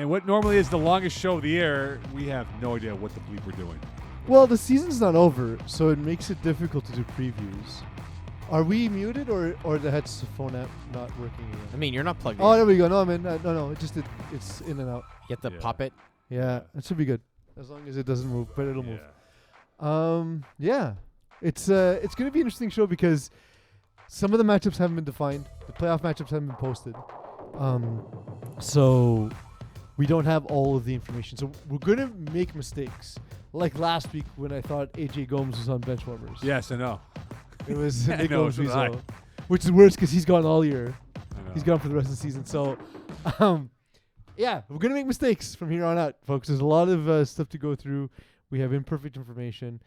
And what normally is the longest show of the year, we have no idea what the bleep we're doing. Well, the season's not over, so it makes it difficult to do previews. Are we muted or the headphone app not working again? I mean, you're not plugged Oh, in. there we go. No, man. No. It's in and out. You have to pop it. Yeah, it should be good as long as it doesn't move, but it'll move. Yeah. It's going to be an interesting show because some of the matchups haven't been defined. The playoff matchups haven't been posted. So we don't have all of the information. So we're going to make mistakes. Like last week when I thought AJ Gomes was on benchwarmers. Yes, I know. It was I Nick know, Gomes so did I. Rizzo, which is worse because he's gone all year. I know. He's gone for the rest of the season. So, yeah, we're going to make mistakes from here on out, folks. There's a lot of stuff to go through. We have imperfect information.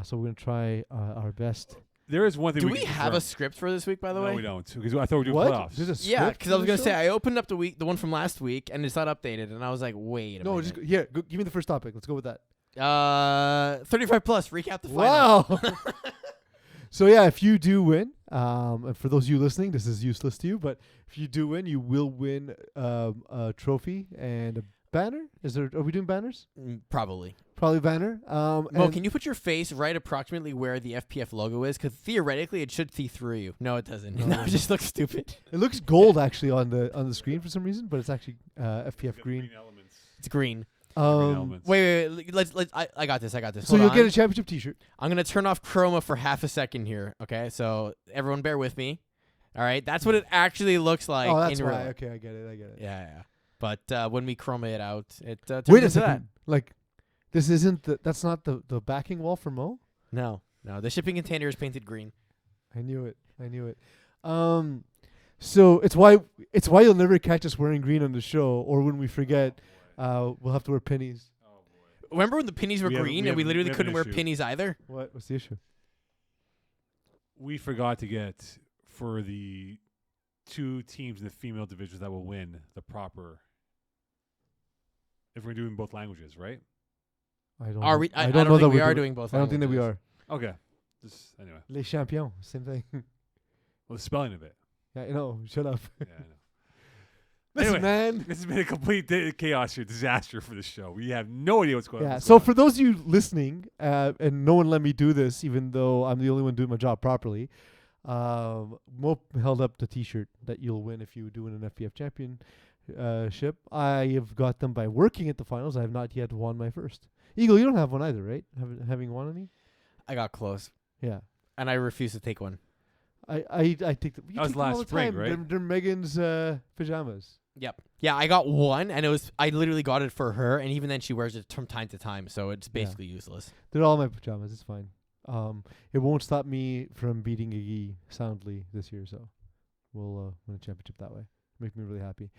So we're going to try our best. There is one thing Do we we can have a confirm. script for this week, by the No, way? we don't. Because I thought we were doing What? playoffs. There's a Yeah, script because for I was the going to say, show? I opened up the one from last week, and it's not updated, and I was like, wait a No, minute. just here. Give me the first topic. Let's go with that. 35 plus, recap the final. Wow. So, yeah, if you do win, and for those of you listening, this is useless to you, but if you do win, you will win a trophy and a banner. Are we doing banners? Probably. Probably a banner. Mo, and can you put your face right approximately where the FPF logo is? Because theoretically, it should see through you. No, it doesn't. No, No, it it just looks stupid. it looks gold actually on the screen for some reason, but it's actually FPF green. elements. It's green. elements. Wait. Let's. I got this. So Hold you'll on. get a championship T-shirt. I'm gonna turn off chroma for half a second here. Okay, so everyone bear with me. All right, that's what it actually looks like. Oh, that's in real why. life. Okay, I get it. Yeah. But when we chroma it out, it turns Wait a into second. Like, this isn't that's not the backing wall for Mo. that. No. The shipping container is painted green. I knew it. So it's why you'll never catch us wearing green on the show, or when we forget, we'll have to wear pennies. Remember when the pennies were We have- green we and we have- literally we have couldn't an wear issue. pennies either? What's the issue? We forgot to get for the two teams in the female divisions that will win the proper. If we're doing both languages, right? I don't. Are we? I don't don't know think that we we're are doing. doing both. I don't think that we languages. are. Okay. Just anyway. Les champions, same thing. Well, the spelling of it. Yeah, I know. Shut up. Yeah, I know. Listen, Anyway. man. This has been a complete chaos here, disaster for the show. We have no idea what's going on. Yeah. what's So going for those of you listening, and no one let me do this, even though I'm the only one doing my job properly. Mo held up the T-shirt that you'll win if you do win an FPF championship. I have got them by working at the finals. I have not yet won my first. Eagle, you don't have one either, right? Having won any? I got close, Yeah. and I refuse to take one. I take the. You That was take them last all the spring, time. right? They're Megan's pajamas. Yep. Yeah, I got one, and I literally got it for her, and even then she wears it from time to time, so it's basically useless. They're all my pajamas. It's fine. It won't stop me from beating Iggy soundly this year, so we'll win a championship that way. Make me really happy.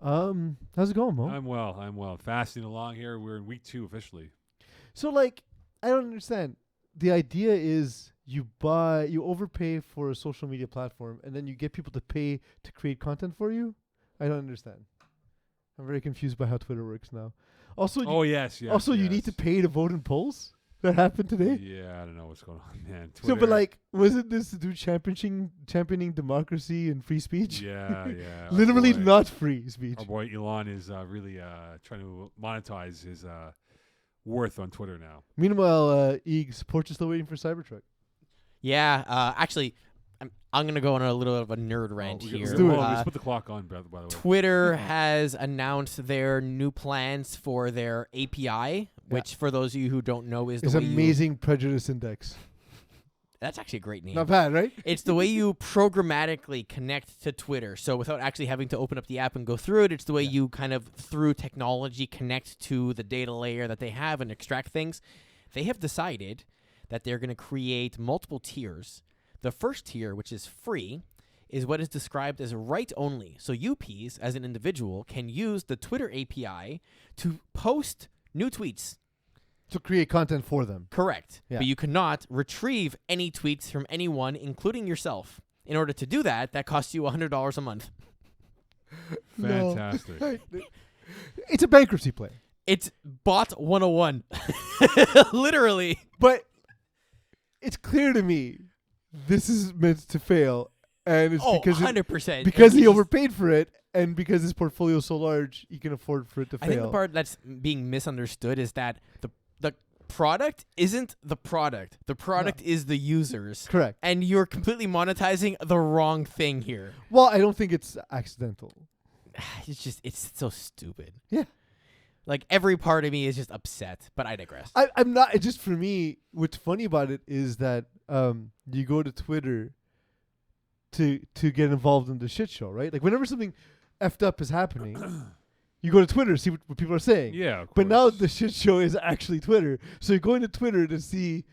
How's it going, Mo? I'm well. Fasting along here. We're in week 2 officially. So, like, I don't understand. The idea is you overpay for a social media platform, and then you get people to pay to create content for you. I don't understand. I'm very confused by how Twitter works now. Also, Yes. you need to pay to vote in polls. That happened today. Yeah, I don't know what's going on, man. So, but Twitter- like, wasn't this to do championing democracy and free speech? Yeah. Literally Our boy- not free speech. Our boy Elon is really trying to monetize his worth on Twitter now. Meanwhile, Eags, Porch is still waiting for Cybertruck. Yeah. Actually, I'm gonna go on a little bit of a nerd rant we- here. Let's do it. Let's put the clock on, by the way. Twitter has announced their new plans for their API, which, for those of you who don't know, is It's the way amazing prejudice index. That's actually a great name. Not bad, right? It's the way you programmatically connect to Twitter. So without actually having to open up the app and go through it, it's the way you kind of, through technology, connect to the data layer that they have and extract things. They have decided that they're going to create multiple tiers. The first tier, which is free, is what is described as write-only. So UPs, as an individual, can use the Twitter API to post new tweets. To create content for them. Correct. Yeah. But you cannot retrieve any tweets from anyone, including yourself. In order to do that, that costs you $100 a month. Fantastic. No. It's a bankruptcy play. It's bot 101. Literally. But it's clear to me this is meant to fail. and it's Oh, because 100%. because And he he's- overpaid for it, and because his portfolio is so large, he can afford for it to I fail. think the part that's being misunderstood is that the product isn't the product. The product is the users. Correct. And you're completely monetizing the wrong thing here. Well, I don't think it's accidental. It's so stupid. Yeah. Like every part of me is just upset, but I digress. I'm not. It's just for me. What's funny about it is that you go to Twitter to get involved in the shit show, right? Like whenever something effed up is happening, you go to Twitter to see what people are saying. Yeah, of But now course. the shit show is actually Twitter, so you're going to Twitter to see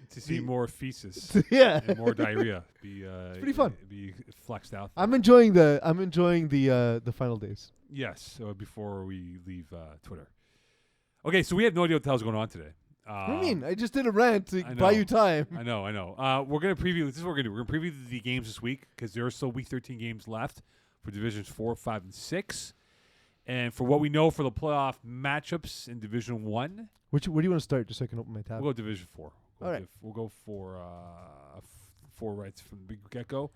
more feces yeah. and more diarrhea. It's pretty fun. Be flexed out. I'm enjoying the final days. Yes. So before we leave Twitter. Okay, so we have no idea what the hell's going on today. What do you mean? I just did a rant to I buy know. you time. I know. We're gonna preview. This is what we're gonna do. We're gonna preview the games this week because there are still Week 13 games left for Divisions 4, 5, and 6, and for what we know for the playoff matchups in Division 1, Where do you want to start, just so I can open my tab? we'll go Division 4. All right. We'll go for 4 rights from the big get-go.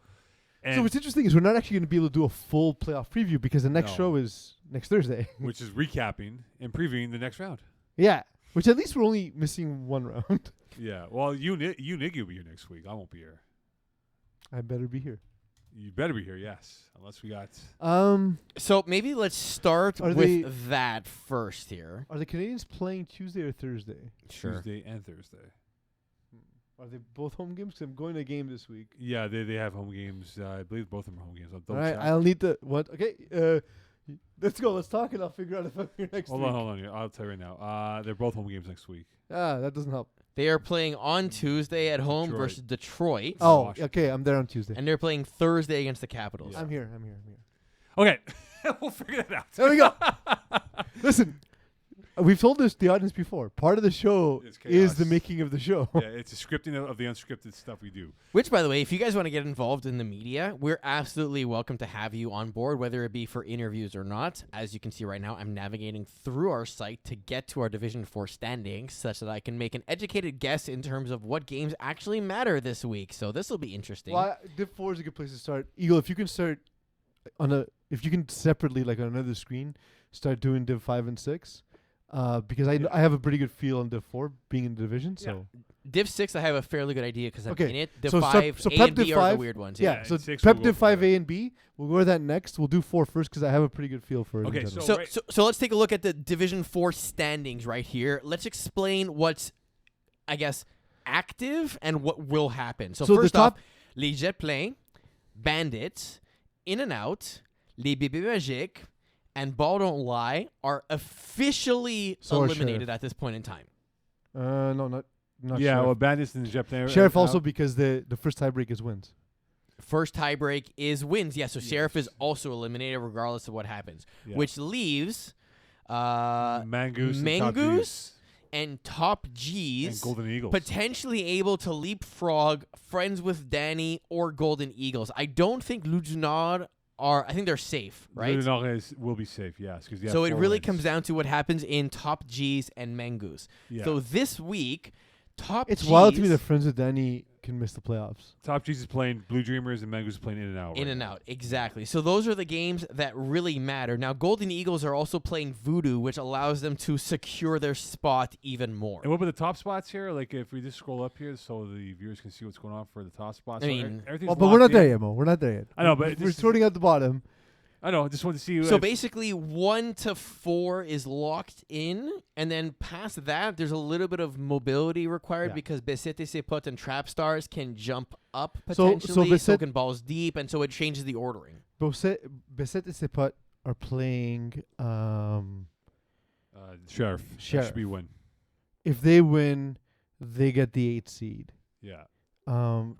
So And what's interesting is we're not actually going to be able to do a full playoff preview because the next No. show is next Thursday. which is recapping and previewing the next round. Yeah, which at least we're only missing one round. Yeah. Well, you Niggy will be here next week. I won't be here. I better be here. You better be here, yes. Unless we got So maybe let's start Are with they- that first here. Are the Canadians playing Tuesday or Thursday? Tuesday and Thursday. Are they both home games? 'Cause I'm going to a game this week. Yeah, they have home games. I believe both of them are home games. I'll All double right, check. I'll need the what? Okay, let's go. Let's talk, and I'll figure out if I'm here next Hold week. on. Yeah, I'll tell you right now. They're both home games next week. That doesn't help. They are playing on Tuesday at home Detroit. versus Detroit. Oh, Washington. okay. I'm there on Tuesday. And they're playing Thursday against the Capitals. Yeah. I'm here. Okay, we'll figure that out. There we go. Listen, we've told this the audience before. Part of the show It's is the chaos. making of the show. Yeah, it's a scripting of the unscripted stuff we do. Which, by the way, if you guys want to get involved in the media, we're absolutely welcome to have you on board, whether it be for interviews or not. As you can see right now, I'm navigating through our site to get to our Division 4 standings such that I can make an educated guess in terms of what games actually matter this week. So this will be interesting. Well, Div 4 is a good place to start. Eagle, if you can start if you can separately, like on another screen, start doing Div 5 and 6. Because I have a pretty good feel on Div 4 being in the division. So Div 6, I have a fairly good idea because I'm Okay, in it. Div so 5, so A prep and B Div are the 5, weird ones. yeah. Yeah, So and 6 prep we'll Div go 5 for A and B. We'll go to that next. We'll do 4 first because I have a pretty good feel for it. Okay, in general. so- So, right. so let's take a look at the Division 4 standings right here. Let's explain what's, I guess, active and what will happen. So the first top- off, Les Jet Pleins, Bandits, In and Out, Les Bébés Magiques, and Ball Don't Lie are officially So are eliminated Sheriff. at this point in time. No, not Yeah, Sheriff. well, Bandits and Jet Player. Sheriff also because the first tiebreak is wins. First tiebreak is wins. Yeah, so Sheriff is also eliminated regardless of what happens, Yeah. which leaves Mangoose, and Top Mangoose G's and Top G's and Golden Eagles. potentially able to leapfrog Friends with Danny or Golden Eagles. I don't think Loup-du-Nord are. I think they're safe, right? Will be safe, yes. So it really comes down to what happens in Top G's and Mangoose. Yeah. So this week, Top It's G's wild to me that Friends with Danny can miss the playoffs. Top G's is playing Blue Dreamers and Mangoose is playing In and Out. in right and now. out, exactly. So those are the games that really matter. Now, Golden Eagles are also playing Voodoo, which allows them to secure their spot even more. And what about the top spots here? Like if we just scroll up here so the viewers can see what's going on for the top spots. I So mean- everything's Well, but we're not locked there in. yet, Mo. We're not there yet. I know, but we're this is- sorting out the bottom. I know. I just want to see. So if- basically, 1 to 4 is locked in, and then past that, there's a little bit of mobility required Yeah. because Besete Sepot and Trap Stars can jump up So potentially, Besset- can balls deep, and so it changes the ordering. Besset and Sepot are playing. Sheriff. That Sheriff. should be win. If they win, they get the 8th seed. Yeah.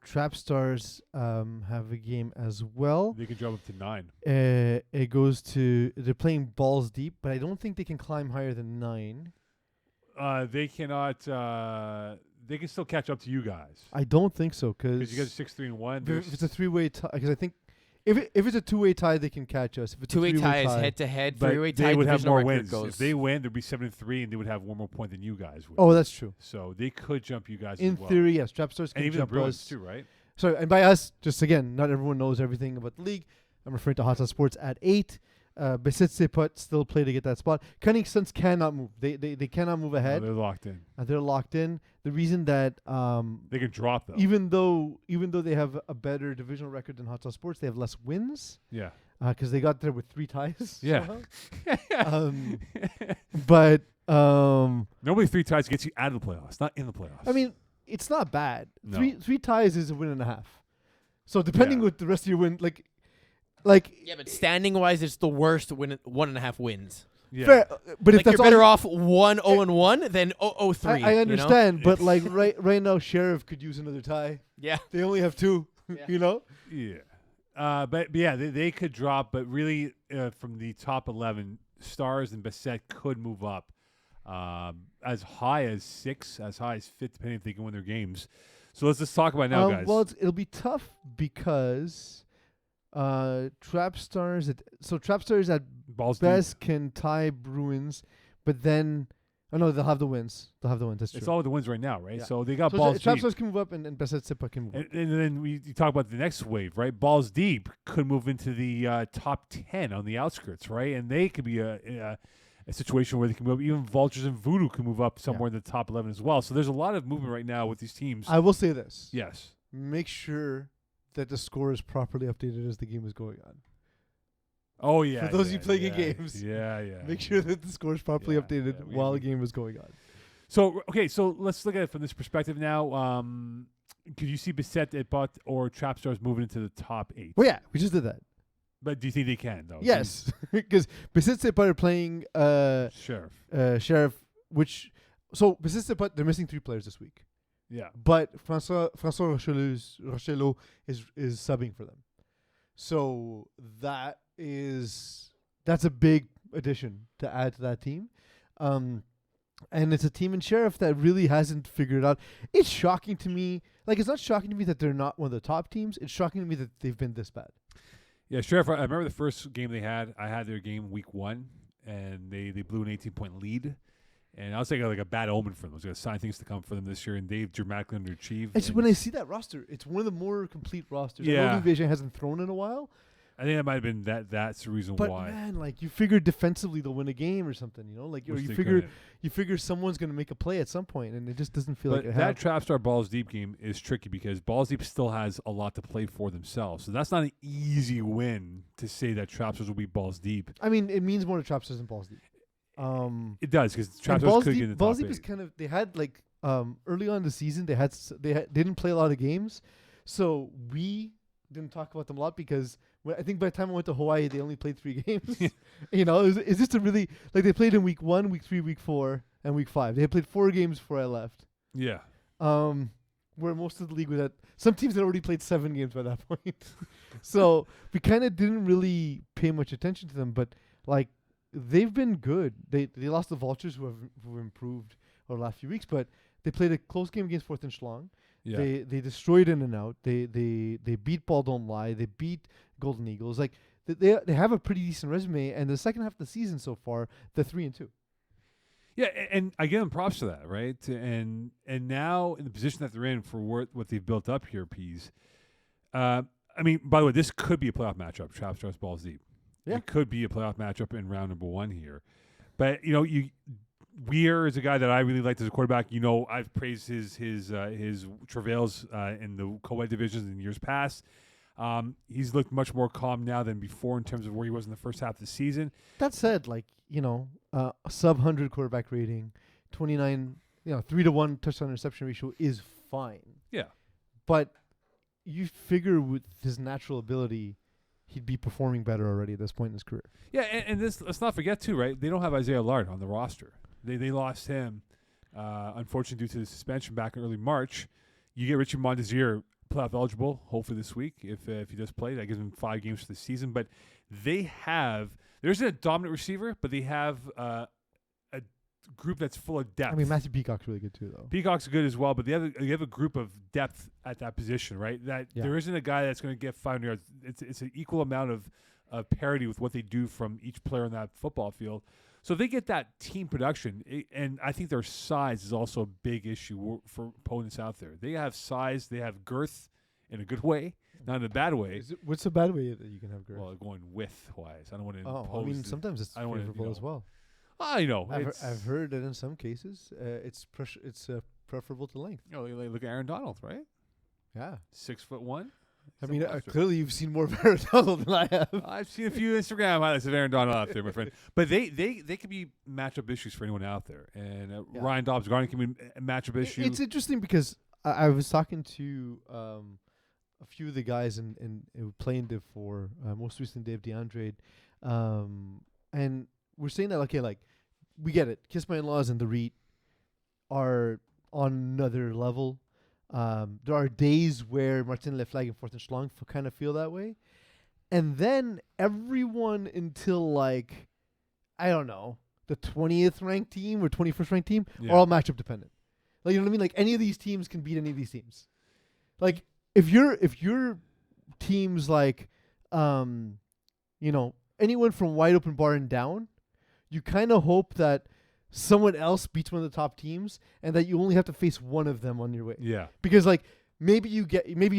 Trap Stars have a game as well. They can jump up to 9. It goes to they're playing balls deep, but I don't think they can climb higher than 9. They cannot. They can still catch up to you guys I don't think so because because you guys are 6-3-1. if There's- it's a 3-way tie, because I think if it's a 2-way tie, they can catch us. If it's Two-way a 3-way tie is tie, head-to-head. but Three-way tie they would have divisional more record wins. goes. If they win, they'd be 7-3, and they would have one more point than you guys would. Oh, that's true. So they could jump you guys In as well. theory, yes. Trap Stars and can even the jump Bruins us. too, right? Sorry, and by us, just again, not everyone knows everything about the league. I'm referring to Hot Sauce Sports at 8. Besit Seput still play to get that spot. Cunning Suns cannot move. They cannot move ahead. They're locked in. They're locked in. The reason that They can drop though. even though they have a better divisional record than Hot Sauce Sports, they have less wins Yeah. because they got there with 3 ties. Yeah. somehow. But Normally 3 ties gets you out of the playoffs, not in the playoffs. I mean, it's not bad. No. Three ties is a win and a half. So depending Yeah. with the rest of your win, like Yeah, but standing wise, it's the worst 1.5 wins. yeah. fair, but if Like that's you're better all, off 1-0-1 than 0-3. I understand. But It's- like right now, Sheriff could use another tie. Yeah. They only have 2. Yeah. You know. Yeah. But yeah, they could drop, but really from the top 11, Stars and Beset could move up as high as 6, as high as 5, depending if they can win their games. So let's just talk about it now, guys. Well, it'll be tough because Trap Stars at Balls deep. best can tie Bruins, but then no, they'll have the wins. That's true. It's all with the wins right now, right? Yeah. So they got So balls Trap deep. Stars can move up, and Beset Sipa can move up. And then you talk about the next wave, right? Balls deep could move into the top 10 on the outskirts, right? And they could be a situation where they can move. Even Vultures and Voodoo can move up somewhere in the top 11 as well. So there's a lot of movement right now with these teams. I will say this. Yes. Make sure that the score is properly updated as the game is going on. Oh, yeah. For those of you yeah, playing yeah, in games, Yeah, yeah. Make sure that the score is properly Yeah, updated yeah, while we- the game is going on. So, okay, so let's look at it from this perspective now. Could you see Beset at Butt or Trap Stars moving into the top 8? Well, yeah, we just did that. But do you think they can, though? Yes, because Besit Sipa are playing Sheriff. Sheriff, which so Besit Sipa they're missing 3 players this week. Yeah. But François Rochelot is subbing for them. So that's a big addition to add to that team. And it's a team in Sheriff that really hasn't figured it out. It's shocking to me. Like, it's not shocking to me that they're not one of the top teams. It's shocking to me that they've been this bad. Yeah, Sheriff, I remember the first game they had. I had their game week 1, and they blew an 18-point lead. And I was thinking like a bad omen for them. I was going to sign things to come for them this year, and they've dramatically underachieved. It's And when I see that roster, it's one of the more complete rosters. I Yeah. know Vision hasn't thrown in a while, I think that might have been that's the reason but why. man, like you figure defensively they'll win a game or something, you know? Like or Which you they figure couldn't. you figure someone's going to make a play at some point, and it just doesn't feel But like it that happened. Trap Star Balls Deep game is tricky because Balls Deep still has a lot to play for themselves. So that's not an easy win to say that Trap Stars will be Balls Deep. I mean, it means more to Trap Stars than Balls Deep. It does because Trap And Stars Balls could Deep, get in the Balls top Deep is 8. kind of they had like early on in the season they didn't play a lot of games, so we didn't talk about them a lot because I think by the time I went to Hawaii they only played 3 games. You know, it's just a really like they played in week 1, week 3, week 4, and week 5. They had played 4 games before I left. Yeah. Where most of the league was at some teams had already played 7 games by that point. So we kind of didn't really pay much attention to them, but like they've been good. They lost the Vultures who have improved over the last few weeks, but they played a close game against 4th and Schlong. Yeah. They destroyed In and Out. They beat Ball Don't Lie. They beat Golden Eagles. Like they have a pretty decent resume, and the second half of the season so far, they're 3-2. Yeah, and I give them props to that, right? And now in the position that they're in for what they've built up here, Peas. I mean, by the way, this could be a playoff matchup. Trap Stars Balls Deep. Yeah. It could be a playoff matchup in round number 1 here. But you know, Weir is a guy that I really liked as a quarterback. You know, I've praised his travails in the co-ed divisions in years past. He's looked much more calm now than before in terms of where he was in the first half of the season. That said, like, you know, a sub 100 quarterback rating, 29, 3-to-1 touchdown interception ratio is fine. Yeah. But you figure with his natural ability, he'd be performing better already at this point in his career. Yeah, and this let's not forget too, right? They don't have Isaiah Lard on the roster. They lost him, unfortunately, due to the suspension back in early March. You get Richie Mondesir playoff eligible, hopefully this week, if he does play. That gives him 5 games for the season. But there isn't a dominant receiver, but they have a group that's full of depth. I mean, Matthew Peacock's really good too, though. Peacock's good as well, but they have a group of depth at that position, right? That Yeah. there isn't a guy that's going to get 500 yards. It's an equal amount of parity with what they do from each player on that football field. So if they get that team production, and I think their size is also a big issue for opponents out there. They have size, they have girth in a good way, not in a bad way. What's a bad way that you can have Gresh? Well, going width-wise. I don't want to Oh, impose. I mean, sometimes it's I don't wanna, favorable as well. I know. I've heard that in some cases, it's preferable to length. Look at Aaron Donald, right? Yeah. 6'1". I mean, clearly you've seen more of Aaron Donald than I have. I've seen a few Instagram highlights of Aaron Donald out there, my friend. But they could be matchup issues for anyone out there. And Ryan Dobbs-Garner can be a matchup issue. It's interesting because I was talking to a few of the guys in playing Div 4, most recently Dave DeAndre, and we're saying that, okay, like, we get it. Kiss My In-Laws and the REIT are on another level. There are days where Martin Leflag and Fortin Schlong kind of feel that way. And then everyone until, like, I don't know, the 20th ranked team or 21st ranked team are all matchup dependent. Like, you know what I mean? Like, any of these teams can beat any of these teams. Like, if your team's like, anyone from Wide Open Bar and down, you kind of hope that someone else beats one of the top teams and that you only have to face one of them on your way. Yeah. Because, like, maybe you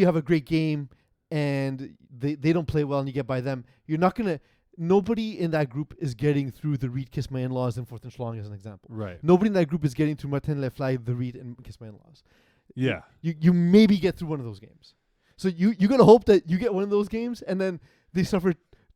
have a great game and they don't play well and you get by them. You're not going to... Nobody in that group is getting through the Reed, Kiss My In-Laws, and Fortin Schlong as an example. Right. Nobody in that group is getting through Martin Leflag, the Reed, and Kiss My In-Laws. Yeah. You maybe get through one of those games. So you got to hope that you get one of those games and then they suffer...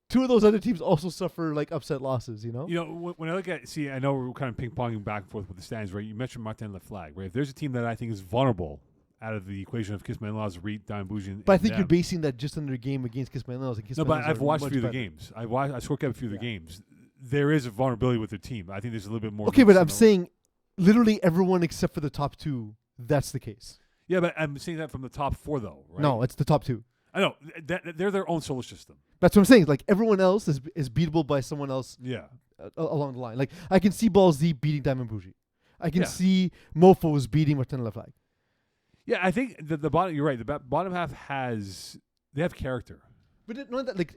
Two of those other teams also suffer, like, upset losses, you know? You know, when I look at... See, I know we're kind of ping-ponging back and forth with the standings, right? You mentioned Martin Leflag, right? If there's a team that I think is vulnerable out of the equation of Kiss My In-Laws, Reed, Diamond Bougie, but I think you're basing that just on their game against Kiss My In-Laws. No, but I've watched a few of the games. I scorekept a few of the games. There is a vulnerability with their team. I think there's a little bit more... Okay, but I'm saying literally everyone except for the top two, that's the case. Yeah, but I'm saying that from the top four, though, right? No, it's the top two. I know. They're their own solar system. That's what I'm saying. Like, everyone else is beatable by someone else along the line. Like, I can see Ball Z beating Diamond Bougie. I can see Mofos beating Martin Leflag. Yeah, I think the bottom... You're right. The bottom half they have character. But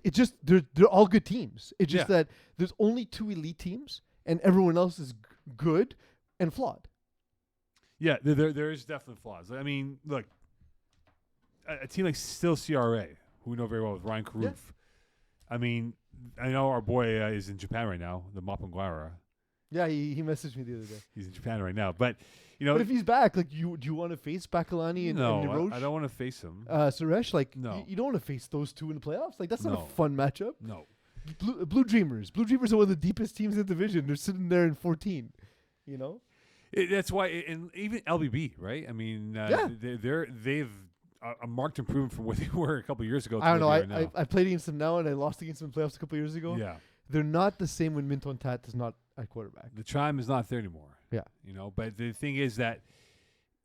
it's just... They're all good teams. It's just that there's only two elite teams, and everyone else is good and flawed. Yeah, there is definitely flaws. I mean, look... A team like still CRA, who we know very well with Ryan Karoof. Yeah. I mean, I know our boy is in Japan right now, the Mapangwara. Yeah, he messaged me the other day. He's in Japan right now, but you know. But if he's back, like, do you want to face Bakalani and Nirosh? I don't want to face him. Suresh, like, no, you don't want to face those two in the playoffs. Like, that's not a fun matchup. No. Blue Dreamers are one of the deepest teams in the division. They're sitting there in 14. You know. That's why, and even LBB, right? I mean, they've a marked improvement from where they were a couple of years ago. I don't know. I played against them now, and I lost against them in playoffs a couple of years ago. Yeah, they're not the same when Minton Tat is not at quarterback. The chime is not there anymore. Yeah, you know. But the thing is that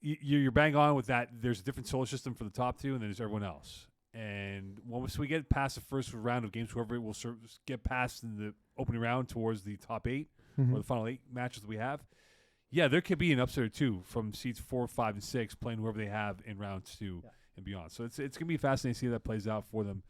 you're bang on with that. There's a different solar system for the top two, and then there's everyone else. And once we get past the first round of games, whoever will get past in the opening round towards the top 8 or the final 8 matches that we have. Yeah, there could be an upset or two from seeds 4, 5, and 6 playing whoever they have in round 2. Yeah. And beyond. So it's gonna be fascinating to see how that plays out for them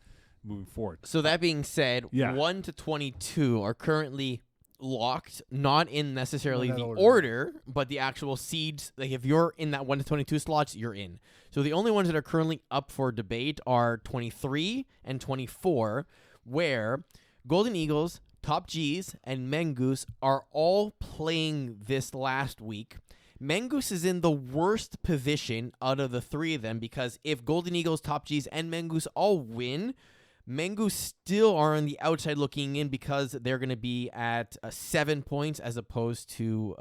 moving forward. So that being said, 1 to 22 are currently locked, not in necessarily the order, but the actual seeds. Like, if you're in that 1 to 22 slots, you're in. So the only ones that are currently up for debate are 23 and 24, where Golden Eagles, Top G's, and Mengoose are all playing this last week. Mengoose is in the worst position out of the three of them because if Golden Eagles, Top G's, and Mengoose all win, Mengoose still are on the outside looking in because they're going to be at 7 points as opposed to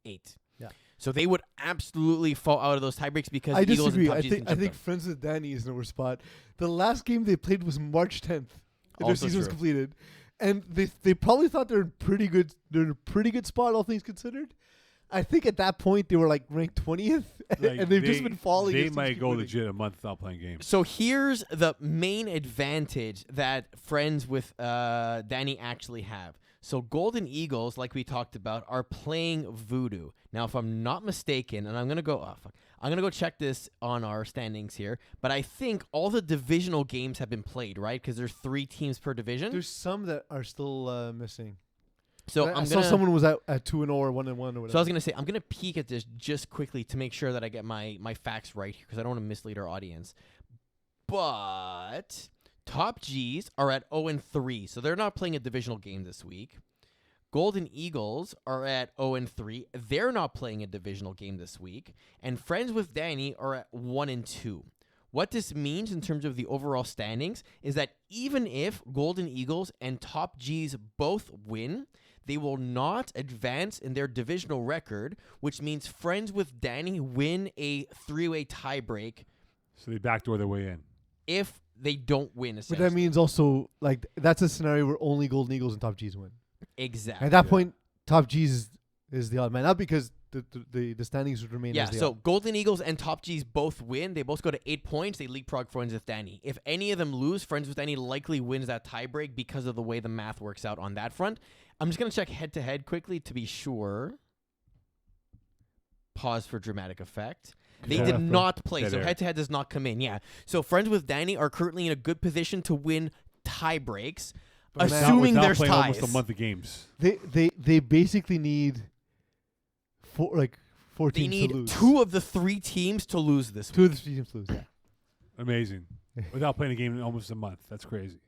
8. Yeah. So they would absolutely fall out of those tiebreaks because I Eagles disagree. and Top G's I think Friends with Danny is in a worse spot. The last game they played was March 10th. Their season was completed. And they probably thought they're in a pretty good spot, all things considered. I think at that point they were like ranked 20th, and they've just been falling. They might go legit a month without playing games. So here's the main advantage that Friends with Danny actually have. So Golden Eagles, like we talked about, are playing Voodoo. Now, if I'm not mistaken, and I'm gonna go check this on our standings here, but I think all the divisional games have been played, right? Because there's 3 teams per division. There's some that are still missing. So I saw someone was at 2-0 or 1-1 or whatever. So I was gonna say I'm gonna peek at this just quickly to make sure that I get my facts right here because I don't want to mislead our audience. But Top G's are at 0-3, so they're not playing a divisional game this week. Golden Eagles are at 0-3. They're not playing a divisional game this week. And Friends with Danny are at 1-2. What this means in terms of the overall standings is that even if Golden Eagles and Top G's both win, they will not advance in their divisional record, which means Friends with Danny win a 3-way tiebreak. So they backdoor their way in. If they don't win, But essentially. that means also, like, that's a scenario where only Golden Eagles and Top G's win. Exactly. At that Yeah. point, Top G's is the odd man. Not because the standings would remain Yeah, as they so are. Golden Eagles and Top G's both win. They both go to 8 points. They leapfrog Friends with Danny. If any of them lose, Friends with Danny likely wins that tiebreak because of the way the math works out on that front. I'm just going to check head-to-head quickly to be sure. Pause for dramatic effect. They Yeah. did not play, Dead so air. head-to-head does not come in. Yeah, so Friends with Danny are currently in a good position to win tiebreaks, But man, assuming without there's playing ties. almost a month of games. They basically need four They teams need to lose. 2 of the 3 teams to lose this Two week. of the 3 teams to lose. Yeah. Amazing. Without playing a game in almost a month. That's crazy.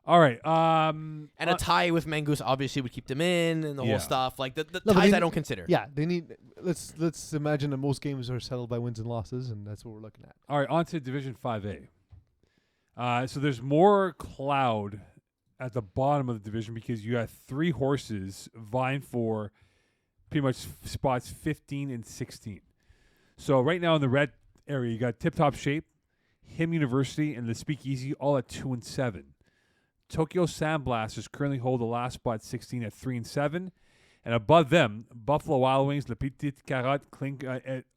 All right. And a tie with Mangoose obviously would keep them in and the Yeah. whole stuff. Like the No, but ties they- I don't consider. Yeah, they need. Let's imagine that most games are settled by wins and losses, and that's what we're looking at. all right, on to Division 5A. So there's more cloud at the bottom of the division because you got 3 horses vying for pretty much spots 15 and 16. So right now in the red area, you got Tip Top Shape, Him University, and the Speakeasy all at 2 and 7. Tokyo Sandblasters currently hold the last spot 16 at 3 and 7. And above them, Buffalo Wild Wings, Le Petite Carotte, Clink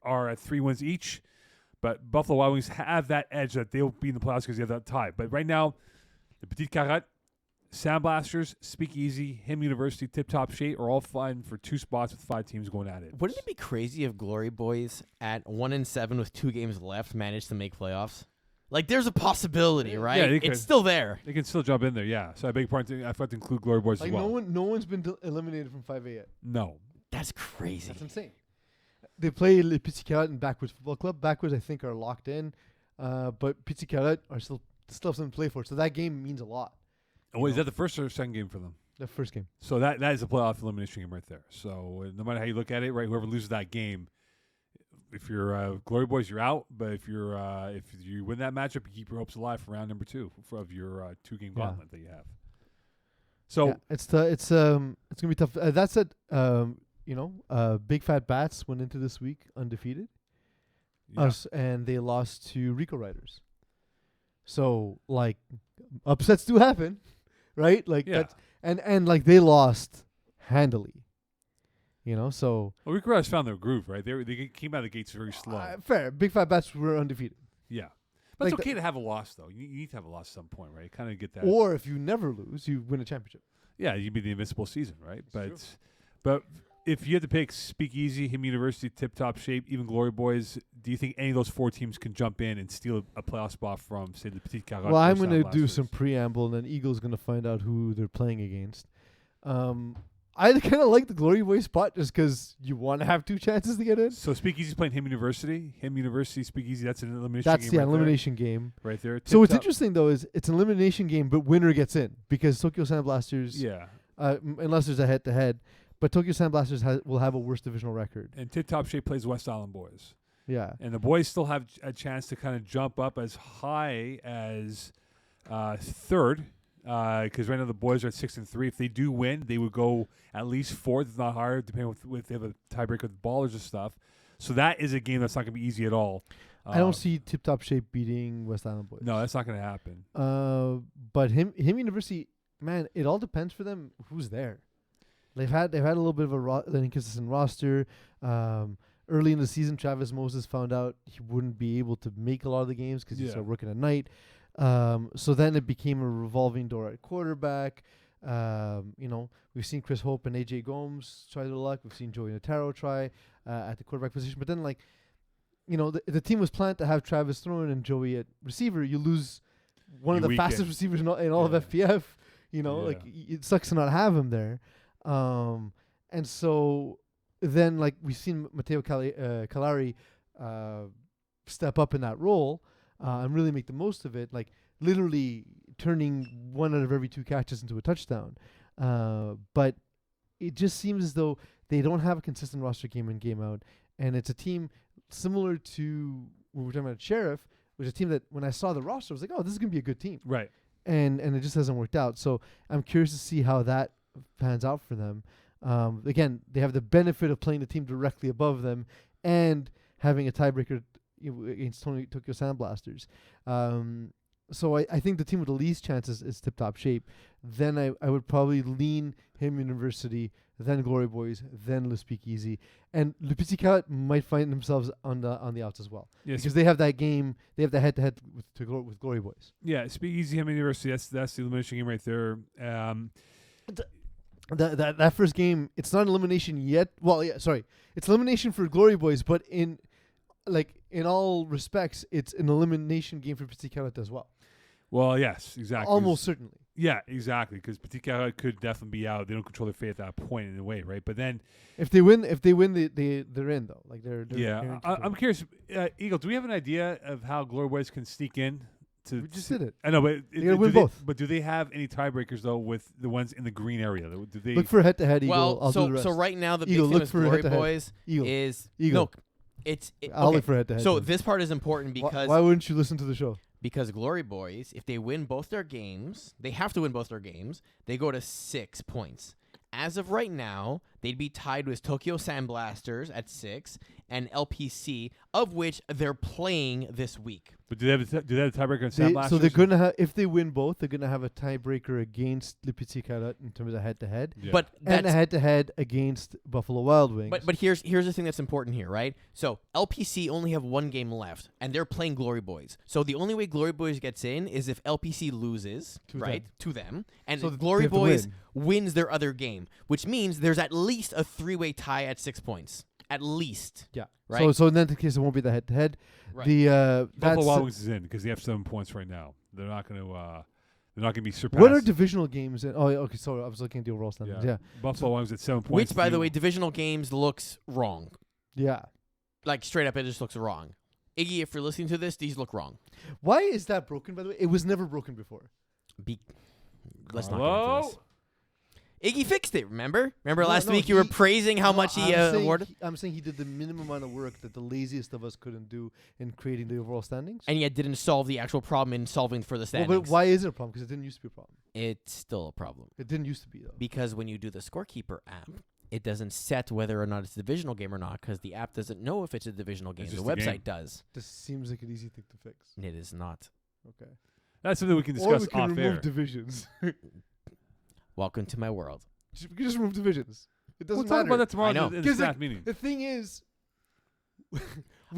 are at 3 wins each. But Buffalo Wild Wings have that edge that they'll be in the playoffs because they have that tie. But right now, the Petite Carotte, Sandblasters, Speakeasy, Him University, Tip Top Shape are all fighting for 2 spots with 5 teams going at it. Wouldn't it be crazy if Glory Boys at 1 and 7 with 2 games left managed to make playoffs? Like there's a possibility, right? Yeah, they could. It's still there. They can still jump in there, yeah. So I beg your pardon, I forgot to include Glory Boys Like as well. no one's been eliminated from 5A yet. No. That's crazy. That's insane. They play Le Petit Carotte and Backwards Football Club. Backwards, I think, are locked in, but Petit Carotte are still have something to play for. So that game means a lot. Oh, is that the first or second game for them? The first game. So that is a playoff elimination game right there. So no matter how you look at it, right, whoever loses that game, if you're Glory Boys, you're out. But if you win that matchup, you keep your hopes alive for round number 2 of your 2-game Yeah. gauntlet that you have. So Yeah, it's gonna be tough. That said, Big Fat Bats went into this week undefeated. yeah. Us and they lost to Rico Riders. So like upsets do happen, right? Like Yeah. that, and like they lost handily. So Well, Rico Riders found their groove, right? They came out of the gates very slow. fair. Big Fat Bats were undefeated. Yeah. But Like it's okay to have a loss, though. You need to have a loss at some point, right? Kind of get that. Or if you never lose, you win a championship. Yeah, you'd be the invincible season, right? true. But if you had to pick Speakeasy, Him University, Tip Top Shape, even Glory Boys, do you think any of those 4 teams can jump in and steal a playoff spot from, say, the Petite Carotte? Well, I'm or going to do Sandblasters? some preamble, and then Eagle's going to find out who they're playing against. I kind of like the Glory Boys spot just because you want to have 2 chances to get in. So Speakeasy's playing Him University. Him University, Speakeasy, that's an elimination That's game the right there. elimination game. Right there. So what's Tip Top- interesting, though, is it's an elimination game, but winner gets in because Tokyo Sandblasters, Yeah. unless there's a head-to-head, but Tokyo Sandblasters will have a worse divisional record. And Tip Top Shape plays West Island Boys. Yeah. And the boys still have a chance to kind of jump up as high as 3rd. Because right now the boys are at 6 and 3. If they do win, they would go at least 4th, if not higher, depending on if they have a tiebreaker with ballers and stuff. So that is a game that's not going to be easy at all. I don't see Tip Top Shape beating West Island Boys. No, that's not going to happen. But him University, man, it all depends for them who's there. They've had a little bit of an inconsistent roster. Early in the season, Travis Moses found out he wouldn't be able to make a lot of the games because he Yeah. started working at night. So then it became a revolving door at quarterback. We've seen Chris Hope and AJ Gomes try their luck. We've seen Joey Notaro try at the quarterback position. But then, the team was planned to have Travis throwing and Joey at receiver. You lose one of You the weaken. fastest receivers in all Yeah. of FPF. Yeah. It sucks to not have him there. And so then, we've seen Matteo Calari step up in that role. and really make the most of it, like literally turning 1 out of every 2 catches into a touchdown. But it just seems as though they don't have a consistent roster game in, game out. And it's a team similar to when we were talking about Sheriff, which is a team that when I saw the roster, I was like, oh, this is going to be a good team. Right. And it just hasn't worked out. So I'm curious to see how that pans out for them. Again, they have the benefit of playing the team directly above them and having a tiebreaker against Tokyo Sandblasters. So I think the team with the least chances is tip-top shape. Then I would probably lean Him University, then Glory Boys, then Le Speakeasy. And Le Petit Carotte might find themselves on the outs as well. Yes. Because they have that game, they have the head-to-head with Glory Boys. Yeah, Speakeasy, Him University, that's the elimination game right there. That first game, it's not an elimination yet. Well, yeah, sorry. It's elimination for Glory Boys, but in all respects, it's an elimination game for Petit Carotte as well. Well, yes, exactly. Almost certainly. Yeah, exactly. Because Petit Carotte could definitely be out. They don't control their fate at that point in a way, right? But then, if they win, they're in though. Like they're yeah. I'm curious, Eagle. Do we have an idea of how Glory Boys can sneak in? We just did it. I know, but they gotta win both. But do they have any tiebreakers though with the ones in the green area? Do they look for head-to-head? Eagle. Well, I'll do the rest. so right now the Eagle, big thing look with for Glory head-to-head. Boys Eagle. is Eagle. no. I'll Okay. look for head-to-head. So this part is important because why wouldn't you listen to the show? Because Glory Boys, if they win both their games, they have to win both their games. They go to 6 points. As of right now, they'd be tied with Tokyo Sandblasters at 6 and LPC, of which they're playing this week. But do they have a tiebreaker on Sandblasters? So they're gonna have, if they win both, they're gonna have a tiebreaker against Le Petit Carotte in terms of head-to-head, Yeah. But and that's a head-to-head against Buffalo Wild Wings. But here's the thing that's important here, right? So LPC only have 1 game left, and they're playing Glory Boys. So the only way Glory Boys gets in is if LPC loses, to them, and So if Glory they have to Boys win. wins their other game, which means there's at least a 3-way tie at 6 points, at least. Yeah. Right. So in that case, it won't be the head-to-head. Right. The Buffalo Wild that's Wings is in because they have 7 points right now. They're not going to be surpassed. what are divisional games? Okay. Sorry, I was looking at the overall standings. Yeah. Buffalo Wild Wings at 7 points. Which, by the way, divisional games looks wrong. Yeah. Like straight up, it just looks wrong. Iggy, if you're listening to this, these look wrong. Why is that broken? By the way, it was never broken before. Let's not get into this. Iggy fixed it, remember? Remember No, last no, week you were he- praising how much he awarded? I'm saying he did the minimum amount of work that the laziest of us couldn't do in creating the overall standings. And yet didn't solve the actual problem in solving for the Well, standings. but why is it a problem? Because it didn't used to be a problem. It's still a problem. It didn't used to be though. Because when you do the Scorekeeper app, it doesn't set whether or not it's a divisional game or not because the app doesn't know if it's a divisional game. It's The just a game. website does. This seems like an easy thing to fix. It is not. Okay. That's something we can Or discuss we can off remove air. divisions. Welcome to my world. We can just remove divisions. It We'll doesn't talk matter. about that tomorrow I know. in the 'Cause staff meeting. The thing is,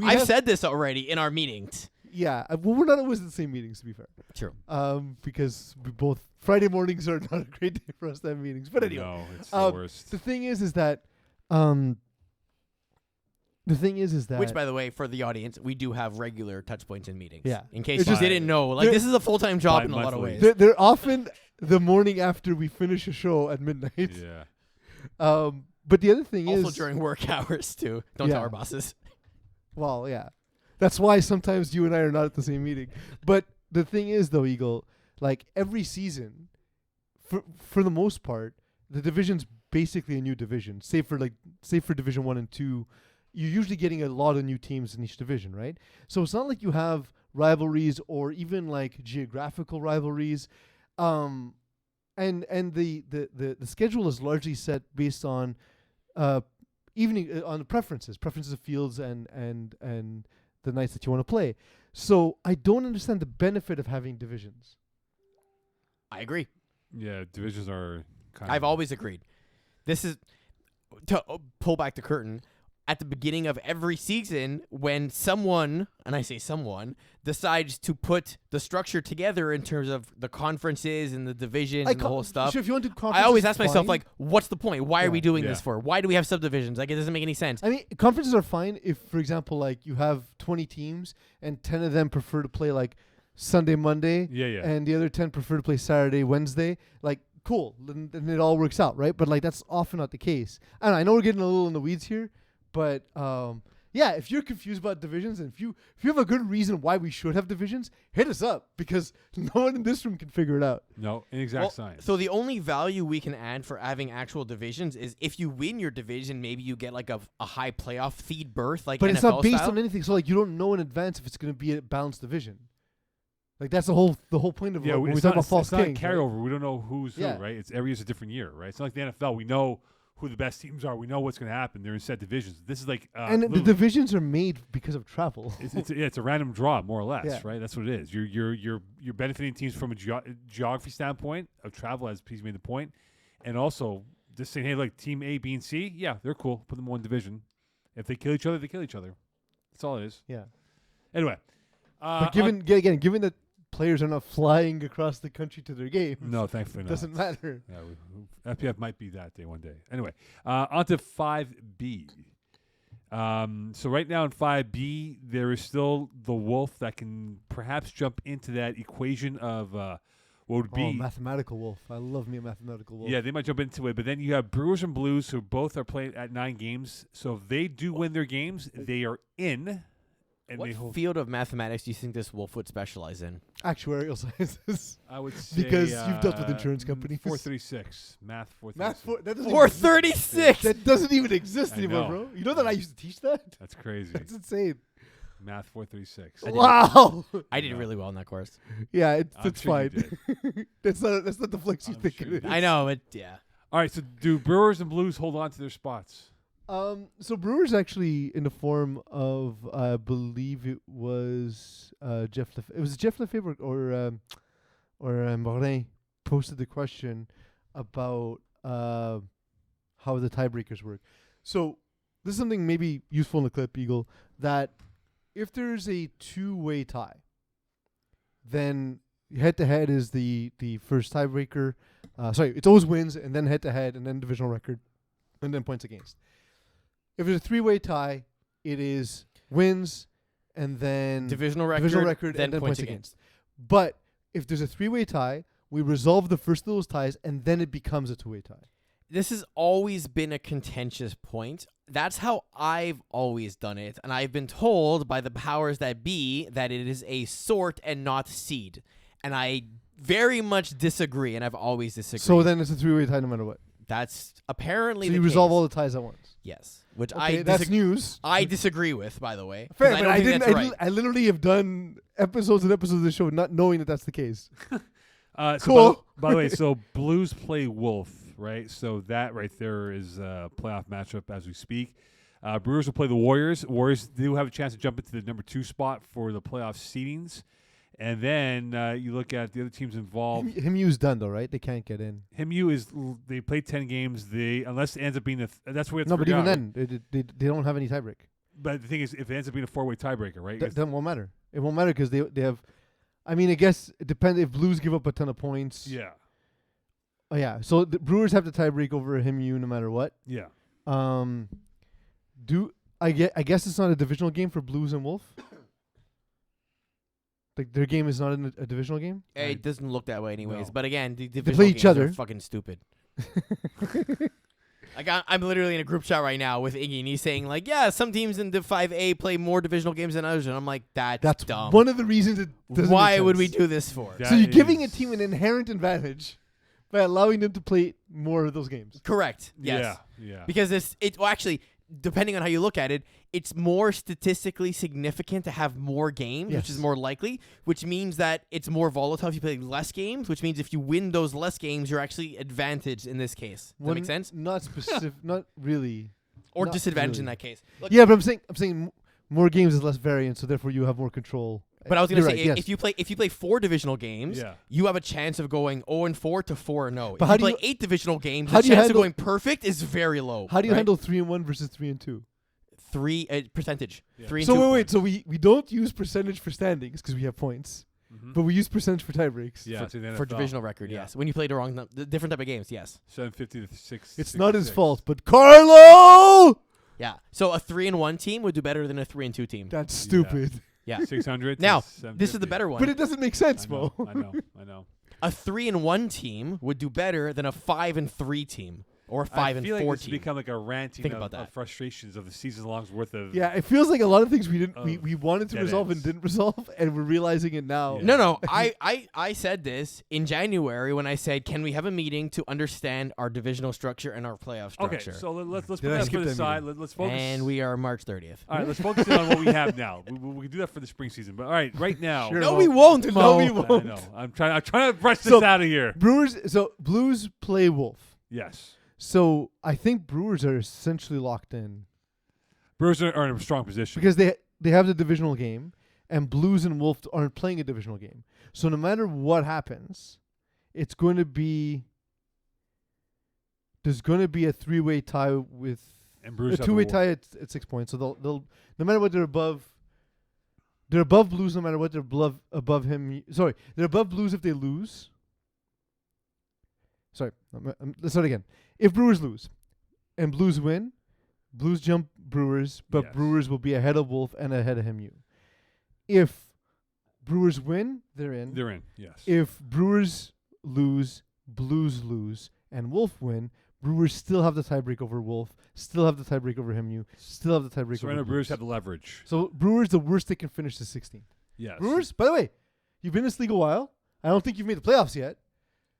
I've said this already in our meeting. yeah. Well, we're not always in the same meetings, to be fair. True. Because we both Friday mornings are not a great day for us to have meetings. But anyway, No, it's the worst. the thing is that Which, by the way, for the audience, we do have regular touch points in meetings. Yeah. In case It's you just- didn't know, like They're- this is a full-time job in a lot of bi-monthly. ways. they're often the morning after we finish a show at midnight. Yeah. But the other thing Also is, during work hours too. Don't Yeah. tell our bosses. well, yeah, that's why sometimes you and I are not at the same meeting. But the thing is, though, Eagle, like every season, for the most part, the division's basically a new division. Save for Division 1 and 2, you're usually getting a lot of new teams in each division, right? So it's not like you have rivalries or even like geographical rivalries. And the schedule is largely set based on evening on the preferences of fields and the nights that you want to play. So I don't understand the benefit of having divisions. I agree. Yeah, divisions are kind I've of... always agreed. This is to pull back the curtain. At the beginning of every season, when someone, and I say someone, decides to put the structure together in terms of the conferences and the divisions and the whole stuff, Sure, if you want to do I conferences, always ask myself, fine. like, what's the point? Why are we doing this Yeah. for? Why do we have subdivisions? Like, it doesn't make any sense. I mean, conferences are fine if, for example, like you have 20 teams and 10 of them prefer to play like Sunday, Monday, Yeah. and the other 10 prefer to play Saturday, Wednesday. Like, cool, then it all works out, right? But like that's often not the case. I know we're getting a little in the weeds here, but Yeah, if you're confused about divisions, and if you have a good reason why we should have divisions, hit us up because no one in this room can figure it out. No, inexact science. So the only value we can add for having actual divisions is if you win your division, maybe you get like a high playoff seed berth, like But NFL it's not based style. on anything. So like you don't know in advance if it's going to be a balanced division. Like that's the whole point of yeah, when we it's talk not, about false it's not a kings. carryover. We don't know who's Yeah. who, right? It's every year's a different year, right? It's not like the NFL. We know who the best teams are. We know what's going to happen. They're in set divisions. This is like And the literally- divisions are made because of travel. it's a random draw, more or less, Yeah. right? That's what it is. You're benefiting teams from a geography standpoint of travel, as P's made the point, and also just saying, hey, like team A, B, and C, yeah, they're cool. Put them in one division. If they kill each other, they kill each other. That's all it is. Yeah. Anyway, But given that players are not flying across the country to their games, no, thankfully it not. doesn't matter. Yeah, FPF might be that day one day. Anyway, on to 5B. So right now in 5B, there is still the Wolf that can perhaps jump into that equation of what would Oh, be. mathematical wolf. I love me a mathematical wolf. Yeah, they might jump into it. But then you have Brewers and Blues who both are playing at 9 games. So if they do win their games, they are in. And What they hold, field of mathematics do you think this wolf would specialize in? Actuarial sciences. I would say Because you've dealt with insurance companies. 436. Math 436. Math that doesn't 436. that doesn't even exist I anymore, know. bro. You know that I used to teach that? That's crazy. That's insane. Math 436. didn't- Wow. I did No. really well in that course. Yeah, I'm it's sure you fine. that's not the flex you I'm think sure it you is. did. I know it. Yeah. All right, so do Brewers and Blues hold on to their spots? So Brewers actually in the form of I believe it was Jeff Lefebvre. It was Jeff Lefebvre or Morin posted the question about how the tiebreakers work. So this is something maybe useful in the clip, Eagle, that if there's a two-way tie, then head-to-head is the first tiebreaker. It's always wins and then head-to-head and then divisional record and then points against. If it's a three-way tie, it is wins and then Divisional record, and then points against. But if there's a three-way tie, we resolve the first of those ties and then it becomes a two-way tie. This has always been a contentious point. That's how I've always done it, and I've been told by the powers that be that it is a sort and not seed. And I very much disagree, and I've always disagreed. So then it's a three-way tie no matter what. That's apparently So the you resolve case. all the ties at once. Yes, which Okay, that's news. I disagree with, by the way. 'cause Fair, I but don't I think didn't. that's right. I literally have done episodes and episodes of the show not knowing that that's the case. So Cool. by the way, so Blues play Wolf, right? So that right there is a playoff matchup as we speak. Brewers will play the Warriors. Warriors do have a chance to jump into the number 2 spot for the playoff seedings. And then you look at the other teams involved. Himu's done though, right? They can't get in. Himu is they played 10 games. Unless it ends up being that's where it's No, but even then, they don't have any tiebreak. But the thing is, if it ends up being a 4-way tiebreaker, right? That won't matter. It won't matter because they have. I mean, I guess it depends if Blues give up a ton of points. Yeah, Oh yeah. So the Brewers have the tiebreak over Himu no matter what. yeah. I guess it's not a divisional game for Blues and Wolf. Like their game is not a divisional game. It doesn't look that way anyways. No. But again, the play divisional each games other. are fucking stupid. Like I'm literally in a group chat right now with Iggy, and he's saying like, yeah, some teams in Div 5A play more divisional games than others, and I'm like, that's dumb. one of the reasons it doesn't Why make would we sense. do this for? That So you're giving a is- team an inherent advantage by allowing them to play more of those games. Correct. Yes. Yeah. Because actually, depending on how you look at it, it's more statistically significant to have more games, which is Yes. more likely, which means that it's more volatile if you play less games, which means if you win those less games, you're actually advantaged in this case. Does that make sense? Not specific. Not really. Or not disadvantage in really. that case. Look, Yeah, but I'm saying more games is less variance, so therefore you have more control. but I was gonna You're say right, yes. if you play 4 divisional games, Yeah. you have a chance of going 0-4 to 4-0. But If how you do play you- 8 divisional games, how the do you chance of handle- going perfect is very low. How do you right? handle 3-1 versus 3-2? 3 percentage? Yeah. 3 and So 2. wait. So we don't use percentage for standings because we have points, Mhm. but we use percentage for tiebreaks. Yeah, it's in the for NFL. divisional record, Yeah. yes. When you play the different type of games, yes. 750 to 6. It's not his 66. fault, but Carlo. Yeah. So a 3-1 team would do better than a 3-2 team. That's Yeah. stupid. Yeah. 600. Now, to 750. this is the better one. But it doesn't make sense, I know, Mo. I know. A 3-1 team would do better than a 5-3 team or 5 and I feel like 14. it's become like a ranting Think of, about that. of frustrations of the season long's worth of. Yeah, it feels like a lot of things we didn't Of we wanted to dead resolve ends. and didn't resolve, and we're realizing it now. Yeah. No. I said this in January when I said, can we have a meeting to understand our divisional structure and our playoff Okay, structure? so let's put Did I that skip to the that side. meeting? Let's focus. and we are March 30th. All right, let's focus in on what we have now. We can do that for the spring season. But all right, right now. Sure. No, we won't. No, Mo. we I won't. know. I'm trying to brush this So- out of here. Blues play Wolf. Yes. So I think Brewers are essentially locked in Brewers are in a strong position. because they have the divisional game, and Blues and Wolf aren't playing a divisional game. So no matter what happens, it's going to be there's going to be a 3-way tie with And a Brewers have 2-way the tie at 6 points. So they'll no matter what they're above Blues no matter what they're above him. Sorry, they're above Blues if they lose. Sorry, let's start again. If Brewers lose and Blues win, Blues jump Brewers, but Yes. Brewers will be ahead of Wolf and ahead of MU. If Brewers win, they're in. They're in. Yes. If Brewers lose, Blues lose, and Wolf win, Brewers still have the tiebreak over Wolf, still have the tiebreak over MU, still have the tiebreak so over right now Brewers Blues. have the leverage. So Brewers, the worst they can finish is 16th. Yes. Brewers, by the way, you've been in this league a while. I don't think you've made the playoffs yet.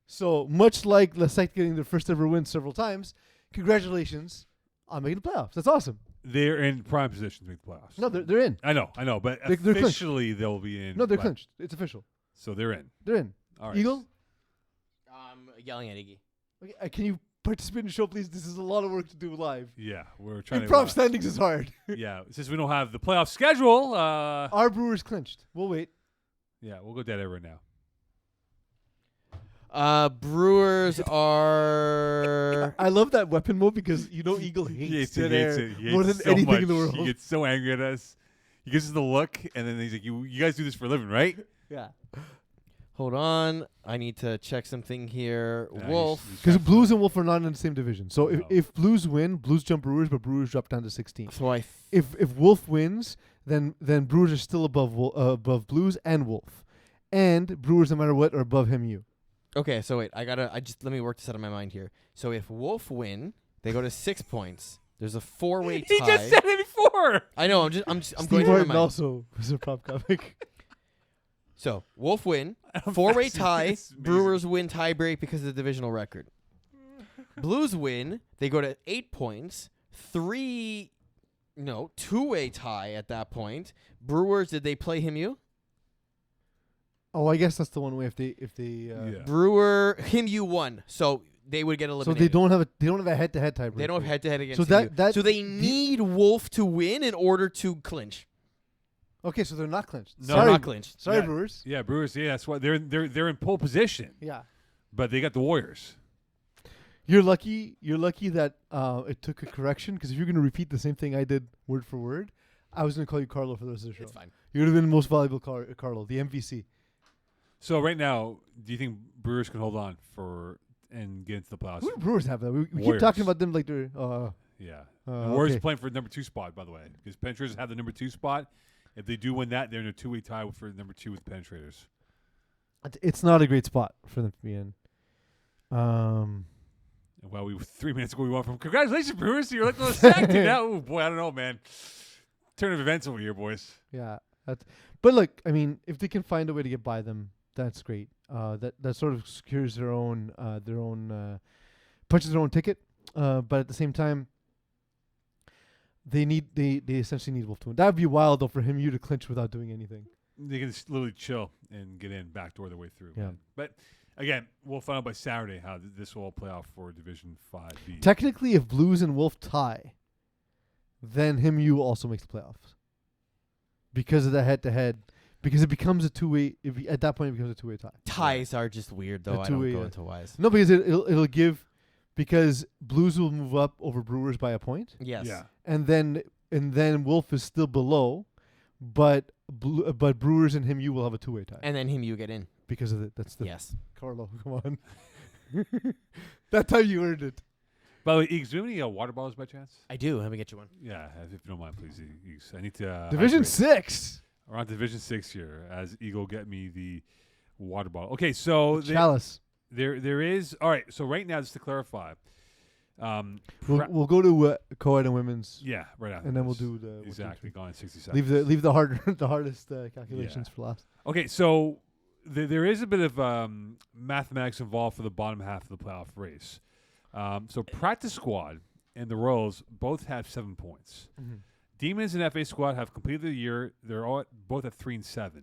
So much like Lessec getting their first ever win several times, congratulations on making the playoffs. That's awesome. They're in prime position to make the playoffs. No, they're in. I know, but They're clinched. officially they'll be in. No, they're right. clinched. It's official. So they're in. They're in. All right. Eagle, Yelling at Iggy. okay, can you participate in the show, please? This is a lot of work to do live. Yeah, we're trying to. Improv standings is hard. Yeah, since we don't have the playoff schedule, Our Brewers clinched. We'll wait. yeah, we'll go dead air right now. Brewers are. I love that weapon mode because Eagle hates dead air He more hates than so anything much. in the world. He gets so angry at us. He gives us the look, and then he's like, "You guys do this for a living, right?" Yeah, Hold on. I need to check something here. Yeah, Wolf. he's because trying to- Blues and Wolf are not in the same division. So No. if Blues win, Blues jump Brewers, but Brewers drop down to 16. So I. If Wolf wins, then Brewers are still above Blues and Wolf, and Brewers no matter what are above MU. Okay, so wait. Let me work this out in my mind here. So if Wolf win, they go to 6 points. There's a 4-way tie. He just said it before. I know. I'm going Steve through my Martin mind. also was a prop comic. So Wolf win, I'm 4-way fascinated. tie. It's amazing. Brewers win tiebreak because of the divisional record. Blues win. They go to 8 points. 2-way tie at that point. Brewers, did they play him? Oh, I guess that's the one way if they Yeah. Brewer, him won, so they would get so eliminated. they don't have a head-to-head tiebreaker. They don't have head-to-head against So him. that So they the- need Wolf to win in order to clinch. Okay, so they're not clinched. No, They're Sorry, not clinched. Sorry, Yeah. Brewers. Yeah, Brewers. Yeah, that's why they're in pole position, Yeah. but they got the Warriors. You're lucky that it took a correction because if you're going to repeat the same thing I did word for word, I was going to call you Carlo for the rest of the show. It's fine. You would have been the most valuable Carlo, the MVC. So right now, do you think Brewers can hold on and get into the playoffs? Who do Brewers have that? We keep Warriors. talking about them like they're. Yeah, the Warriors okay. are playing for the number 2 spot, by the way, because Penetrators have the number 2 spot. If they do win that, they're in a 2-way tie for number 2 with Penetrators. It's not a great spot for them to be in. And while 3 minutes ago we went from congratulations Brewers, you're like the sack to now. Oh boy, I don't know, man. Turn of events over here, boys. Yeah, but look, I mean, if they can find a way to get by them, that's great. That sort of secures their own punches their own ticket. But at the same time, they essentially need Wolf to win. That would be wild though for you to clinch without doing anything. They can just literally chill and get in, backdoor their way through. Yeah. man. But again, we'll find out by Saturday how this will all play out for Division 5B. Technically, if Blues and Wolf tie, then you also makes the playoffs because of the head-to-head. Because it becomes a 2-way. At that point, it becomes a 2-way tie. Ties are just weird, though. A I don't two-way, go yeah. into whys. No, because it'll give because Blues will move up over Brewers by a point, Yes. Yeah. and then Wolf is still below, but Brewers and you will have a 2-way tie And then you get in. because of it. That's the Yes. Carlo. Come on, that time you earned it. By the way, Eags, do you have any water bottles by chance? I do. Let me get you one. Yeah, if you don't mind, please, Eags. I need to Division hydrate. 6. We're on Division 6 here as Eagle get me the water bottle. Okay, so Chalice. there is. All right, so right now, just to clarify, We'll go to co-ed and women's, Yeah, right after. and then we'll this. do the Exactly. Gone in 60 seconds. Leave the hardest calculations for last. Okay, so there is a bit of mathematics involved for the bottom half of the playoff race. So practice squad and the Royals both have 7 points. Mm-hmm. Demons and FA squad have completed the year. They're all both at 3 and 7.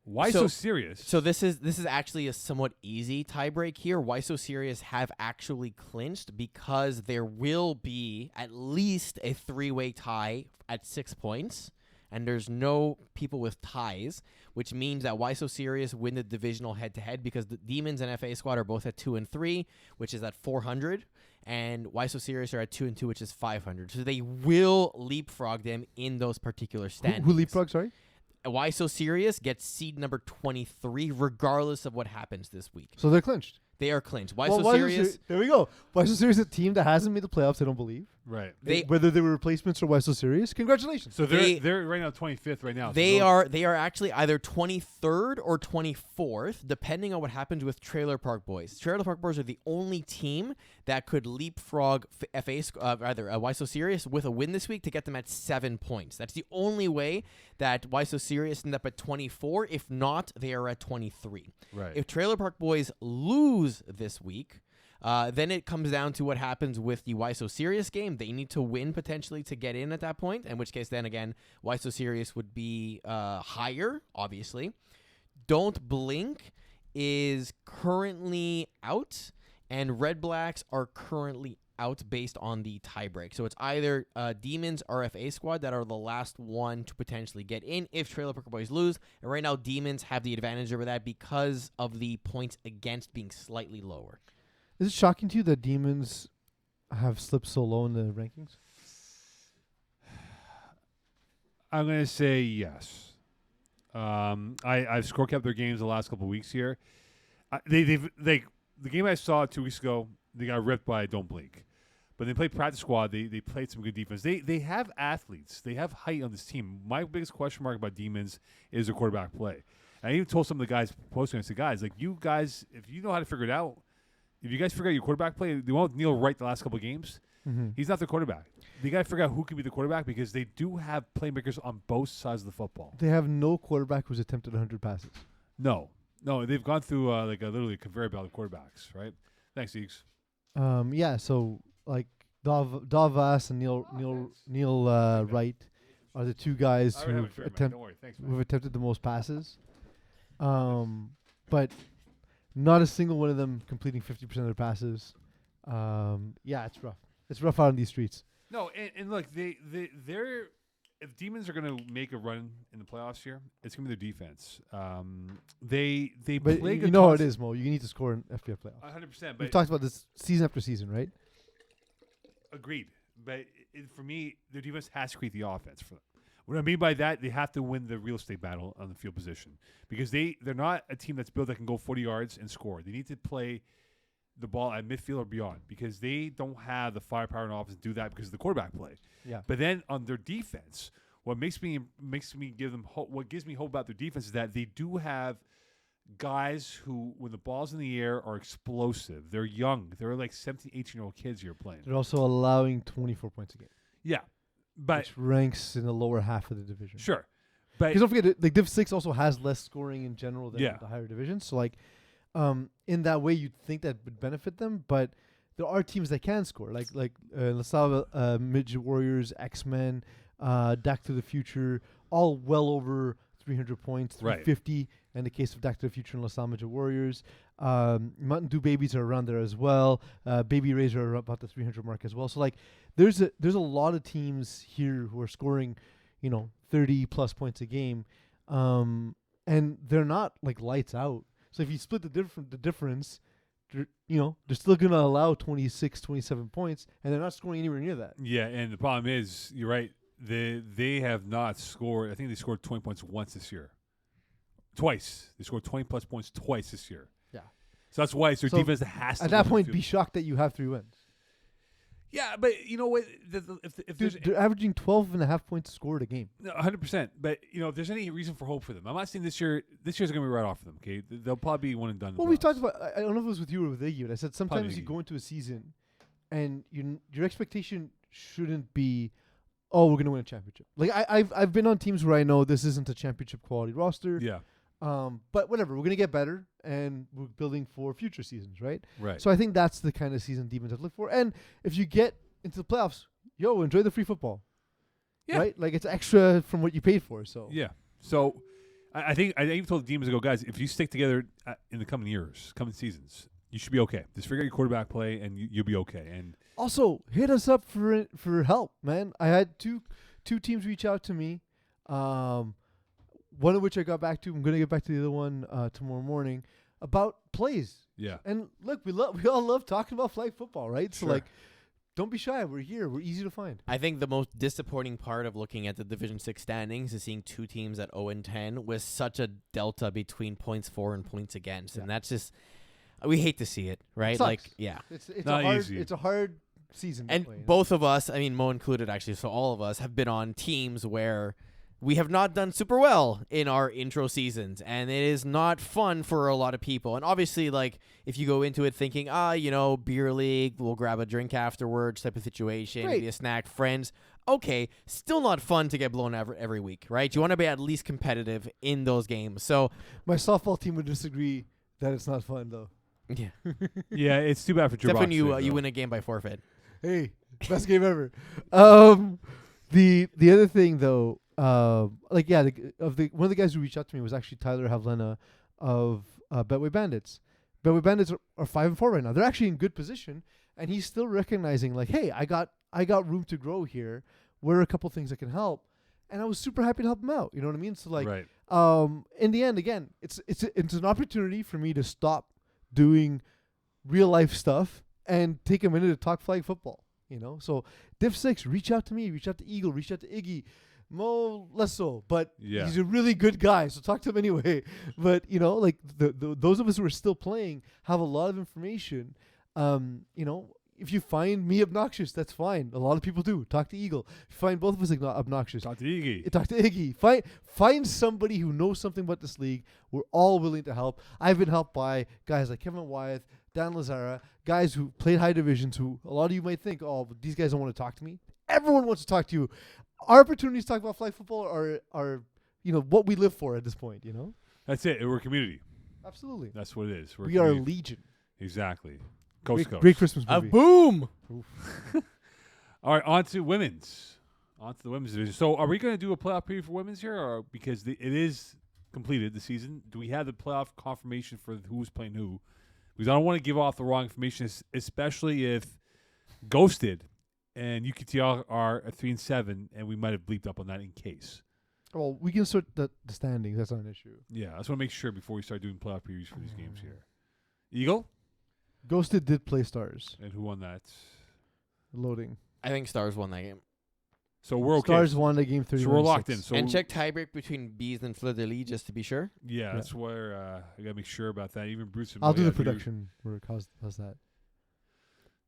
Why so serious? So this is actually a somewhat easy tiebreak here. Why so serious have actually clinched because there will be at least a 3-way tie at 6 points, and there's no people with ties, which means that Why So Serious win the divisional head-to-head because the Demons and FA squad are both at 2 and 3, which is at 400, and Why So Serious are at 2 and 2, which is 500. So they will leapfrog them in those particular standings. Who leapfrog? Sorry. Why So Serious gets seed number 23, regardless of what happens this week. So they're clinched. They are clinched. Why Well, So Serious? There we go. Why So Serious? A team that hasn't made the playoffs. I don't believe. Right. Whether they were replacements or Why So Serious. Congratulations. So they're right now 25th right now. So They are actually either 23rd or 24th, depending on what happens with Trailer Park Boys. Trailer Park Boys are the only team that could leapfrog Why So Serious with a win this week to get them at 7 points. That's the only way that Why So Serious end up at 24. If not, they are at 23. Right. If Trailer Park Boys lose this week, then it comes down to what happens with the Why So Serious game. They need to win potentially to get in at that point, in which case then again, Why So Serious would be higher, obviously. Don't Blink is currently out, and Red Blacks are currently out based on the tiebreak. So it's either Demons or FA squad that are the last one to potentially get in if Trailer Park Boys lose. And right now, Demons have the advantage over that because of the points against being slightly lower. Is it shocking to you that Demons have slipped so low in the rankings? I'm going to say yes. I've score kept their games the last couple of weeks here. The game I saw 2 weeks ago, they got ripped by Don't Blink. But they played practice squad. They played some good defense. They have athletes. They have height on this team. My biggest question mark about Demons is their quarterback play. And I even told some of the guys posting, I said, guys, like you guys, if you know how to figure it out, if you guys figure out your quarterback play, they won't Neil Wright the last couple of games. Mm-hmm. He's not the quarterback. They got to figure out who can be the quarterback because they do have playmakers on both sides of the football. They have no quarterback who's attempted 100 passes. No, they've gone through literally a conveyor belt of quarterbacks, right? Thanks, Eeks. Yeah. So like Davas and Neil Wright are the two guys who've attempted the most passes. But not a single one of them completing 50% of their passes. Yeah, it's rough. It's rough out on these streets. No, and look, they're if Demons are going to make a run in the playoffs here, it's going to be their defense. They But play good. you know how it is, Mo. You need to score in FPL playoffs. 100%. We've talked about this season after season, right? Agreed. But for me, their defense has to create the offense for them. What I mean by that, they have to win the real estate battle on the field position because they're not a team that's built that can go 40 yards and score. They need to play the ball at midfield or beyond because they don't have the firepower and offense to do that because of the quarterback play. Yeah. But then on their defense, what makes me give them hope, what gives me hope about their defense is that they do have guys who, when the ball's in the air, are explosive. They're young. They're like 17, 18-year-old kids here playing. They're also allowing 24 points a game. Yeah. But which ranks in the lower half of the division. Sure. But because don't forget, like Div 6 also has less scoring in general than Yeah. the higher divisions. So like, in that way, you'd think that would benefit them, but there are teams that can score, like LaSalle, Midget Warriors, X-Men, Back to the Future, all well over 300 points, 350 in the case of Back to the Future and LaSalle Midget Warriors. Mountain Dew Babies are around there as well. Baby Rays are about the 300 mark as well. So like, there's a lot of teams here who are scoring, 30 plus points a game, and they're not like lights out. So if you split the difference, they're still going to allow 26, 27 points, and they're not scoring anywhere near that. Yeah, and the problem is, you're right, they have not scored. I think they scored 20 points once this year. Twice. They scored 20-plus points twice this year. Yeah. So that's why it's their defense that has to at that point, be shocked that you have 3 wins. Yeah, but you know what? If they're averaging 12.5 points scored a game. 100%. But if there's any reason for hope for them, I'm not saying this year's going to be right off for them. Okay, they'll probably be one and done. Well, we've talked about. I don't know if it was with you or with Iggy, but I said sometimes you go into a season and your expectation shouldn't be, oh, we're gonna win a championship. Like I've been on teams where I know this isn't a championship quality roster. Yeah. But whatever, we're gonna get better, and we're building for future seasons, right? Right. So I think that's the kind of season demons have to look for. And if you get into the playoffs, enjoy the free football. Yeah. Right? Like it's extra from what you paid for. So Yeah. So I think I even told the demons to go, guys, if you stick together in the coming years, coming seasons, you should be okay. Just figure out your quarterback play, and you'll be okay. And also hit us up for help, man. I had two teams reach out to me. One of which I got back to. I'm gonna get back to the other one tomorrow morning about plays. yeah. And look, we all love talking about flag football, right? So Sure. like, don't be shy. We're here. We're easy to find. I think the most disappointing part of looking at the Division 6 standings is seeing two teams at 0-10 with such a delta between points for and points against, and that's just we hate to see it, right? Sucks. Like, yeah. It's Not a hard easy. it's a hard season. to And play, both of us, I mean Mo included actually, so all of us have been on teams where we have not done super well in our intro seasons, and it is not fun for a lot of people. And obviously, like, if you go into it thinking, beer league, we'll grab a drink afterwards type of situation, Great. maybe a snack, friends, okay, still not fun to get blown every week, right? You want to be at least competitive in those games. So, My softball team would disagree that it's not fun though. yeah. Yeah, it's too bad for Drew Except when Box, you win a game by forfeit. Hey, best game ever. The other thing though, one of the guys who reached out to me was actually Tyler Havlena of Betway Bandits. Betway Bandits are 5-4 right now. They're actually in good position, and he's still recognizing like, hey, I got room to grow here. Where are a couple things that can help? And I was super happy to help him out. You know what I mean? So like, right. in the end, again, it's an opportunity for me to stop doing real life stuff and take a minute to talk flag football. You know, so Div 6, reach out to me, reach out to Eagle, reach out to Iggy. Mo less so, but Yeah. he's a really good guy, so talk to him anyway. But you know, like those of us who are still playing have a lot of information. If you find me obnoxious, that's fine. A lot of people do. Talk to Eagle. If you find both of us obnoxious, Talk to Iggy. talk to Iggy. Find somebody who knows something about this league. We're all willing to help. I've been helped by guys like Kevin Wyeth, Dan Lazara, guys who played high divisions who a lot of you might think, oh, but these guys don't want to talk to me. Everyone wants to talk to you. Our opportunities to talk about flag football are what we live for at this point, you know? That's it. We're a community. Absolutely. That's what it is. We're a We are a community. legion. Exactly. Coast to coast. Great Christmas A movie. boom! All right, on to women's. On to the women's division. So are we going to do a playoff preview for women's here? Or because it is completed, the season, do we have the playoff confirmation for who's playing who? Because I don't want to give off the wrong information, especially if Ghosted and UKTR are at 3-7, and we might have bleeped up on that in case. Well, we can sort the standings. That's not an issue. Yeah, I just want to make sure before we start doing playoff previews for these games here. Eagle? Ghosted did play Stars. And who won that? Loading. I think Stars won that game. So we're okay. Stars won the game 30. So we're locked in. So And check tiebreak between Bees and Fleur de Lis just to be sure. yeah, that's where I got to make sure about that. Even Bruce and I'll do Moya the production work. How's that?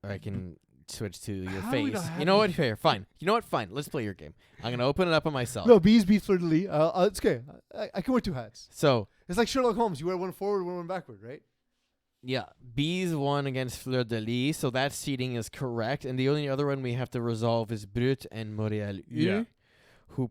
Or I can switch to your How do we face. not have You know what? these? Fair. Fine. You know what? Fine. Let's play your game. I'm going to open it up on myself. No, Bees beat Fleur de Lis. It's okay. I can wear two hats. So, It's like Sherlock Holmes. You wear one forward, one backward, right? yeah, Bees won against Fleur de Lis, so that seeding is correct. And the only other one we have to resolve is Brut and Montréal U, Yeah. who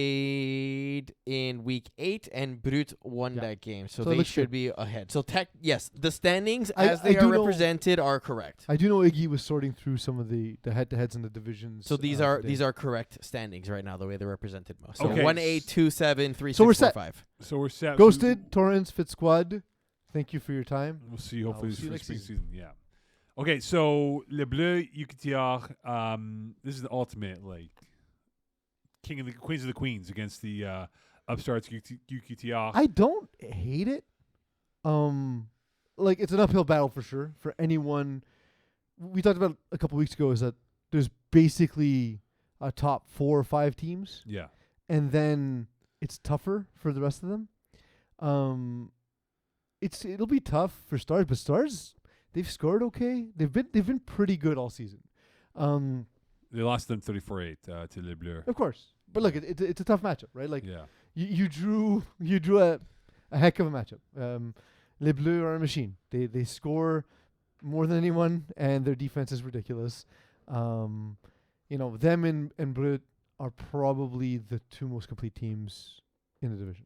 played in week 8, and Brut won Yeah. that game. So So it they looks should good. be ahead. So, yes, the standings I as they do are know- represented are correct. I do know Iggy was sorting through some of the head-to-heads in the divisions. So these today. are correct standings right now, the way they're represented. Mo. So Okay. 1-8, 2-7, 3-6, So we're set. 4-5. So we're set. Ghosted, Torrance, Fit Squad. Thank you for your time. We'll see you hopefully we'll see you this next spring season. Yeah. Okay, so Le Bleu, UKTR, this is the ultimate, like, king of the queens of the queens against the upstarts UKTR. I don't hate it. Like it's an uphill battle for sure for anyone. We talked about a couple weeks ago is that there's basically a top 4 or 5 teams, Yeah. and then it's tougher for the rest of them. It'll be tough for Stars, but Stars they've scored okay. They've been pretty good all season. They lost them 34-8 to Le Bleu. Of course, but look, it's a tough matchup, right? Like Yeah. you drew a heck of a matchup. Les Bleus are a machine. They score more than anyone, and their defense is ridiculous. Them and Brut are probably the two most complete teams in the division.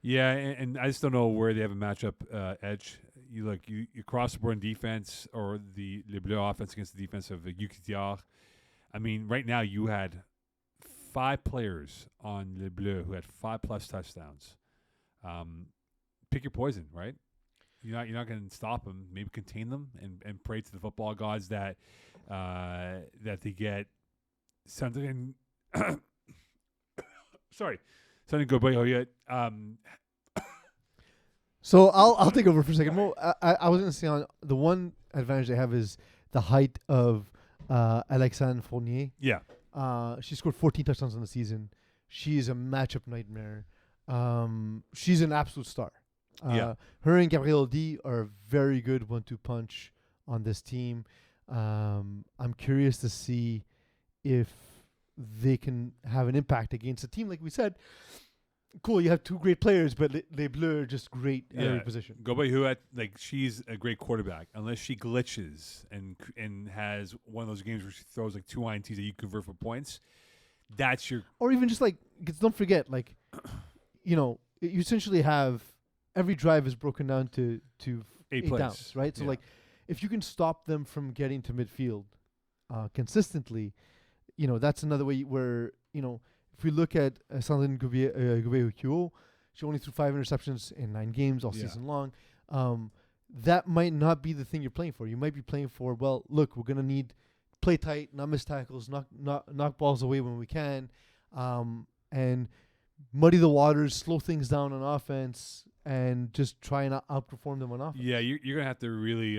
Yeah, and I just don't know where they have a matchup edge. You cross the board in defense or the Les Bleus offense against the defense of UQTR. I mean, right now you had 5 players on Les Bleus who had 5+ touchdowns. Pick your poison, right? You're not going to stop them. Maybe contain them and pray to the football gods that they get something. Sorry, something good. So I'll take over for a second. Mo, I was going to say on the one advantage they have is the height of Alexandre Fournier. Yeah. She scored 14 touchdowns in the season. She is a matchup nightmare. She's an absolute star. Yeah. Her and Gabrielle D are a very good 1-2 punch on this team. I'm curious to see if they can have an impact against a team like we said. Cool, you have 2 great players, but Les Bleus are just great at every position. She's a great quarterback. Unless she glitches and has one of those games where she throws 2 INTs that you convert for points, that's your... Or even just because don't forget, you essentially have every drive is broken down to 8 downs, right? So if you can stop them from getting to midfield consistently, that's another way where, if we look at Sandrine Gouveia-Huot, she only threw 5 interceptions in 9 games all season long. That might not be the thing you're playing for. You might be playing for, well, look, we're going to need play tight, not miss tackles, knock balls away when we can, and muddy the waters, slow things down on offense, and just try and outperform them on offense. Yeah, you're going to have to really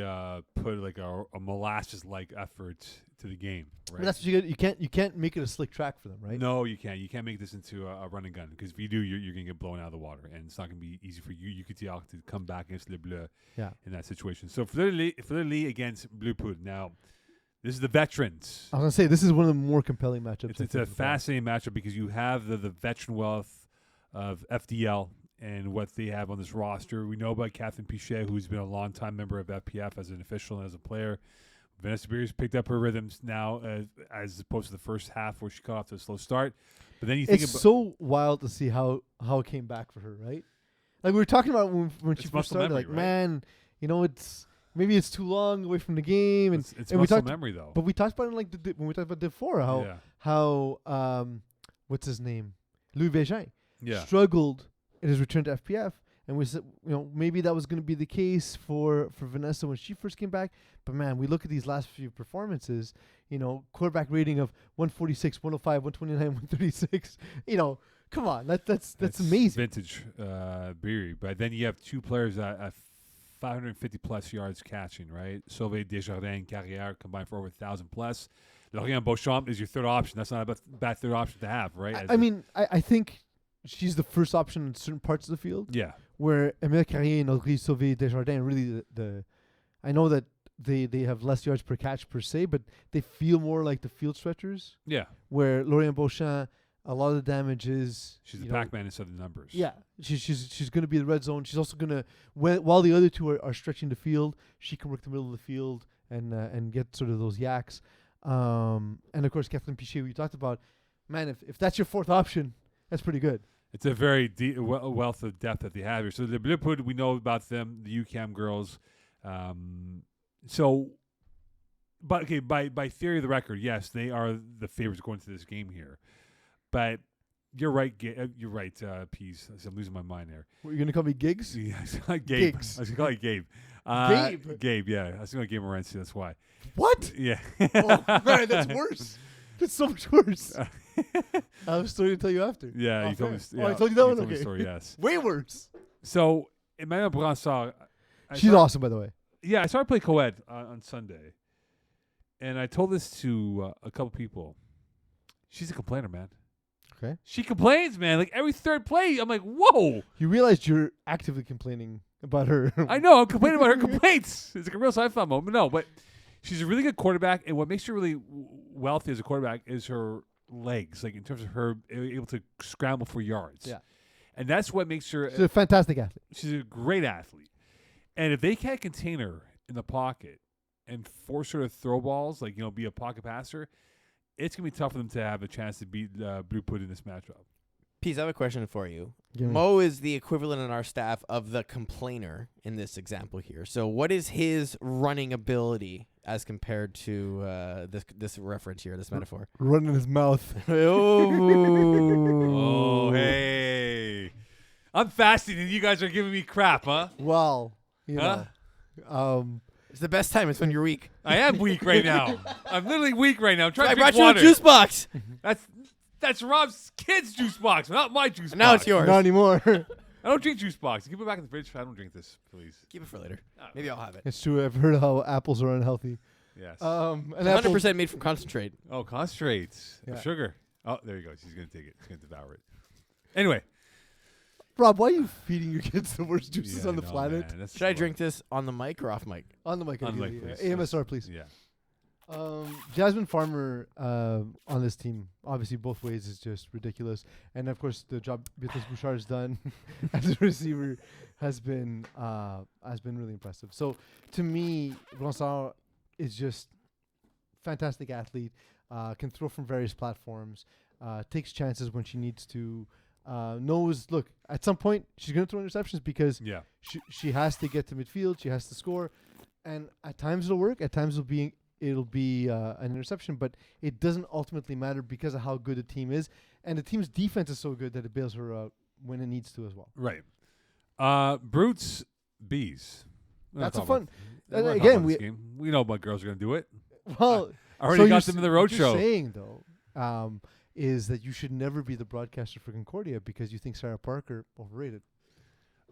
put a molasses-like effort to the game, right? But that's what you can't make it a slick track for them, right? No, you can't. You can't make this into a run and gun, because if you do, you're going to get blown out of the water, and it's not going to be easy for UQTR to come back against Les Bleus in that situation. So Fleur-de-Lis against Bleu Poudre. Now, this is the veterans. I was going to say, this is one of the more compelling matchups. It's a fascinating matchup because you have the veteran wealth of FDL and what they have on this roster. We know about Catherine Pichet, who's been a long-time member of FPF as an official and as a player. Vanessa Beers picked up her rhythms now as opposed to the first half where she got off to a slow start. But then you think it's so wild to see how it came back for her, right? Like we were talking about when she first started, memory, like, right? Man, maybe it's too long away from the game. And it's and muscle memory, though. But we talked about it when we talked about Div 4, how what's his name? Louis Végin struggled in his return to FPF. And we said, maybe that was going to be the case for Vanessa when she first came back. But, man, we look at these last few performances, quarterback rating of 146, 105, 129, 136. Come on. That's amazing. Vintage Beery. But then you have 2 players that have 550-plus yards catching, right? Sauvé, Desjardins, and Carrière combined for over 1,000+. Lauriane Beauchamp is your third option. That's not a bad third option to have, right? I think she's the first option in certain parts of the field. Yeah. Where Emile Carrier and Audrey Sauvé Desjardins really I know that they have less yards per catch per se, but they feel more like the field stretchers. Yeah. Where Lauriane Beauchamp, a lot of the damage is she's the Pac-Man instead of the numbers. Yeah. She's going to be the red zone. She's also going to while the other 2 are stretching the field, she can work the middle of the field and get sort of those yaks. And of course Catherine Pichet, we talked about. Man, if that's your 4th option, that's pretty good. It's a very deep wealth of depth that they have here. So the Bleu Poudre, we know about them, the UCAM girls. But okay, by theory of the record, yes, they are the favorites going to this game here. But you're right, you're right, Pease. I'm losing my mind there. What, you're gonna call me Giggs? Yeah, Gabe. Giggs. I was gonna call you Gabe. Gabe, yeah. I was gonna give him Morency, that's why. What? Yeah. Oh, man, that's worse. That's so much worse. I have a story to tell you after. Yeah, you told me. I told you that one. Okay. Story, yes. Way worse. So Emmanuel Brassard. She's awesome, by the way. Yeah, I started playing co-ed on Sunday, and I told this to a couple people. She's a complainer, man. Okay. She complains, man. Like every third play, I'm like, whoa. You realize you're actively complaining about her. I know. I'm complaining about her complaints. It's like a real sci-fi moment. No, but she's a really good quarterback, and what makes her really wealthy as a quarterback is her legs, like in terms of her able to scramble for yards. Yeah. And that's what makes her... She's a fantastic athlete. She's a great athlete. And if they can't contain her in the pocket, and force her to throw balls, like, be a pocket passer, it's going to be tough for them to have a chance to beat Blue Put in this matchup. Peace, I have a question for you. Give me. Mo is the equivalent in our staff of the complainer in this example here. So what is his running ability as compared to this reference here, this metaphor? Running his mouth. Oh, hey. I'm fasting and you guys are giving me crap, huh? Well, Huh? It's the best time. It's when you're weak. I am weak right now. I'm literally weak right now. I'm trying I to brought drink you a water. juice box. That's Rob's kid's juice box, not my juice box. Now it's yours. not anymore. I don't drink juice box. Keep it back in the fridge. I don't drink this, please. Keep it for later. Oh. Maybe I'll have it. It's true. I've heard how apples are unhealthy. Yes. And It's 100% made from concentrate. Oh, concentrates. Yeah. Sugar. Oh, there you go. She's going to take it. She's going to devour it. Anyway. Rob, why are you feeding your kids the worst juices Yeah, on the I know, planet? man. That's Should I slow. drink this on the mic or off mic? On the mic, On the ideally, mic, yeah. please. AMSR, please. Yeah. Jasmine Farmer on this team, obviously both ways, is just ridiculous. And of course, the job Beatrice Bouchard has done as a receiver has been really impressive. So to me, Ronsard is just fantastic athlete. Can throw from various platforms. Takes chances when she needs to. Knows, look, at some point she's gonna throw interceptions because Yeah. she has to get to midfield. She has to score, and at times it'll work. At times it'll be an interception, but it doesn't ultimately matter because of how good the team is, and the team's defense is so good that it bails her out when it needs to as well. Right. Brutes, bees. We're not That's a talking fun. about- we're not again, talking about we this game. We know what girls are going to do it. well. I already so got you're them in the what you're roadshow. saying though, is that you should never be the broadcaster for Concordia because you think Sarah Parker overrated.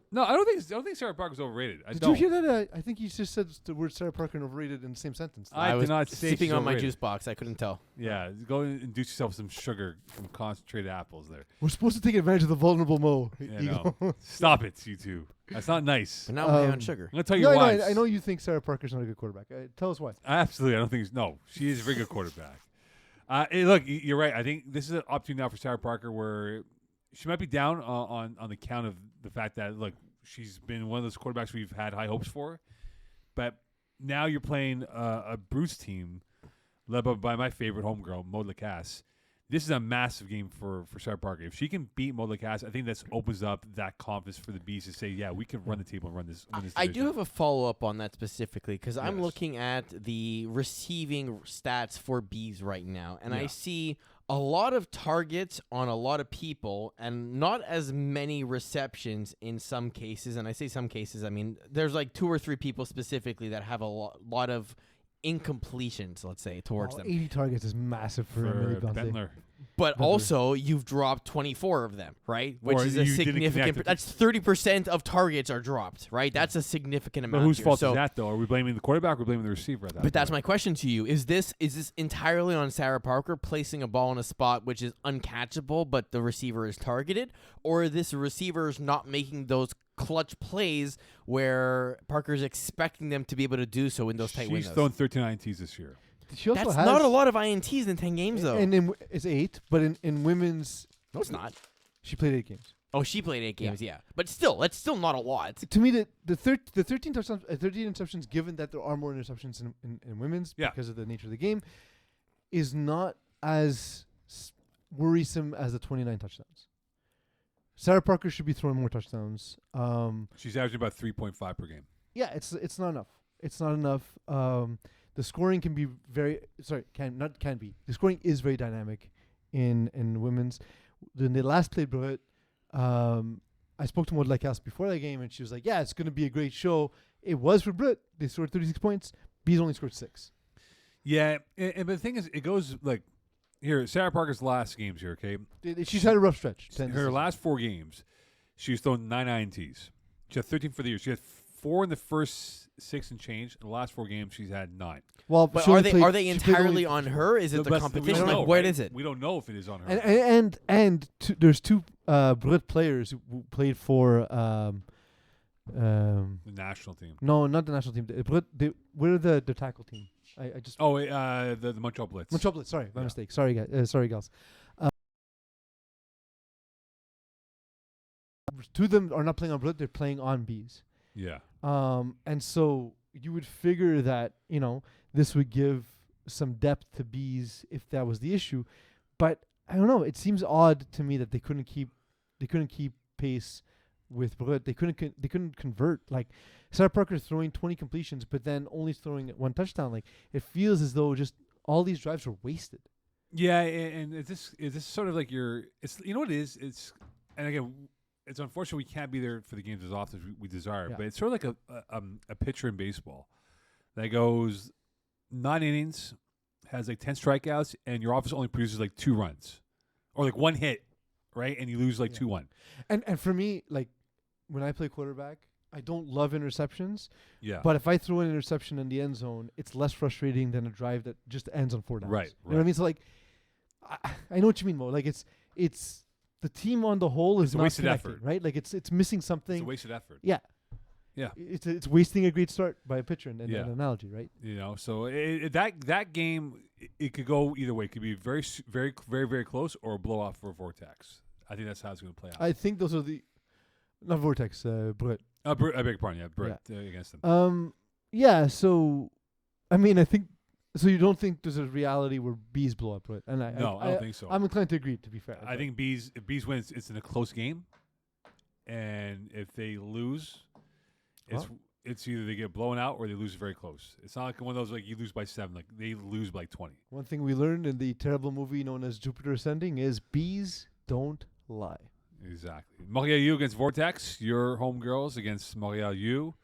No, I don't think Sarah Parker's overrated. I Did don't. you hear that? I think you just said the word Sarah Parker and overrated in the same sentence. I did was not say sipping she's on my overrated. juice box. I couldn't tell. Yeah, go and induce yourself some sugar from concentrated apples there. We're supposed to take advantage of the vulnerable Mo. Yeah, Ego. no. Stop it, you two. That's not nice. But now I'm high on Um, sugar. I'm going to tell you No, why. I know you think Sarah Parker's not a good quarterback. Tell us why. Absolutely. I don't think no. She is a very good quarterback. Look, you're right. I think this is an opportunity now for Sarah Parker where she might be down on the count of the fact that, look, she's been one of those quarterbacks we've had high hopes for. But now you're playing a Bruce team led by my favorite homegirl, Maud Lacasse. This is a massive game for Sarah Parker. If she can beat Maud Lacasse, I think that opens up that confidence for the Bees to say, yeah, we can run the table and run this. I do have a follow-up on that specifically because I'm Yes. looking at the receiving stats for Bees right now, and I Yeah. see a lot of targets on a lot of people and not as many receptions in some cases. And I say some cases, I mean, there's like 2 or 3 people specifically that have a lot of incompletions, let's say, towards them. 80 targets is massive for Emily for Bronte. Bentler. But Bentler. also, you've dropped 24 of them, right? Which Or is you a didn't connect significant. it. That's 30% of targets are dropped, right? That's a significant But amount. whose here. fault So, is that, though? Are we blaming the quarterback or blaming the receiver at that But that's point? my question to you. Is this entirely on Sarah Parker placing a ball in a spot which is uncatchable, but the receiver is targeted? Or is this receiver is not making those clutch plays where Parker's expecting them to be able to do so in those tight She's windows? thrown 13 INTs this year. She also That's has not a lot of INTs in 10 games, though. And it's 8, but in women's, No, it's not. she played 8 games. Oh, she played 8 games, yeah. But still, that's still not a lot. To me, the 13 touchdowns, 13 interceptions, given that there are more interceptions in women's Yeah. because of the nature of the game, is not as worrisome as the 29 touchdowns. Sarah Parker should be throwing more touchdowns. She's averaging about 3.5 per game. Yeah, it's not enough. It's not enough. The scoring can be The scoring is very dynamic in women's. When they last played Brett, I spoke to Maud Lacasse before that game, and she was like, "Yeah, it's going to be a great show." It was for Brett. They scored 36 points. Bees only scored 6. Yeah, and the thing is, it goes like here. Sarah Parker's last games here, okay? She's had a rough stretch. Her last 4 games, she's thrown 9 INTs. She had 13 for the year. She had 4 in the first 6 and change. In the last 4 games, she's had 9. Well, But she are only they played- she played entirely only- on her? Is it the We competition? don't Like, know, what right? is it? We don't know if it is on her. And there's 2 Brit players who played for the national team. no, not the national team. We're the tackle team. I just Oh, the Montreal Blitz. Montreal Blitz. Sorry, my Yeah. mistake. Sorry, guys. Sorry, gals. 2 of them are not playing on Brit. They're playing on Bees. Yeah. And so you would figure that this would give some depth to bees if that was the issue, but I don't know. It seems odd to me that they couldn't keep pace with Brut. They couldn't convert. Like Sarah Parker throwing 20 completions, but then only throwing one touchdown. Like it feels as though just all these drives were wasted. Yeah, and is this sort of like it's what it is? And again, it's unfortunate we can't be there for the games as often as we desire, but it's sort of like a pitcher in baseball that goes 9 innings, has like 10 strikeouts, and your office only produces like 2 runs or like 1 hit, right? And you lose like 2-1. And for me, like when I play quarterback, I don't love interceptions. Yeah. But if I throw an interception in the end zone, it's less frustrating than a drive that just ends on 4 downs. Right. You know what I mean? So like, I know what you mean, Mo. Like it's the team on the whole is It's a not wasted connected, effort. right? Like it's missing something. It's a wasted effort. Yeah. Yeah. It's wasting a great start by a pitcher and Yeah. an analogy, right? So that game, it could go either way. It could be very, very, very, very close or a blow off for Vortex. I think that's how it's going to play out. I think those are not Vortex, Brut. I beg your pardon. Yeah, Brett against them. Yeah. So, I mean, I think. So you don't think there's a reality where bees blow up, right? And I don't think so. I'm inclined to agree. To be fair, I think if bees wins, it's in a close game, and if they lose, it's either they get blown out or they lose very close. It's not like one of those like you lose by 7, like they lose by 20. One thing we learned in the terrible movie known as Jupiter Ascending is bees don't lie. Exactly. Montreal U against Vortex. Your homegirls against Montreal U.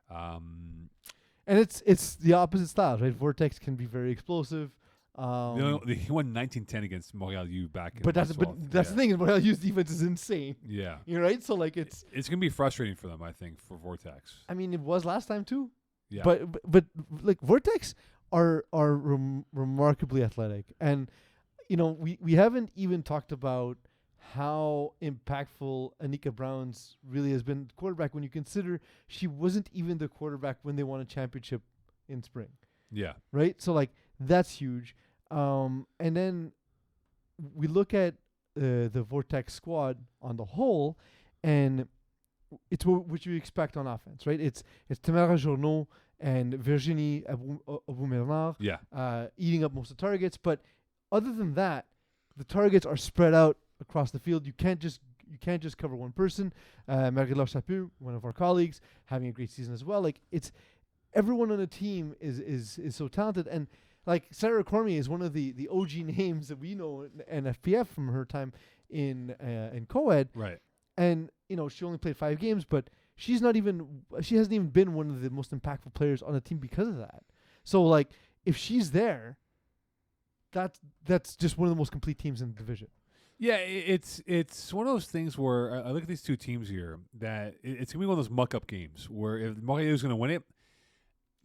And it's the opposite styles, right? Vortex can be very explosive. They won 19-10 against Montreal U back in that's the thing is Montreal U's defense is insane. Yeah. You're right. So like it's gonna be frustrating for them, I think, for Vortex. I mean, it was last time too. Yeah. But like Vortex are remarkably athletic, and we haven't even talked about how impactful Anika Browns really has been quarterback when you consider she wasn't even the quarterback when they won a championship in spring. Yeah. Right? So, like, that's huge. And then we look at the Vortex squad on the whole, and it's what you expect on offense, right? It's Tamara Journeau and Virginie Abou-Bernard eating up most of the targets. But other than that, the targets are spread out across the field. You can't just cover one person. Marie-Laure Chaput, one of our colleagues, having a great season as well. Like it's everyone on the team is so talented, and like Sarah Cormier is one of the OG names that we know in FPF from her time in co-ed. Right. And she only played 5 games, but she hasn't even been one of the most impactful players on the team because of that. So like if she's there, that's just one of the most complete teams in the division. Yeah, it's one of those things where I look at these two teams here that it's going to be one of those muck-up games where if Montreal is going to win it,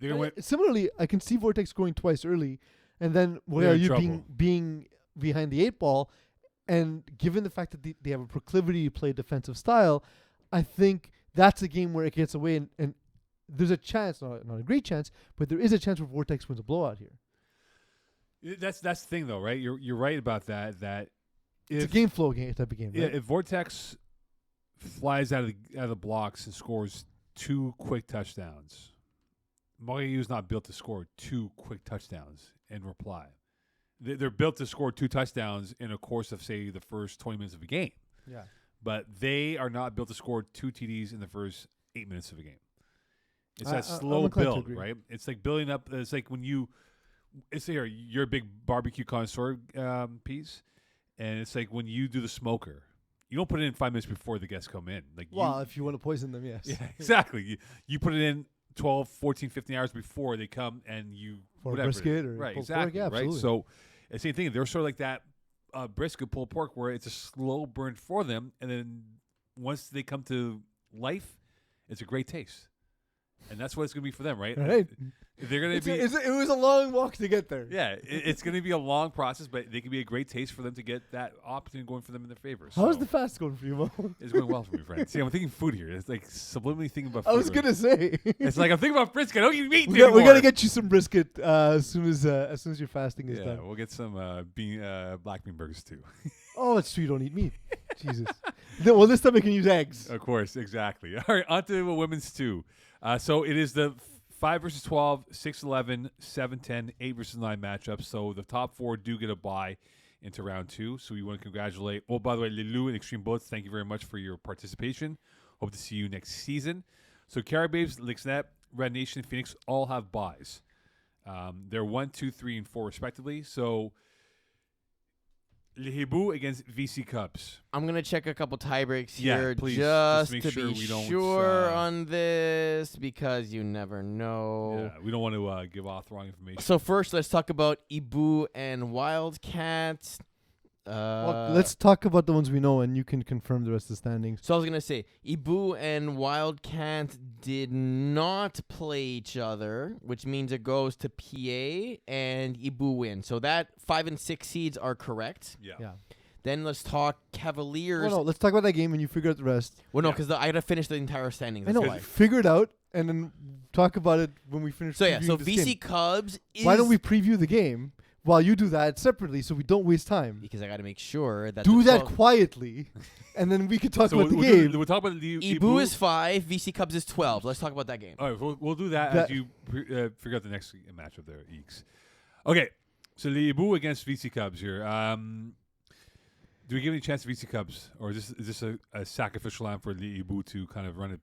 they're going to win. Similarly, I can see Vortex going twice early, and then Montreal being behind the 8 ball, and given the fact that they have a proclivity to play defensive style, I think that's a game where it gets away, and there's a chance, not a great chance, but there is a chance where Vortex wins a blowout here. That's the thing, though, right? You're right about that. That it's a game flow type of game. Yeah, right? if Vortex flies out of the blocks and scores 2 quick touchdowns, Montreal is not built to score 2 quick touchdowns in reply. They're built to score 2 touchdowns in a course of, say, the first 20 minutes of a game. Yeah. But they are not built to score 2 TDs in the first 8 minutes of a game. It's that slow build, right? It's like building up. It's like when you're a big barbecue connoisseur piece, and it's like when you do the smoker, you don't put it in 5 minutes before the guests come in. Like, if you want to poison them, yes. Yeah, exactly. You put it in 12, 14, 15 hours before they come, and you for brisket or right, pulled exactly, pork, yeah, right. So, the same thing. They're sort of like that brisket pulled pork, where it's a slow burn for them, and then once they come to life, it's a great taste. And that's what it's going to be for them, right? Right. They're going to be. It was a long walk to get there. Yeah, it's going to be a long process, but they can be a great taste for them to get that opportunity going for them in their favor. How's the fast going for you, Mo? It's going well for me, friend. See, I'm thinking food here. It's like subliminally thinking about food. I was going to say. It's like I'm thinking about brisket. Don't you eat we got to get you some brisket as soon as your fasting is done. Yeah, we'll get some black bean burgers too. Oh, it's true. You don't eat meat. Jesus. Well, this time I can use eggs. Of course, exactly. All right, on to women's 2. So it is the 5 versus 12, 6-11, 7-10, 8 versus 9 matchups. So the top 4 do get a bye into round 2. So we want to congratulate. Oh, by the way, Lilou and Extreme Bullets, thank you very much for your participation. Hope to see you next season. So Carababes, Lixnet, Red Nation, and Phoenix all have buys. They're 1, 2, 3, and 4 respectively. So Le Hibou against VC Cubs. I'm going to check a couple tie breaks Yeah, here please, just make to sure be we don't, sure on this because you never know. Yeah, we don't want to give off the wrong information. So first, let's talk about Ibu and Wildcats. Well, let's talk about the ones we know, and you can confirm the rest of the standings. So I was going to say, Ibu and Wildcats did not play each other, which means it goes to PA and Ibu win. So that 5 and 6 seeds are correct. Yeah. Then let's talk Cavaliers. Well, no, let's talk about that game, and you figure out the rest. Well, no, Yeah. because I got to finish the entire standings. I That's know. why. Figure it out, and then talk about it when we finish. So yeah, so previewing this VC game. Cubs is... Why don't we preview the game while you do that separately, so we don't waste time? Because I got to make sure that... Do the that 12 quietly, and then we can talk So about the we'll game. we'll talk about the Ibu is 5, VC Cubs is 12. Let's talk about that game. All right, we'll do that, That- as you figure out the next matchup there, Eeks. Okay, so Libu against VC Cubs here. Do we give any chance to VC Cubs, or is this a sacrificial line for Libu to kind of run it?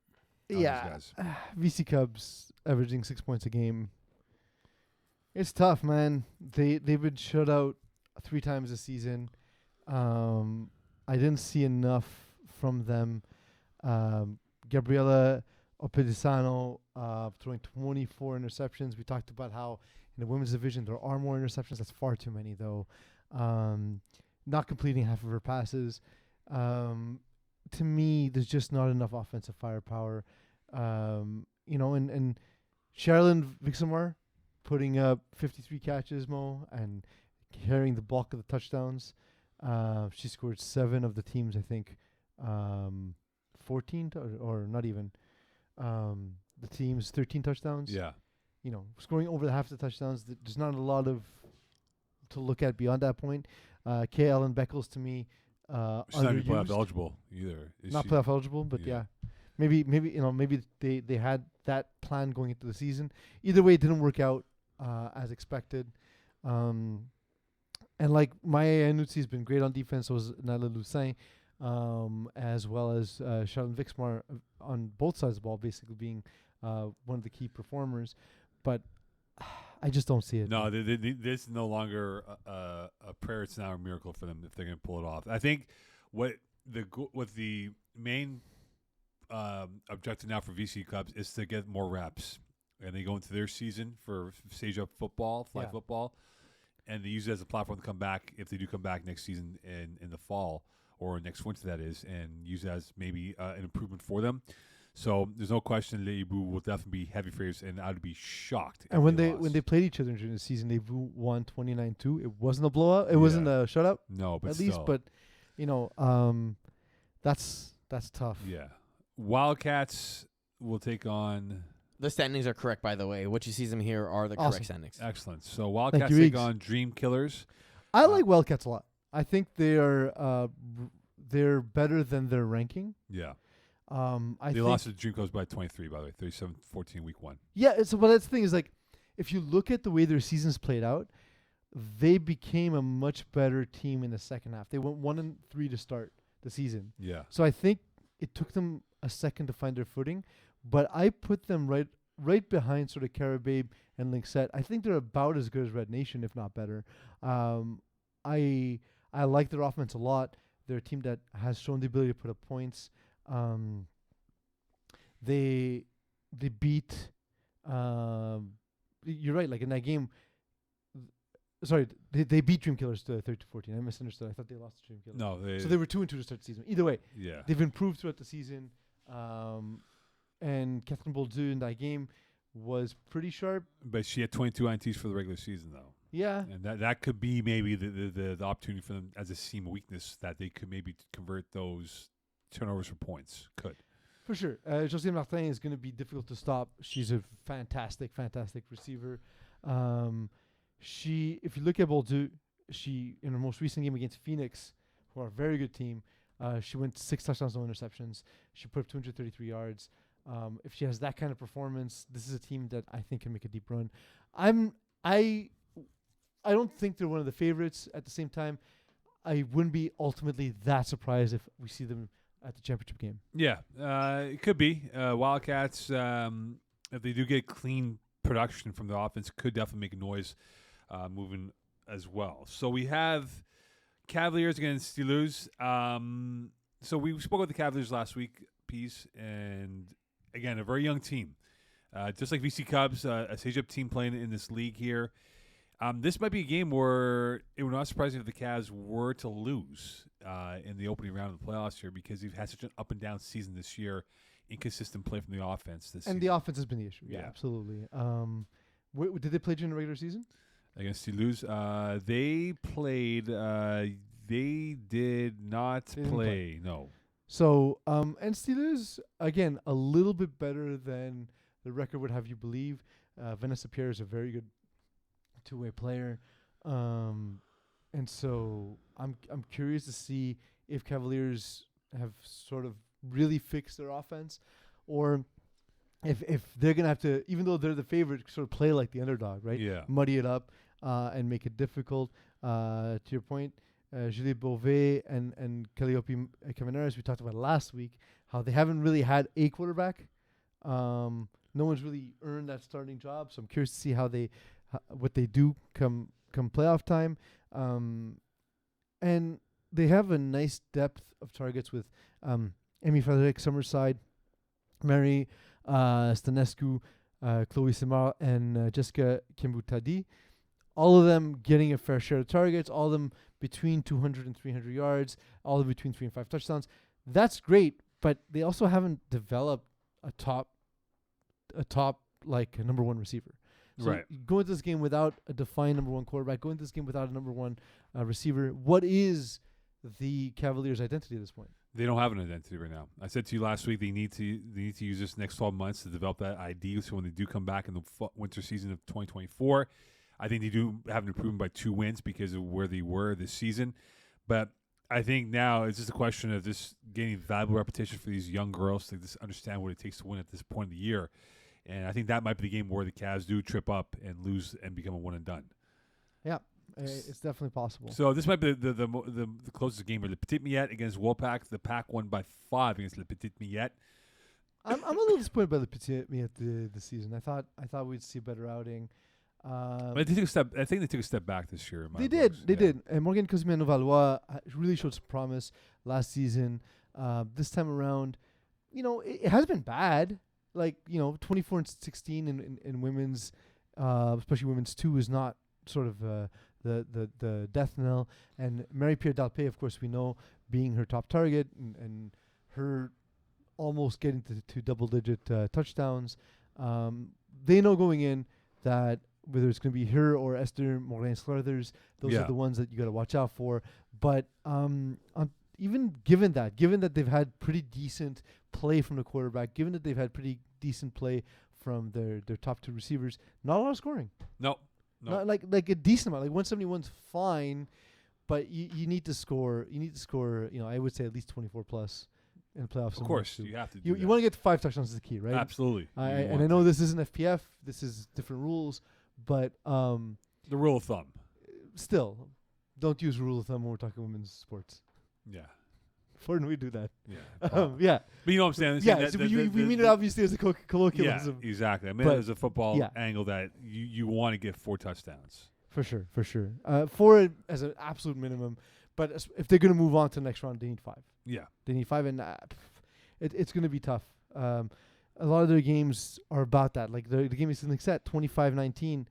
On these Yeah, guys? VC Cubs averaging 6 points a game. It's tough, man. They've been shut out 3 times this season. I didn't see enough from them. Gabriela Opedisano throwing 24 interceptions. We talked about how in the women's division there are more interceptions. That's far too many, though. Not completing half of her passes. To me, there's just not enough offensive firepower. And Sherilyn Vixamar putting up 53 catches, and carrying the bulk of the touchdowns. She scored 7 of the team's, I think, 14 or not even. The team's 13 touchdowns. Yeah. Scoring over half the touchdowns. There's not a lot to look at beyond that point. Kay Ellen Beckles, to me, She's not even playoff underused. eligible either. Is Not she? playoff eligible, but Yeah. yeah. Maybe they had that plan going into the season. Either way, it didn't work out as expected. And like Maya Nutsi has been great on defense. So was Nala Lucin, as well as Charlene Vixmar on both sides of the ball, basically being one of the key performers. But I just don't see it. No, this is no longer a prayer. It's now a miracle for them if they're going to pull it off. I think what the main objective now for VC Cubs is to get more reps, and they go into their season for stage up football, flag football, and they use it as a platform to come back if they do come back next season in the fall or next winter, that is, and use it as maybe an improvement for them. So there's no question Leibu will definitely be heavy favorites, and I'd be shocked. And when lost. they played each other during the season, they won 29-2. It wasn't a blowout. It wasn't a shutout, no, but at still. least. But that's tough. Yeah. Wildcats will take on... The standings are correct, by the way. What you see them here are the Awesome. correct standings. Excellent. So Wildcats you, take Eags. on Dream Killers. I like Wildcats a lot. I think they're better than their ranking. Yeah. I They think lost to Dream Killers by 23, by the way. 37-14 week 1. Yeah, but that's the thing is, like, if you look at the way their seasons played out, they became a much better team in the second half. They went 1-3 to start the season. Yeah. So I think it took them a second to find their footing, but I put them right behind sort of Carababe and Linkset. I think they're about as good as Red Nation, if not better. I like their offense a lot. They're a team that has shown the ability to put up points. They beat. You're right. Like in that game. Sorry, they beat Dream Killers to 30-14. I misunderstood. I thought they lost to Dream Killers. No, So they were 2-2 to start the season. Either way, Yeah. they've improved throughout the season. And Catherine Boldu in that game was pretty sharp. But she had 22 INTs for the regular season, though. Yeah. And that could be maybe the opportunity for them as a seam weakness that they could maybe convert those turnovers for points. Could. For sure. José Martin is going to be difficult to stop. She's a fantastic, fantastic receiver. If you look at Boldu, she, in her most recent game against Phoenix, who are a very good team, she went 6 touchdowns, no interceptions. She put up 233 yards. If she has that kind of performance, this is a team that I think can make a deep run. I don't think they're one of the favorites. At the same time, I wouldn't be ultimately that surprised if we see them at the championship game. Yeah, it could be. Wildcats, if they do get clean production from the offense, could definitely make a noise moving as well. So we have Cavaliers against Steelers. So we spoke about the Cavaliers last week, Peace, and again, a very young team. Just like VC Cubs, a stage-up team playing in this league here. This might be a game where it would not surprise me if the Cavs were to lose in the opening round of the playoffs here, because they've had such an up-and-down season this year, inconsistent play from the offense this season. And the offense has been the issue. Yeah, Yeah. absolutely. Did they play during the regular season? Against Steelers, they played. They did not They didn't play. No. So, and Steelers, again, a little bit better than the record would have you believe. Vanessa Pierre is a very good two-way player. And so I'm curious to see if Cavaliers have sort of really fixed their offense, or if they're going to have to, even though they're the favorite, sort of play like the underdog, right? Yeah. Muddy it up and make it difficult. To your point, Julie Beauvais and Calliope Cavaneres, we talked about last week, how they haven't really had a quarterback. No one's really earned that starting job, so I'm curious to see how what they do come playoff time. And they have a nice depth of targets with Amy Frederick Summerside, Mary Stanescu, Chloe Simar, and Jessica Kimbutadi. All of them getting a fair share of targets, all of them between 200 and 300 yards, all of them between 3 and 5 touchdowns. That's great, but they also haven't developed a top like a number one receiver. So Right. go into this game without a defined number one quarterback, go into this game without a number one receiver. What is the Cavaliers' identity at this point? They don't have an identity right now. I said to you last week they need to use this next 12 months to develop that ID. So when they do come back in the winter season of 2024, I think they do have an improvement by 2 wins because of where they were this season. But I think now it's just a question of just getting valuable repetition for these young girls to just understand what it takes to win at this point of the year. And I think that might be the game where the Cavs do trip up and lose and become a one and done. Yeah, it's definitely possible. So this might be the closest game. Le Petit Miette against Wolfpack. The Pack won by 5 against Le Petit Miette. I'm a little disappointed by the Petit Miette the season. I thought we'd see a better outing. But they took a step. I think they took a step back this year. in my They books. did. And Morgan Cosmiano-Valois really showed some promise last season. This time around, it has been bad. 24 and 16 in women's, especially women's 2, is not sort of the death knell. And Marie-Pierre Dalpé, of course, we know, being her top target and her almost getting to double-digit touchdowns. They know going in that whether it's going to be her or Esther Morin-Slothers, those are the ones that you got to watch out for. But even given that they've had pretty decent play from the quarterback, given that they've had pretty decent play from their top 2 receivers, not a lot of scoring. No. Not like a decent amount. Like 171's fine, but you need to score. You need to score. I would say at least 24 plus in the playoffs. Of course, you have to. You want to get to 5 touchdowns is the key, right? Absolutely. And I know this isn't FPF. This is different rules, but the rule of thumb. Still, don't use rule of thumb when we're talking women's sports. Yeah. Where do we do that? Yeah. Yeah. But you know what I'm saying? Yeah. We mean it obviously as a colloquialism. Yeah, exactly. I mean, But there's a football angle that you want to get 4 touchdowns. For sure. 4 as an absolute minimum. But if they're going to move on to the next round, they need 5. Yeah. They need 5, and it's going to be tough. A lot of their games are about that. Like the game is Linkset, 25-19.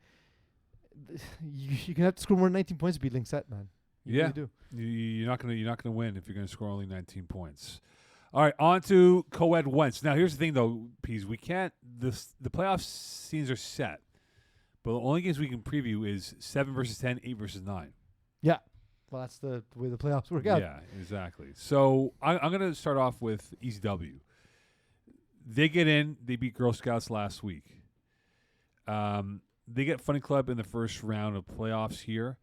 You can have to score more than 19 points to beat Linkset, man. You really do. You're not gonna win if you're gonna score only 19 points. All right, on to co-ed Wentz. Now here's the thing though, Pease, we can't the playoff scenes are set, but the only games we can preview is 7 versus 10, 8 versus 9. Yeah. Well, that's the way the playoffs work out. Yeah, exactly. So I'm gonna start off with ECW. They get in. They beat Girl Scouts last week. They get Funny Club in the first round of playoffs here.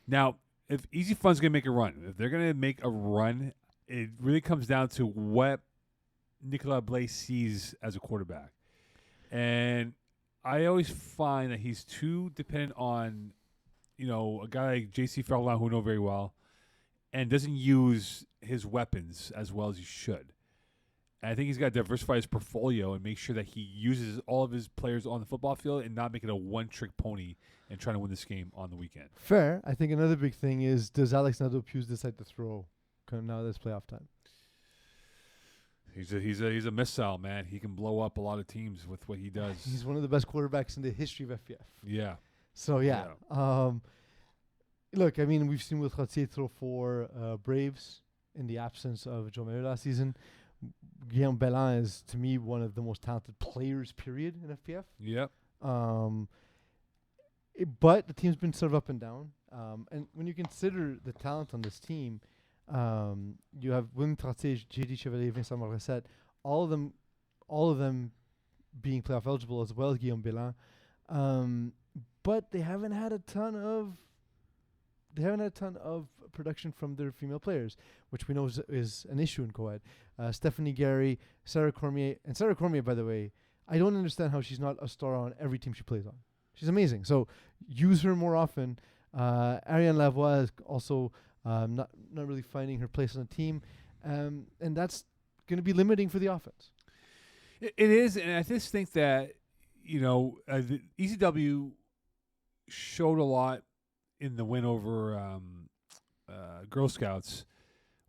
Now, if Easy Fun's going to make a run, if they're going to make a run, it really comes down to what Nicolas Blais sees as a quarterback. And I always find that he's too dependent on, a guy like J.C. Ferland, who I know very well, and doesn't use his weapons as well as he should. And I think he's got to diversify his portfolio and make sure that he uses all of his players on the football field and not make it a one-trick pony and trying to win this game on the weekend. Fair. I think another big thing is, does Alex Nadeau-Pius decide to throw now that it's playoff time? He's a missile, man. He can blow up a lot of teams with what he does. He's one of the best quarterbacks in the history of FPF. Yeah. So, yeah. Look, I mean, we've seen Will Trottier throw for Braves in the absence of Joe Mayo last season. Guillaume Belin is, to me, one of the most talented players, period, in FPF. Yep. But the team's been sort of up and down. And when you consider the talent on this team, you have William Trottier, J.D. Chevalier, Vincent Morissette, all of them being playoff eligible, as well as Guillaume Belin. But they haven't had a ton of production from their female players, which we know is an issue in co-ed. Stephanie Gary, Sarah Cormier, by the way, I don't understand how she's not a star on every team she plays on. She's amazing. So use her more often. Ariane Lavoie is also not really finding her place on the team, and that's going to be limiting for the offense. It is, and I just think that the ECW showed a lot in the win over Girl Scouts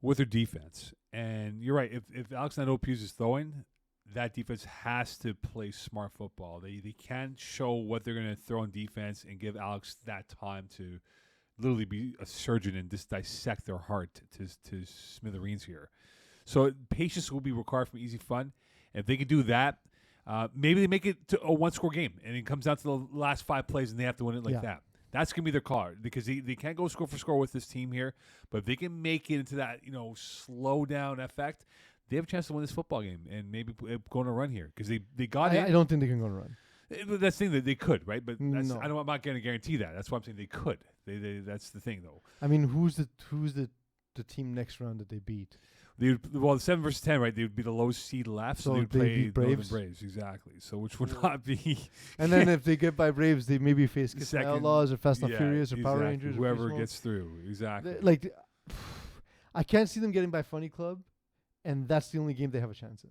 with their defense. And you're right. If Alex Nadeau-Pius is throwing, that defense has to play smart football. They can't show what they're going to throw in defense and give Alex that time to literally be a surgeon and just dissect their heart to smithereens here. So patience will be required from Easy Fun. And if they can do that, maybe they make it to a one-score game, and it comes down to the last 5 plays, and they have to win it like that. That's going to be their card, because they can't go score for score with this team here. But if they can make it into that, slow down effect, they have a chance to win this football game and maybe go on a run here, because they got it. I don't think they can go on a run. That's the thing, that they could, right? But No. I'm not going to guarantee that. That's why I'm saying they could. That's the thing, though. I mean, who's the team next round that they beat? The 7 versus 10, right? They would be the low seed left, so they would play Braves. Braves, exactly. So which would not be. And then if they get by Braves, they maybe face Kiss Outlaws or Fast and Furious or Power Rangers. Whoever gets through, exactly. I can't see them getting by Funny Club, and that's the only game they have a chance in.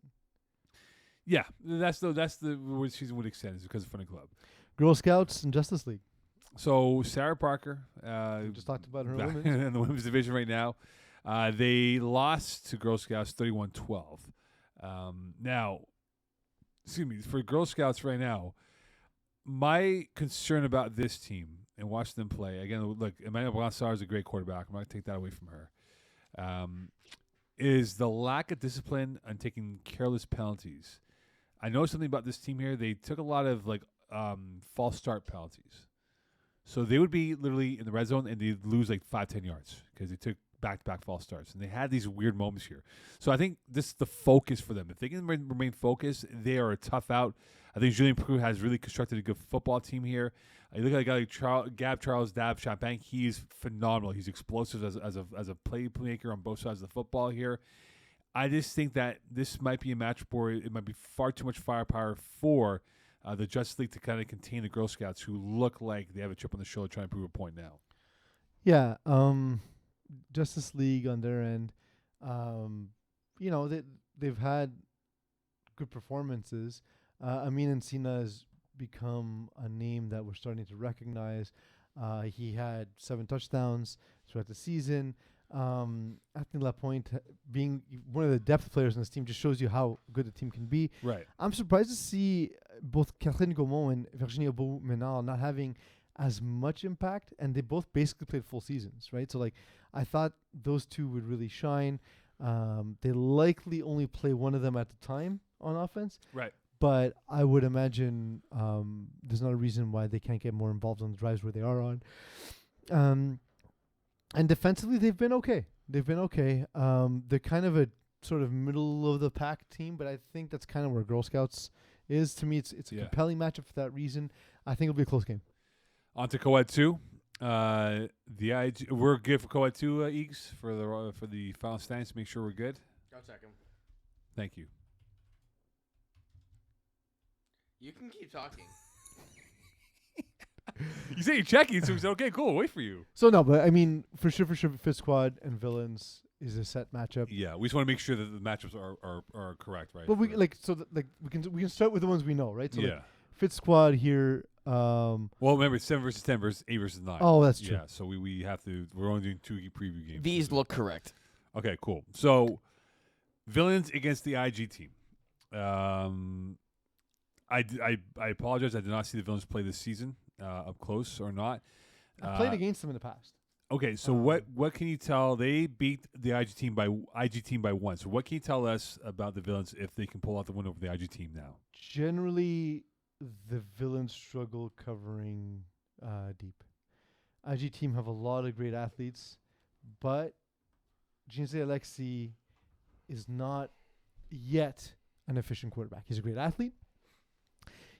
Yeah, that's the where the season would extend, is because of Funny Club. Girl Scouts and Justice League. So Sarah Parker, we just talked about her women's. in the women's division right now. They lost to Girl Scouts 31-12. Now, for Girl Scouts right now, my concern about this team and watching them play, again, look, Emmanuel Brassard is a great quarterback. I'm not going to take that away from her. Is the lack of discipline and taking careless penalties. I know something about this team here. They took a lot of false start penalties. So they would be literally in the red zone and they'd lose 5-10 yards because they took back-to-back false starts. And they had these weird moments here. So I think this is the focus for them. If they can remain focused, they are a tough out. I think Julien Prou has really constructed a good football team here. You look at a guy like Gab Charles Dab Champagne. He's phenomenal. He's explosive as a playmaker on both sides of the football here. I just think that this might be a match where it might be far too much firepower for the Justice League to kind of contain the Girl Scouts, who look like they have a chip on the shoulder trying to prove a point now. Yeah, Justice League on their end, they've had good performances. Amin Encina has become a name that we're starting to recognize. He had 7 touchdowns throughout the season. Anthony Lapointe being one of the depth players in this team just shows you how good the team can be. Right. I'm surprised to see both Catherine Gaumont and Virginie Beau-Menard not having as much impact, and they both basically played full seasons, right? So I thought those two would really shine. They likely only play one of them at a time on offense. Right. But I would imagine there's not a reason why they can't get more involved on the drives where they are on. And defensively, they've been okay. They're kind of a sort of middle of the pack team, but I think that's kind of where Girl Scouts is. To me, it's a compelling matchup for that reason. I think it'll be a close game. On to Co-Ed 2. We're good for Co-Ed 2, Eags, for the final standings. Make sure we're good. I'll check him. Thank you. You can keep talking. You say you're checking, so we said, okay, cool, wait for you. So no, but I mean, for sure, Fifth Squad and Villains is a set matchup. Yeah, we just want to make sure that the matchups are correct, right? But we we can start with the ones we know, right? So yeah. like Fifth Squad here. Well, remember, it's 7 versus 10 versus 8 versus 9. Oh, that's true. Yeah, so we have to. We're only doing 2 preview games. These look correct. Okay, cool. So, Villains against the IG team. I apologize. I did not see the Villains play this season up close or not. I played against them in the past. Okay, so what can you tell? They beat the IG team by 1. So what can you tell us about the Villains if they can pull out the win over the IG team now? Generally, the Villains struggle covering deep. IG team have a lot of great athletes, but Jinsei Alexi is not yet an efficient quarterback. He's a great athlete.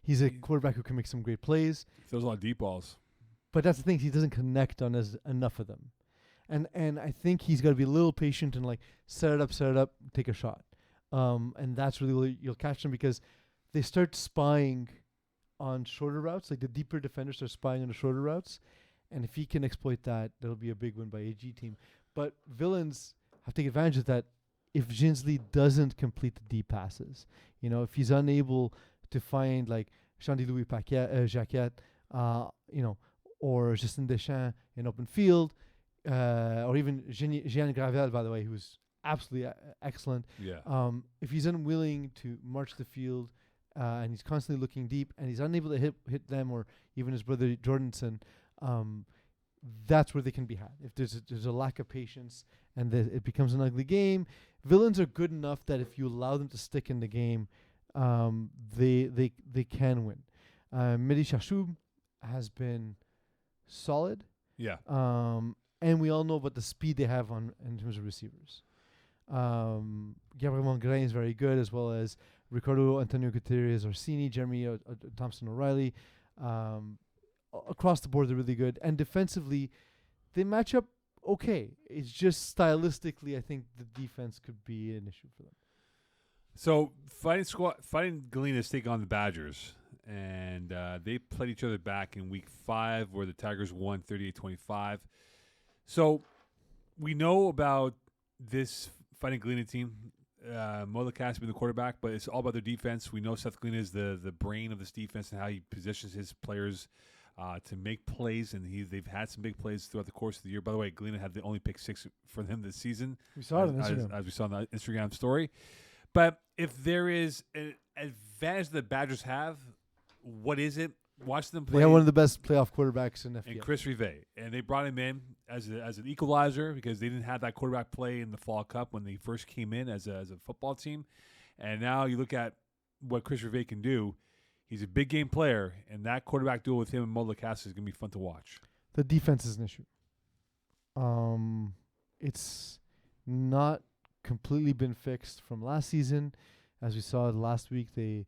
He's a quarterback who can make some great plays. Throws a lot of deep balls. But that's the thing. He doesn't connect on enough of them. And I think he's got to be a little patient and like set it up, take a shot. And that's really where you'll catch them because they start spying on shorter routes. Like the deeper defenders are spying on the shorter routes. And if he can exploit that, that'll be a big win by AG team. But Villains have to take advantage of that if Jinsley doesn't complete the deep passes. You know, if he's unable to find like Jean-Louis Jacquet, or Justin Deschamps in open field, or even Jean Gravel, by the way, who's absolutely excellent. Yeah. If he's unwilling to march the field and he's constantly looking deep and he's unable to hit them or even his brother Jordanson, that's where they can be had. If there's a lack of patience and it becomes an ugly game, Villains are good enough that if you allow them to stick in the game, they can win. Mehdi Chachoub has been solid. Yeah. And we all know about the speed they have in terms of receivers. Gabriel Mongrain is very good, as well as Ricardo Antonio Gutierrez Orsini, Jeremy Thompson O'Reilly. Across the board, they're really good. And defensively, they match up okay. It's just stylistically, I think the defense could be an issue for them. So fighting Galena's taking on the Badgers, and they played each other back in week 5 where the Tigers won 38-25. So we know about this fighting Galena team. Molak has been the quarterback, but it's all about their defense. We know Seth Galena is the brain of this defense and how he positions his players to make plays, and they've had some big plays throughout the course of the year. By the way, Galena had the only pick 6 for them this season. We saw it on Instagram. As we saw in the Instagram story. But if there is an advantage the Badgers have, what is it? Watch them play. They have one of the best playoff quarterbacks in FBS. And Chris Rivet. And they brought him in as an equalizer because they didn't have that quarterback play in the Fall Cup when they first came in as a football team. And now you look at what Chris Rivet can do. He's a big game player, and that quarterback duel with him and Molak is going to be fun to watch. The defense is an issue. It's not completely been fixed from last season. As we saw last week, they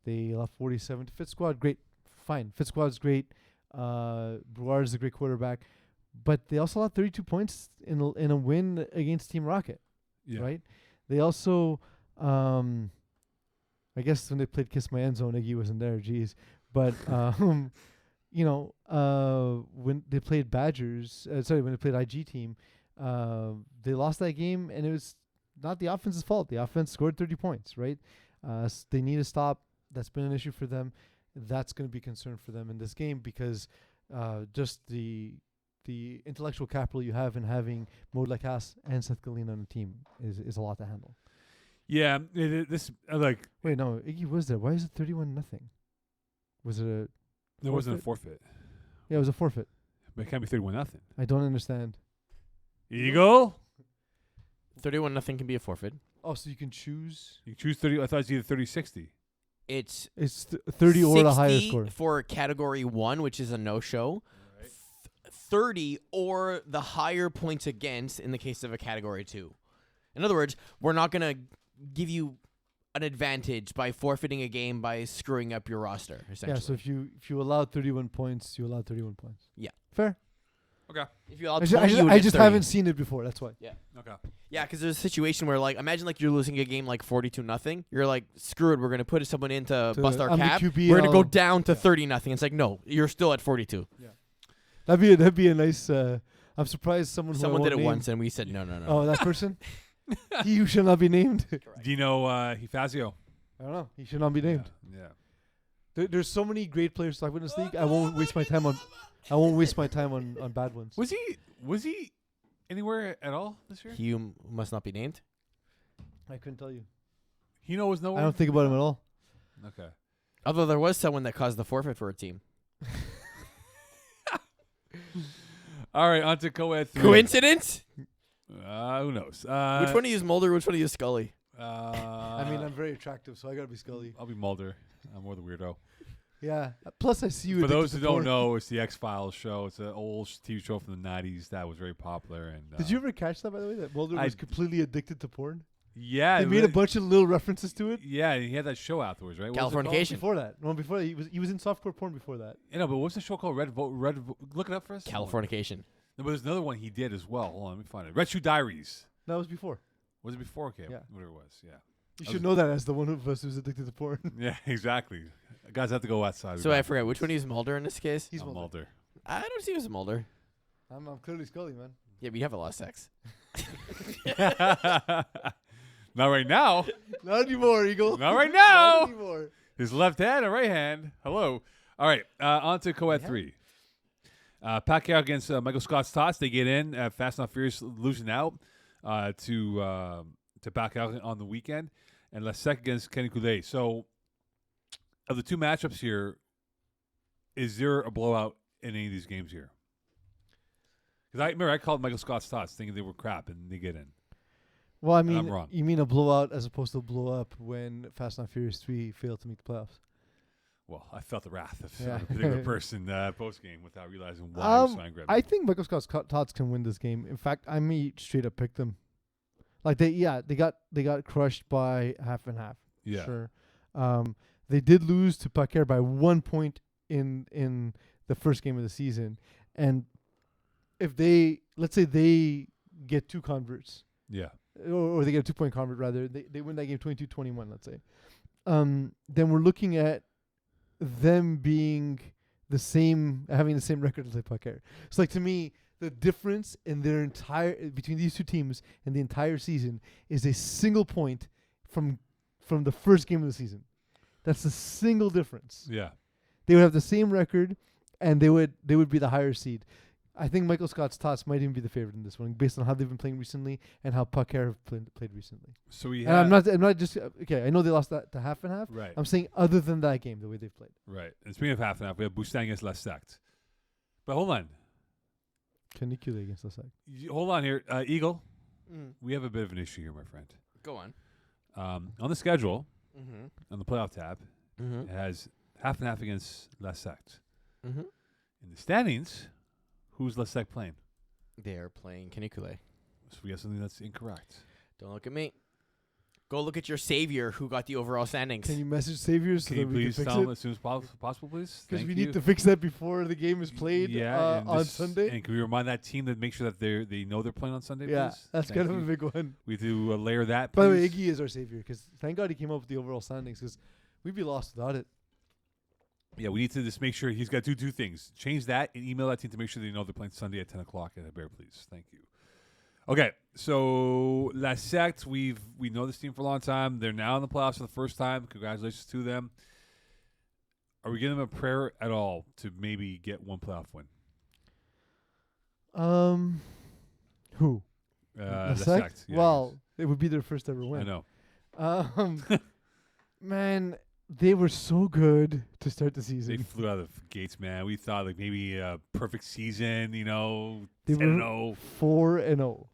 lost 47 to Fifth Squad. Great, fine. Fifth Squad's great. Brouard is a great quarterback, but they also lost 32 points in a win against Team Rocket. Yeah. Right. They also, I guess when they played Kiss My End Zone, Iggy wasn't there. Geez, but when they played Badgers, when they played IG team, they lost that game, and it was not the offense's fault. The offense scored 30 points, right? They need a stop. That's been an issue for them. That's going to be a concern for them in this game because just the intellectual capital you have in having Maud Lacasse and Seth Galena on the team is a lot to handle. Yeah, Wait, no, Iggy was there. Why is it 31-0? Was it a? There wasn't a forfeit. Yeah, it was a forfeit. But it can't be 31-0. I don't understand. Eagle. 31-0 can be a forfeit. Oh, so you can choose. You choose 30. I thought it was either 30-60. It's 30 or the higher score for Category 1, which is a no-show. Right. 30 or the higher points against in the case of a Category 2. In other words, we're not going to give you an advantage by forfeiting a game by screwing up your roster, essentially. Yeah, so if you allowed 31 points, you allowed 31 points. Yeah. Fair. Okay. If you allowed I 20, you would I get just 30. haven't seen it before. That's why. Okay. Yeah, because there's a situation where, like, imagine like you're losing a game like 42-0. You're like, screw it, we're gonna put someone in to bust our I'm the cap. QB We're gonna and go I'll- down to yeah. 30-0. It's like, no, you're still at 42. That'd be a nice. I'm surprised someone Someone did it won't name- once, and we said no. Oh, that person. He who shall not be named. Do you know Hifazio? I don't know. He should not be named. Yeah. There's so many great players to talk about in this league. I won't waste my time on. I won't waste my time on bad ones. Was he anywhere at all this year? He who must not be named. I couldn't tell you. Hino was nowhere. I don't think about him at all. Okay. Although there was someone that caused the forfeit for a team. All right, on to co-ed 3. Coincidence? Who knows? Which one of you is Mulder? Which one of you is Scully? I mean, I'm very attractive, so I gotta be Scully. I'll be Mulder. I'm more the weirdo. Yeah. Plus, I see you. For addicted those to who don't porn. know, it's the X-Files show. It's an old TV show from the 90s that was very popular. And Did you ever catch that, by the way? That Mulder I was completely addicted to porn. Yeah, They made a bunch of little references to it. Yeah, he had that show afterwards, right? What was it called? Californication. Before that, no, before that, he was in softcore porn before that. Yeah, no, but what's the show called? Look it up for us. Californication. No, but there's another one he did as well. Hold on, let me find it. Red Shoe Diaries. That was before. Was it before? Okay, Yeah. whatever it was. Yeah. You I should was- know that as the one of us who's addicted to porn. Yeah, exactly. Guys have to go outside. So I forgot which one is Mulder in this case. He's I'm Mulder. Mulder. I don't see you as a Mulder. I'm clearly Scully, man. Yeah, but you have a lot of sex. Not right now. Not anymore, Eagle. Not right now. Not anymore. His left hand and right hand. Hello. All right. On to co-ed Yeah. 3. Pacquiao against Michael Scott's Tots. They get in. Fast and Furious losing out to Pacquiao on the weekend. And Lasek against Kenny Coulee. So, of the two matchups here, is there a blowout in any of these games here? Because I remember I called Michael Scott's Tots thinking they were crap, and they get in. Well, I And I'm mean, wrong. you mean a blowout as opposed to a blow up when Fast and Furious 3 failed to make the playoffs? Well, I felt the wrath of Yeah. a particular person post game without realizing why he was trying to grab I think Michael Scott's Tots can win this game. In fact, I may straight up pick them. Like they got crushed by half and half. Yeah. Sure. They did lose to Pacquiao by 1 point in the first game of the season, and if let's say they get 2 converts, Yeah. or they get a 2-point convert rather, they win that game 22-21, let's say. Then we're looking at them being having the same record as Pacquiao. So like to me, the difference in their between these two teams in the entire season is a single point from the first game of the season. That's a single difference. Yeah. They would have the same record, and they would be the higher seed. I think Michael Scott's Tots might even be the favorite in this one, based on how they've been playing recently and how Pacquiao have played recently. So we And have. I'm not just okay. I know they lost that to half and half. Right. I'm saying other than that game, the way they've played. Right. And speaking of half and half, we have Boustin against Lasect. But hold on. Canicule against the side. Hold on here. Eagle, Mm. we have a bit of an issue here, my friend. Go on. On the schedule, Mm-hmm. on the playoff tab, Mm-hmm. it has half and half against Lasect. Mm-hmm. In the standings, who's Lasect playing? They are playing Canicule. So we have something that's incorrect. Don't look at me. Go look at your savior who got the overall standings. Can you message Saviors so Can that you we please can fix tell them it? as soon as possible, please? Because Thank we you. need to fix that before the game is played and on just- Sunday. And can we remind that team to make sure that they know they're playing on Sunday, Yeah, please? that's Thank kind of you. a big one. We do layer that, By the way, please. Iggy is our savior because thank God he came up with the overall standings because we'd be lost without it. Yeah, we need to just make sure he's got to do 2 things. Change that and email that team to make sure they know they're playing Sunday at 10 o'clock at a Bear, please. Thank you. Okay, so La Secte, we know this team for a long time. They're now in the playoffs for the first time. Congratulations to them. Are we giving them a prayer at all to maybe get one playoff win? Who? La Lasek? Secte, yeah, Well, it would be their first ever I win. know. Man, they were so good to start the They season. flew out of the gates, man. We thought like maybe a perfect season, They 10-0. were 4-0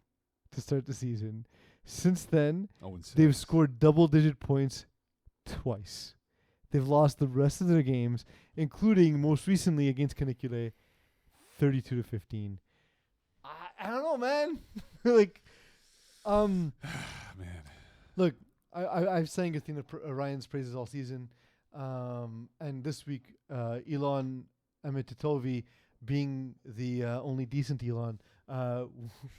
to start the season. Since then, 0-6. they've scored double-digit points twice. They've lost the rest of their games, including most recently against Canicule, 32-15. I don't know, man. Man. Look, I've sang Athena Ryan's praises all season, and this week Elon Amititovi being the only decent Elon,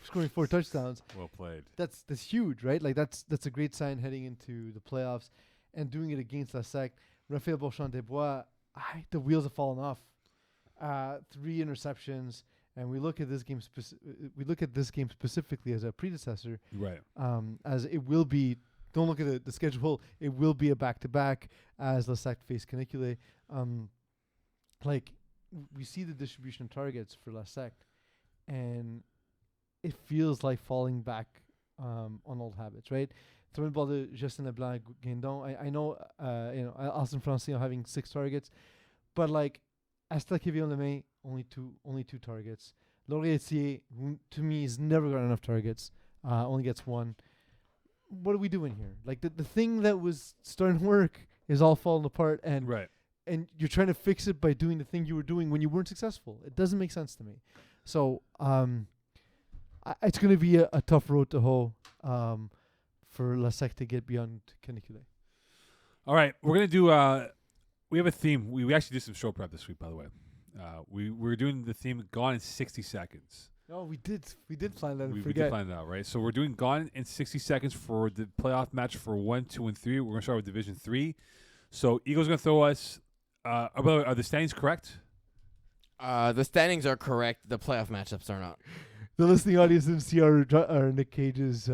scoring 4 touchdowns. Well played. That's huge, right? Like that's a great sign heading into the playoffs, and doing it against La Sec. Raphaël Beauchamp-Desbois, the wheels have fallen off. 3 interceptions, and we look at this game. Specifically as a predecessor, Right. as it will be. Don't look at the schedule. It will be a back-to-back as La Sec face Canicule. Like we see the distribution of targets for La Sec, and it feels like falling back on old habits, right? Throwing the ball to Justin Leblanc, Guindon. I know, Austin Francillon having 6 targets, but like Astel Quévillon-Lemay, only two targets. Laurier-Etier, who to me has never got enough targets, only gets 1. What are we doing here? Like the thing that was starting to work is all falling apart, and Right. and you're trying to fix it by doing the thing you were doing when you weren't successful. It doesn't make sense to me. So it's going to be a tough road to hoe for La Sec to get beyond Canicule. All right, we're gonna do. We have a theme. We actually did some show prep this week, by the way. We're doing the theme "Gone in 60 Seconds." No, we did plan that. We Forget. did plan it out, right? So we're doing "Gone in 60 Seconds" for the playoff match for 1, 2, and 3. We're gonna start with Division 3. So Eagle's gonna throw us. By the way, are the standings correct? The standings are correct. The playoff matchups are not. The listening audience didn't see our Nick Cage's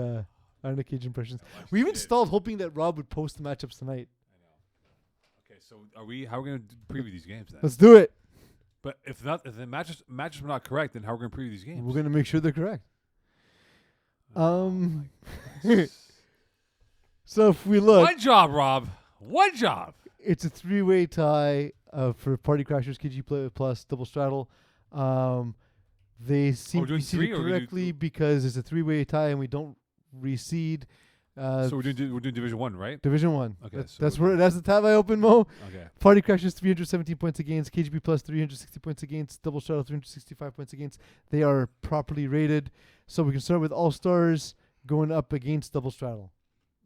our Nick Cage impressions. We even stalled hoping that Rob would post the matchups tonight. I know. Okay, so how are we gonna preview these games then? Let's do it. But if the matches were not correct, then how are we gonna preview these games? We're gonna make sure they're correct. Oh my goodness. So if we look, One job, Rob. One job. it's a 3-way tie for Party Crashers, KG Play Plus, Double Straddle. They seem we're to be doing 3 seated or we're doing correctly because it's a 3-way tie and we don't reseed. So we're doing Division 1, right? Division 1. Okay, so That's we're that's the tab I opened, Mo. Okay. Party Crashers 317 points against, KGB Plus 360 points against, Double Straddle 365 points against. They are properly rated. So we can start with All Stars going up against Double Straddle.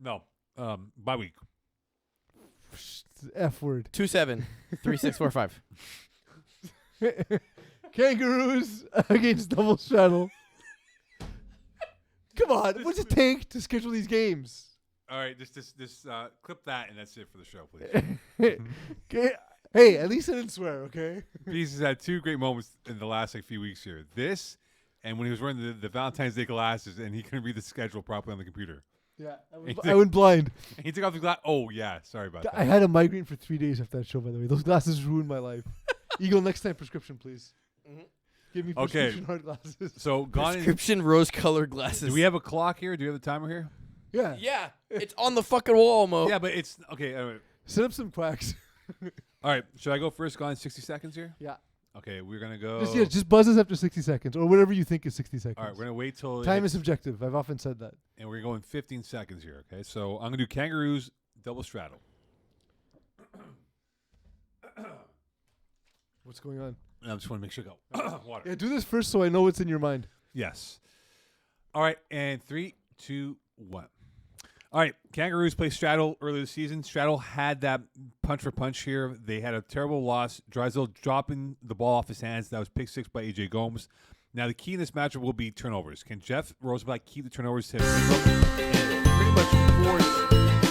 No. Bye week. F word. 2-7-3-6-4-5. Kangaroos against Double Straddle. Come on, what's it take to schedule these games? All right, just clip that, and that's it for the show, please. Hey, at least I didn't swear, okay? Peace has had 2 great moments in the last few weeks here. This, and when he was wearing the Valentine's Day glasses, and he couldn't read the schedule properly on the computer. Yeah, I went blind. And he took off the glass. Oh yeah, sorry about I that. had a migraine for 3 days after that show, by the way. Those glasses ruined my life. Eagle, next time prescription, please. Mhm. Give me Okay. prescription hard glasses. So gone. Prescription rose-colored glasses. Do we have a clock here? Do we have the timer here? Yeah. Yeah, it's on the fucking wall, Mo. Yeah, but it's okay. Anyway. Set up some quacks. All right, should I go first? Gone in 60 seconds here. Yeah. Okay, we're gonna go. Just buzz us after 60 seconds or whatever you think is 60 seconds. All right, we're gonna wait till Time is subjective. I've often said that. and we're going 15 seconds here. Okay, so I'm gonna do Kangaroos double straddle. What's going on? And I just want to make sure I go water. Yeah, do this first so I know what's in your mind. Yes. All right, and 3, 2, 1. All right, Kangaroos play Straddle earlier this season. Straddle had that punch for punch here. They had a terrible loss. Drysdale dropping the ball off his hands. That was pick 6 by AJ Gomes. Now the key in this matchup will be turnovers. Can Jeff Rosenblatt keep the turnovers to him and pretty much force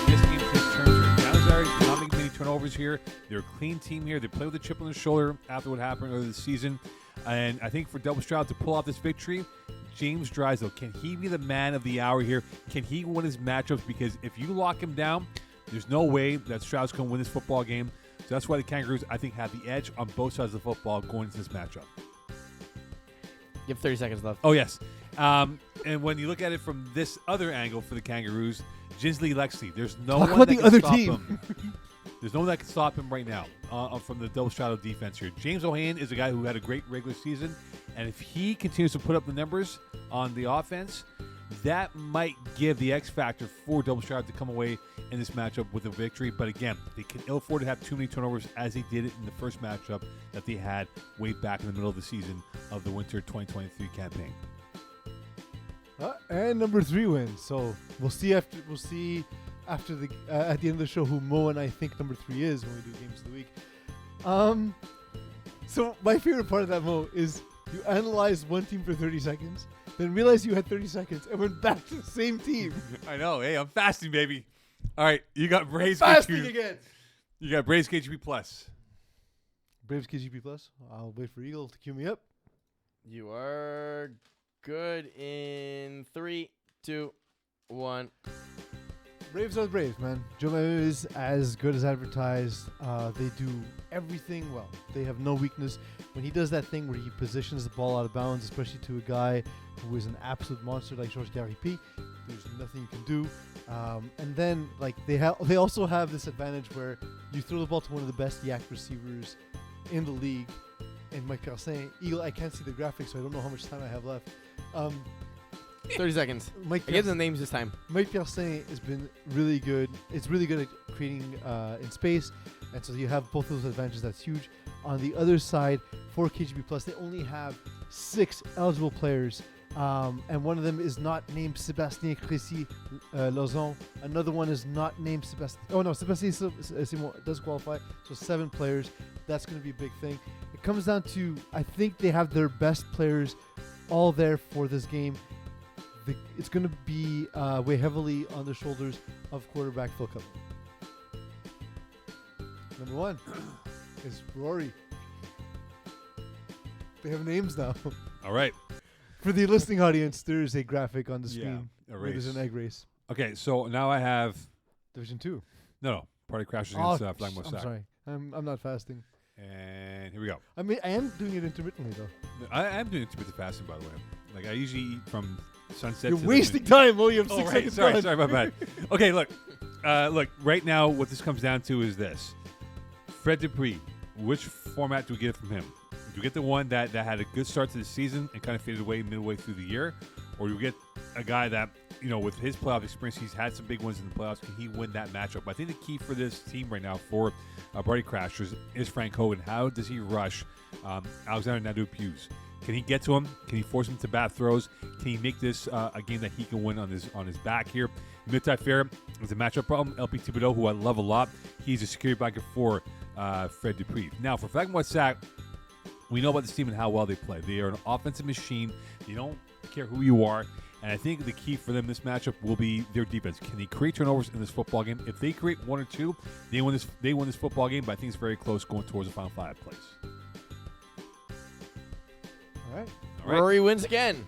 this game to take turns here? Dallas not making many turnovers here. They're a clean team here. They play with a chip on their shoulder after what happened earlier this season. And I think for Double Straddle to pull off this victory, James Drysdale, can he be the man of the hour here? Can he win his matchups? Because if you lock him down, there's no way that Stroud's going to win this football game. So that's why the Kangaroos, I think, have the edge on both sides of the football going into this matchup. You have 30 seconds left. Oh, yes. And when you look at it from this other angle for the Kangaroos, Ginsley Lexley, there's no Talk one about that the can other stop team. him. There's no one that can stop him right now from the Double Straddle defense here. James O'Hayan is a guy who had a great regular season, and if he continues to put up the numbers on the offense, that might give the X factor for Double Straddle to come away in this matchup with a victory. But again, they can ill afford to have too many turnovers as they did it in the first matchup that they had way back in the middle of the season of the winter 2023 campaign. And number 3 wins. So we'll see after the at the end of the show who Mo and I think number 3 is when we do games of the week. So my favorite part of that Mo is you analyze one team for 30 seconds, then realize you had 30 seconds and went back to the same team. I know. Hey, I'm fasting, baby. All right, you got Braves Fasting KGP. again. You got Braves KGP Plus. Braves KGP Plus. I'll wait for Eagle to cue me up. You are good in 3, 2, 1. Braves are the Braves, man. Joe Mayu is as good as advertised. They do everything well. They have no weakness. When he does that thing where he positions the ball out of bounds, especially to a guy who is an absolute monster like Georges Garipi, there's nothing you can do. And then, like, they also have this advantage where you throw the ball to one of the best yak receivers in the league, and Mike Persin. Eagle, I can't see the graphics, so I don't know how much time I have left. 30 seconds. Mike I give them names this time. Mike Persin has been really good. It's really good at creating in space, and so you have both those advantages. That's huge. On the other side, for KGB Plus, they only have 6 eligible players, and one of them is not named Sébastien Crécy Lozon. Another one is not named Sébastien. Oh no, Sébastien Simon does qualify. So 7 players. That's going to be a big thing. It comes down to, I think they have their best players all there for this game. It's going to be weigh heavily on the shoulders of quarterback Phil Cutler. Number 1 is Rory. They have names now. All right. For the listening audience, there is a graphic on the screen a where there's race. an egg race. Okay, so now I have Division 2. no Party Crashers against Flagmore I'm Sack. sorry. I'm not fasting. And here we go. I mean, I am doing it intermittently, though. I am doing intermittent fasting, by the way. Like I usually eat from sunset. You're to wasting time. Oh, you have 6 Oh, right. seconds Sorry, left. sorry, my bad. Okay, look. Look, right now, what this comes down to is this. Fred Dupree, which format do we get from him? Do we get the one that had a good start to the season and kind of faded away midway through the year? Or do we get a guy that, you know, with his playoff experience, he's had some big ones in the playoffs. Can he win that matchup? I think the key for this team right now for Party Crashers is Frank Hogan. How does he rush Alexander Nadeau-Hughes? Can he get to him? Can he force him to bad throws? Can he make this a game that he can win on his back here? Mid-Fair is a matchup problem. LP Thibodeau, who I love a lot, he's a security blanket for Fred Dupree. Now, for Flagmore Sack, we know about this team and how well they play. They are an offensive machine. They don't care who you are. And I think the key for them this matchup will be their defense. Can they create turnovers in this football game? If they create 1 or 2, they win this football game, but I think it's very close going towards the final 5 place. All right. All right. Rory wins again.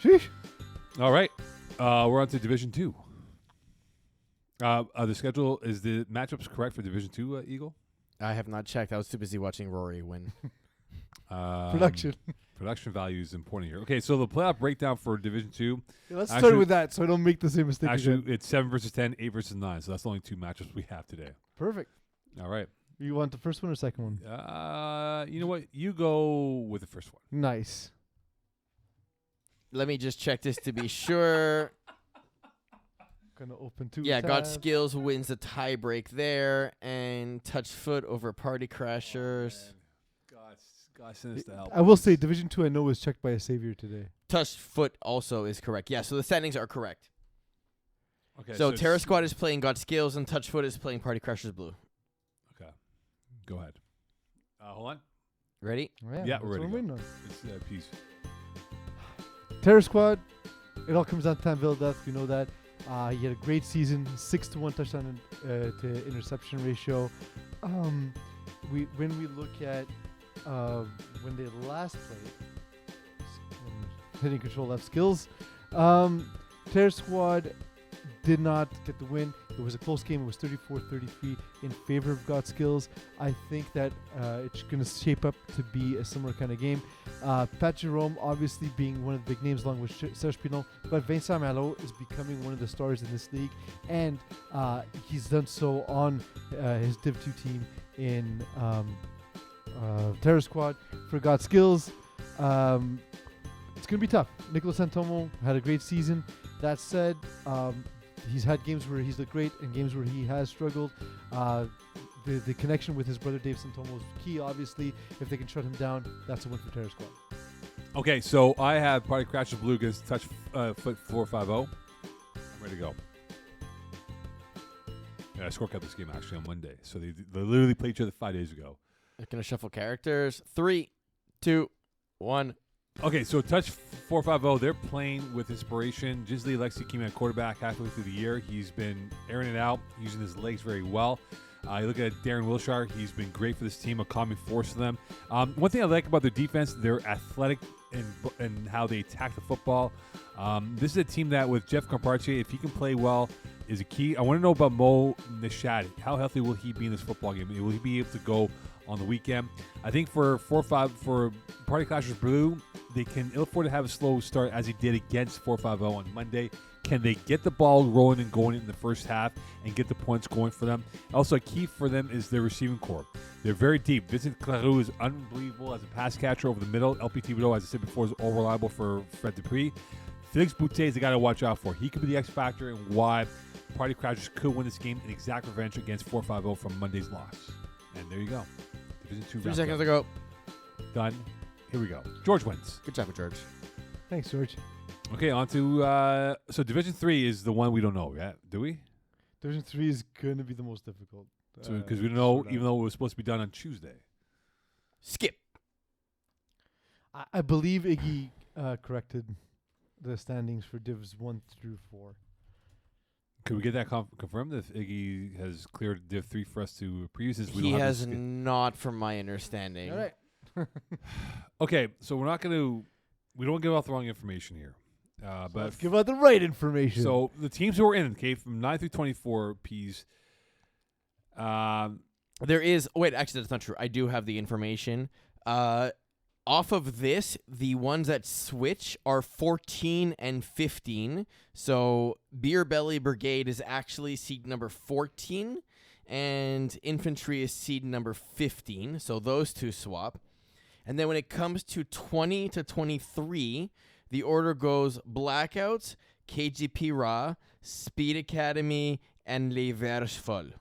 Sheesh. All right. We're on to Division 2. The schedule, is the matchups correct for Division 2, Eagle? I have not checked. I was too busy watching Rory win. Production. Production value is important here. Okay, so the playoff breakdown for Division 2. Yeah, let's Actually- start with that so I don't make the same mistake Actually, again. it's 7 versus 10, 8 versus 9. So that's the only 2 matchups we have today. Perfect. All right. You want the first one or second one? You know what? You go with the first one. Nice. Let me just check this to be sure. Gonna open 2 Yeah, God tabs. Skills wins the tie break there, and Touch Foot over Party Crashers. God send us to help. I will say Division 2 I know was checked by a savior today. Touch Foot also is correct. Yeah, so the standings are correct. Okay, So Terror it's- Squad is playing God Skills, and Touch Foot is playing Party Crashers Blue. Okay. Go ahead. Hold on. Ready? Oh, Yeah, that's we're what ready I'm to waiting on. It's peace. Terror Squad, it all comes down to Tanville Death. We know that. He had a great season, 6-1 touchdown to interception ratio. When we look at when they last played, hitting control left skills, Terror Squad did not get the win. It was a close game. It was 34-33 in favor of God Skills. I think that it's going to shape up to be a similar kind of game. Pat Jerome obviously being one of the big names along with Serge Pilon, but Vincent Malo is becoming one of the stars in this league, and he's done so on his Div 2 team in Terror Squad. For God Skills, it's going to be tough. Nicolas Santomo had a great season. That said, he's had games where he's looked great and games where he has struggled. The connection with his brother Dave Santomo is key, obviously. If they can shut him down, that's a win for Terror Squad. Okay, so I have Party Crashers Blue against Touch Foot 450. I'm ready to go. Yeah, I scorecard this game actually on Monday. So they literally played each other 5 days ago. Gonna shuffle characters. 3, 2, 1. Okay, so Touch 450, they're playing with inspiration. Gisli Alexi came in at quarterback halfway through the year. He's been airing it out, using his legs very well. You look at Darren Wilshire, he's been great for this team, a calming force for them. One thing I like about their defense, they're athletic in how they attack the football. This is a team that, with Jeff Comparche, if he can play well, is a key. I want to know about Mo Nishadi. How healthy will he be in this football game? Will he be able to go on the weekend? I think for Party Clashers Blue, they can ill afford to have a slow start as he did against 450 on Monday. Can they get the ball rolling and going in the first half and get the points going for them? Also, a key for them is their receiving core. They're very deep. Vincent Claroux is unbelievable as a pass catcher over the middle. LP Thibodeau, as I said before, is unreliable for Fred Dupree. Felix Boutte is the guy to watch out for. He could be the X factor and why Party Crashers could win this game in exact revenge against 450 from Monday's loss. And there you go. Division 2 3 seconds to go. Done. Here we go. George wins. Good job, George. Thanks, George. Okay, on to so Division 3 is the one we don't know yet, do we? Division 3 is going to be the most difficult. So because we don't know, even though it was supposed to be done on Tuesday. Skip. I believe Iggy corrected the standings for Divs 1 through 4. Could we get that confirmed if Iggy has cleared Div 3 for us to preview? Since we He don't have has not, from my understanding. All right. Okay, so we don't want to give out the wrong information here. But Let's give out the right information. So the teams who are in, okay, from 9 through 24 Ps. There is. Wait, actually, that's not true. I do have the information. Off of this, the ones that switch are 14 and 15. So Beer Belly Brigade is actually seed number 14, and Infantry is seed number 15. So those two swap. And then when it comes to 20 to 23, the order goes Blackouts, KGP Ra, Speed Academy, and Les Verts Folles.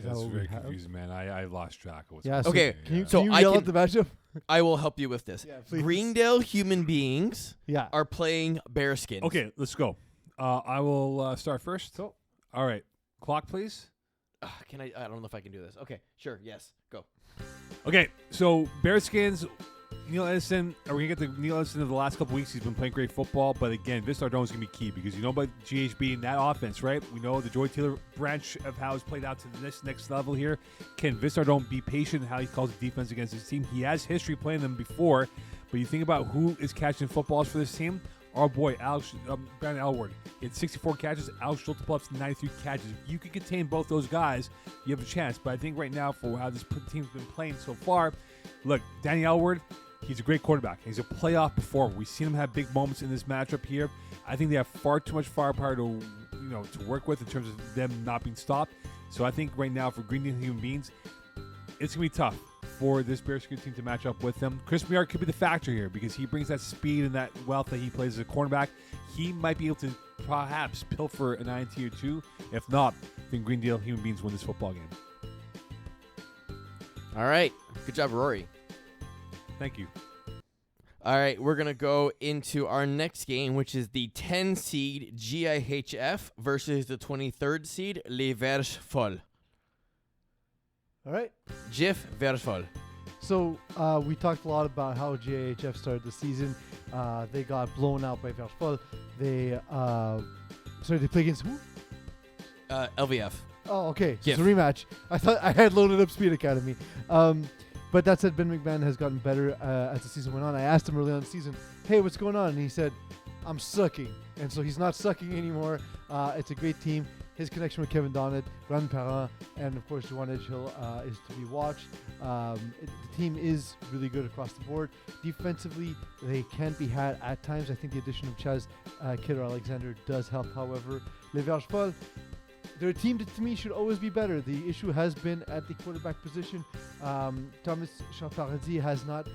That's very confusing, man. I lost track of what's Yeah, going so on. Okay, Can you, So can you I yell can- out the matchup? I will help you with this. Yeah, please. Greendale Human Beings Yeah. are playing Bearskins. Okay, let's go. I will start first. Go. All right. Clock, please. Can I? I don't know if I can do this. Okay, sure. Yes, go. Okay, so Bearskins, Neil Edison, are we going to get to Neil Edison of the last couple weeks? He's been playing great football, but again, Vince Ardone is going to be key because you know about GHB and that offense, right? We know the Joy Taylor branch of how it's played out to this next level here. Can Vince Ardone be patient in how he calls the defense against his team? He has history playing them before, but you think about who is catching footballs for this team. Our boy, Brandon Elward, he had 64 catches. Alex Schultepluff's 93 catches. If you can contain both those guys, you have a chance. But I think right now, for how this team's been playing so far, look, Danny Elward, he's a great quarterback. He's a playoff performer. We've seen him have big moments in this matchup here. I think they have far too much firepower to work with in terms of them not being stopped. So I think right now for Greendale Human Beings, it's going to be tough for this Bearskin team to match up with them. Chris Miard could be the factor here because he brings that speed and that wealth that he plays as a cornerback. He might be able to perhaps pilfer an INT or two. If not, then Greendale Human Beings win this football game. All right. Good job, Rory. Thank you. All right, we're going to go into our next game, which is the 10 seed GIHF versus the 23rd seed Les Verts Folles. All right. GIF Verts Folles. So we talked a lot about how JHF started the season. They got blown out by Verts Folles. They they play against who? LVF. Oh, okay. So GIF. it's a rematch. I thought I had loaded up Speed Academy. But that said, Ben McMahon has gotten better as the season went on. I asked him early on in the season, hey, what's going on? And he said, I'm sucking. And so he's not sucking anymore. It's a great team. His connection with Kevin Donnet, Ron Parent, and of course Juan Edgehill is to be watched. The team is really good across the board. Defensively, they can be had at times. I think the addition of Chaz Kidder-Alexander does help, however. Les Verts Folles, they're a team that to me should always be better. The issue has been at the quarterback position. Thomas Chapardi has not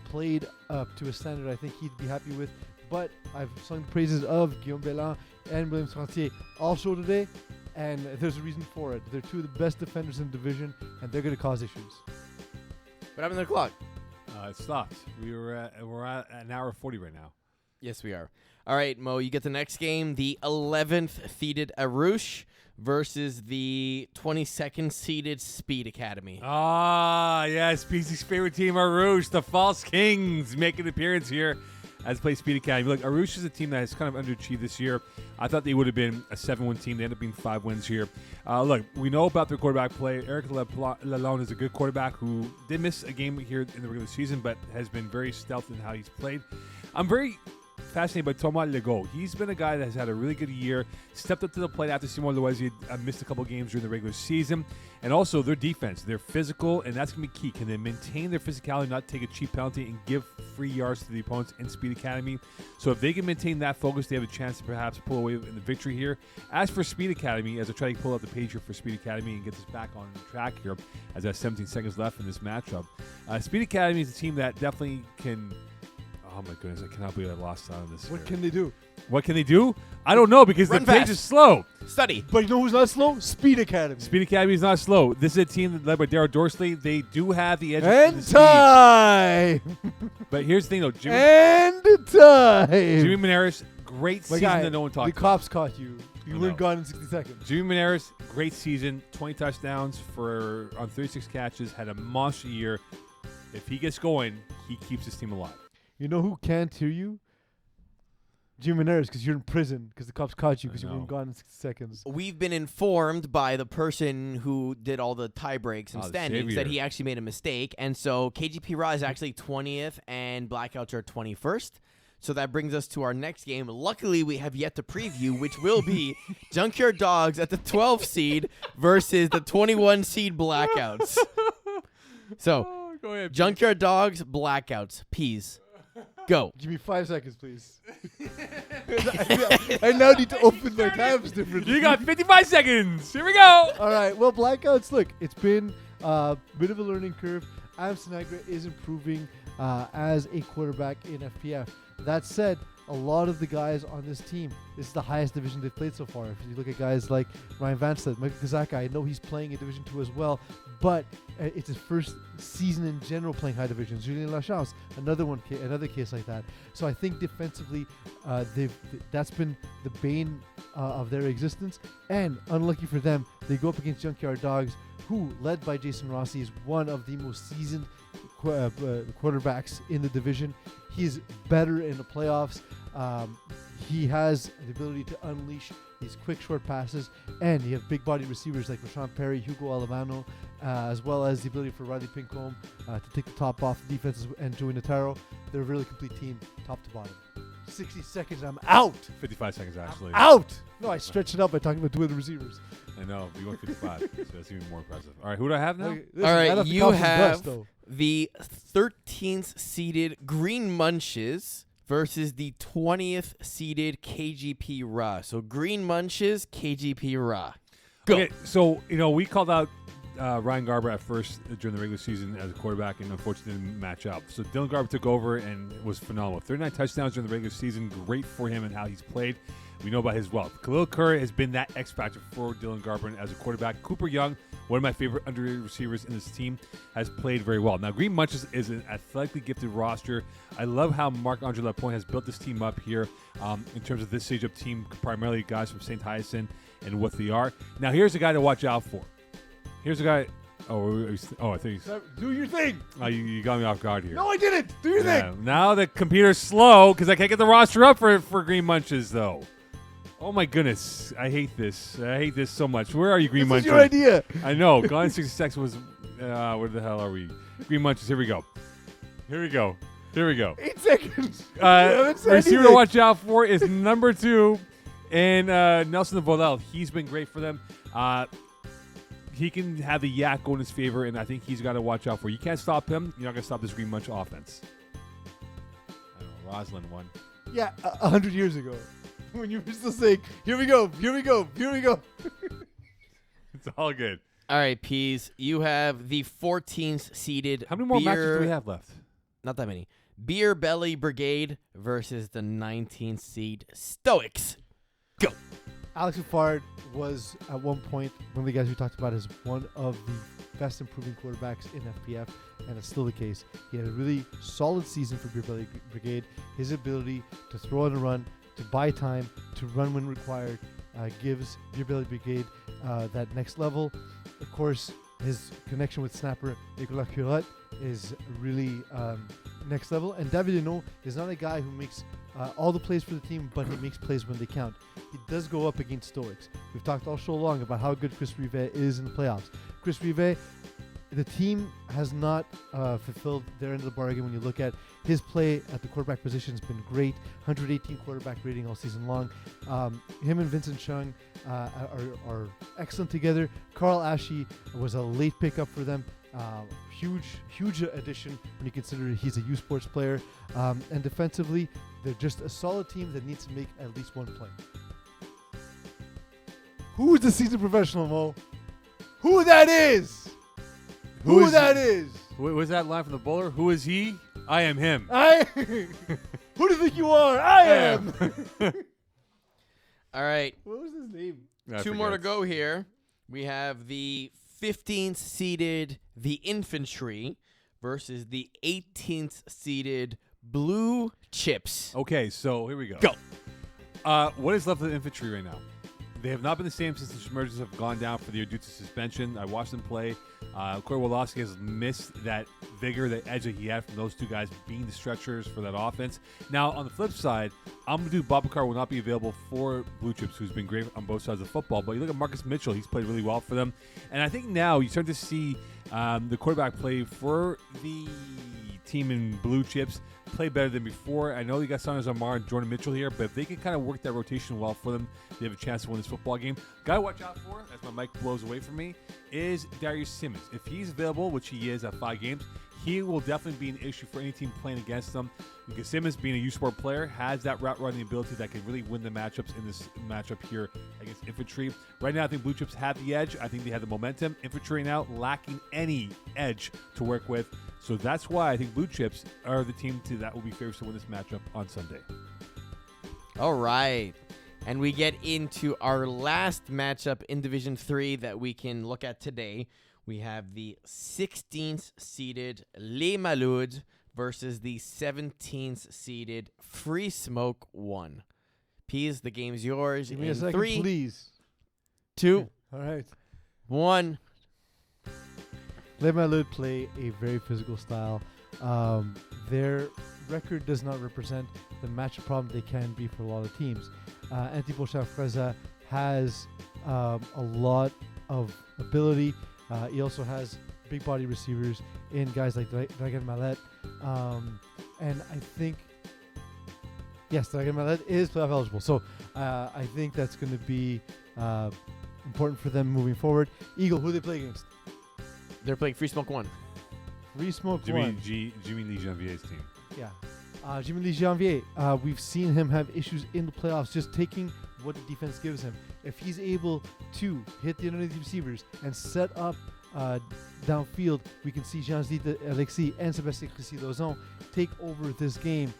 played up to a standard I think he'd be happy with. But I've sung the praises of Guillaume Belland and William Frantier all show today, and there's a reason for it. They're two of the best defenders in the division, and they're going to cause issues. What happened to the clock? It stopped. We're at an hour 40 right now. Yes, we are. All right, Mo, you get the next game. The 11th seeded Arouche versus the 22nd seeded Speed Academy. Ah, yes, PC's favorite team, Arush, the False Kings, make an appearance here as play Speed Academy. Look, Arush is a team that has kind of underachieved this year. I thought they would have been a 7-win team. They ended up being 5 wins here. Look, we know about their quarterback play. Eric Lalonde is a good quarterback who did miss a game here in the regular season, but has been very stealth in how he's played. I'm very fascinated by Thomas Legault. He's been a guy that has had a really good year, stepped up to the plate after Simon Loisier missed a couple games during the regular season. And also their defense, they're physical, and that's going to be key. Can they maintain their physicality, not take a cheap penalty, and give free yards to the opponents in Speed Academy? So if they can maintain that focus, they have a chance to perhaps pull away in the victory here. As for Speed Academy, as I try to pull out the page here for Speed Academy and get this back on track here, as I have 17 seconds left in this matchup, Speed Academy is a team that definitely can... Oh my goodness, I cannot believe I lost out on this. What can they do? What can they do? I don't know because Run the page fast. is slow. Study. But you know who's not slow? Speed Academy. Speed Academy is not slow. This is a team led by Darryl Dorsley. They do have the edge in And the speed. time. But here's the thing, though. And time. Jimmy Menares, great My season guy, that no one the talked about. cops caught you. You I weren't know. gone in 60 seconds. Jimmy Menares, great season, 20 touchdowns on 36 catches, had a monster year. If he gets going, he keeps his team alive. You know who can't hear you? Jim Menares, because you're in prison, because the cops caught you because you I weren't know. gone in 60 seconds. We've been informed by the person who did all the tie breaks and Oh, the standings that savior. he actually made a mistake. And so KGP Raw is actually 20th and Blackouts are 21st. So that brings us to our next game. Luckily, we have yet to preview, which will be Junkyard Dogs at the 12th seed versus the 21 seed Blackouts. So, Oh, go ahead. Junkyard Dogs, Blackouts, Peas. Go. Give me 5 seconds, please. I now need to open my tabs differently. You got 55 seconds. Here we go. All right. Well, Blackouts, look, it's been a bit of a learning curve. Adam Sinagra is improving as a quarterback in FPF. That said, a lot of the guys on this team, this is the highest division they've played so far. If you look at guys like Ryan Vanstead, Michael Kazaka, I know he's playing in Division 2 as well, but it's his first season in general playing high divisions. Julien Lachance, another case like that. So I think defensively, that's been the bane of their existence. And unlucky for them, they go up against Junkyard Dogs, who, led by Jason Rossi, is one of the most seasoned quarterbacks in the division. He is better in the playoffs. He has the ability to unleash these quick, short passes, and you have big body receivers like Rashawn Perry, Hugo Alemano, as well as the ability for Riley Pincombe to take the top off the defenses, and Joey Notaro. They're a really complete team, top to bottom. 60 seconds, I'm out. 55 seconds, actually. Out. No, I stretched it out by talking about 2 other receivers. I know. You went 55, so that's even more impressive. All right, who do I have now? Okay, All right, I'd have to you count some have dust, though. the 13th seeded Green Munches versus the 20th seeded KGP Raw. So Green Munches, KGP Raw. Go. Okay, so, we called out Ryan Garber at first during the regular season as a quarterback, and unfortunately didn't match up. So Dylan Garber took over and was phenomenal. 39 touchdowns during the regular season. Great for him and how he's played. We know about his wealth. Khalil Curry has been that X factor for Dylan Garber as a quarterback. Cooper Young, one of my favorite underrated receivers in this team, has played very well. Now, Green Munches is an athletically gifted roster. I love how Marc-Andre Lapointe has built this team up here in terms of this stage of team, primarily guys from St. Hyacinthe and what they are. Now, here's a guy to watch out for. Here's a guy. I think he's. Do your thing. You got me off guard here. No, I didn't. Do your thing. Now the computer's slow because I can't get the roster up for Green Munches, though. Oh, my goodness. I hate this. I hate this so much. Where are you, Green This Munches? is your idea. I know. Gone in 60 seconds was. Where the hell are we? Green Munches. Here we go. 8 seconds. Receiver to watch out for is number 2, and Nelson Volel. He's been great for them. He can have the yak go in his favor, and I think he's got to watch out for. You can't stop him. You're not going to stop this Green Munch offense. I don't know. Roslyn won. Yeah, 100 years ago. When you were still saying, here we go. It's all good. All right, Peas. You have the 14th seeded. How many more matches do we have left? Not that many. Beer Belly Brigade versus the 19th seed Stoics. Go. Alex Fard was at one point one of the guys we talked about as one of the best improving quarterbacks in FPF, and it's still the case. He had a really solid season for Beer Belly Brigade. His ability to throw on a run, to buy time, to run when required, gives Beer Belly Brigade that next level. Of course, his connection with snapper Nicolas Curotte is really next level. And David Hinault is not a guy who makes all the plays for the team, but he makes plays when they count. He does go up against Stoics. We've talked all show long about how good Chris Rivet is in the playoffs. Chris Rivet, the team has not fulfilled their end of the bargain when you look at his play at the quarterback position has been great. 118 quarterback rating all season long. Him and Vincent Chung are excellent together. Carl Ashe was a late pickup for them. Huge addition when you consider he's a U Sports player. And defensively, they're just a solid team that needs to make at least one play. Who's the seasoned professional, Mo? Who that is? Who that is? Was that line from the bowler? Who is he? I am him. Who do you think you are? I am. All right. What was his name? Two more to go here. We have the 15th seeded the Infantry versus the 18th seeded Blue Chips. Okay, so here we go. Go. What is left of the Infantry right now? They have not been the same since the Submergers have gone down for the year due to suspension. I watched them play. Corey Woloski has missed that vigor, that edge that he had from those two guys being the stretchers for that offense. Now, on the flip side, Amadou Babacar will not be available for Blue Chips, who's been great on both sides of football. But you look at Marcus Mitchell, he's played really well for them. And I think now you start to see the quarterback play for the team in Blue Chips play better than before. I know you got Saunders Amar and Jordan Mitchell here, but if they can kind of work that rotation well for them, they have a chance to win this football game. Guy to watch out for, as my mic blows away from me, is Darius Simmons. If he's available, which he is at 5 games, he will definitely be an issue for any team playing against them, because Simmons, being a U-Sport player, has that route running ability that can really win the matchups in this matchup here against Infantry. Right now, I think Blue Chips have the edge. I think they have the momentum. Infantry now lacking any edge to work with. So that's why I think Blue Chips are the team that will be favorites to win this matchup on Sunday. All right. And we get into our last matchup in Division 3 that we can look at today. We have the 16th seeded Les Malouds versus the 17th seeded Free Smoke 1. Peas, the game's yours. Give me a in second, 3, please. 2, All right. 1. Les Malouds play a very physical style. Their record does not represent the matchup problem they can be for a lot of teams. Antipochat Freza has a lot of ability. He also has big body receivers in guys like Dragan Mallet. And I think, yes, Dragan Mallet is playoff eligible. So I think that's going to be important for them moving forward. Eagle, who do they play against? They're playing Free Smoke 1. Free Smoke Jimmy 1. Jimmy Lee Janvier's team. Yeah. Jimmy Lee Janvier, we've seen him have issues in the playoffs just taking what the defense gives him. If he's able to hit the underneath receivers and set up downfield, we can see Jean-Zide Alexis and Sébastien Chrissy-Lozon take over this game.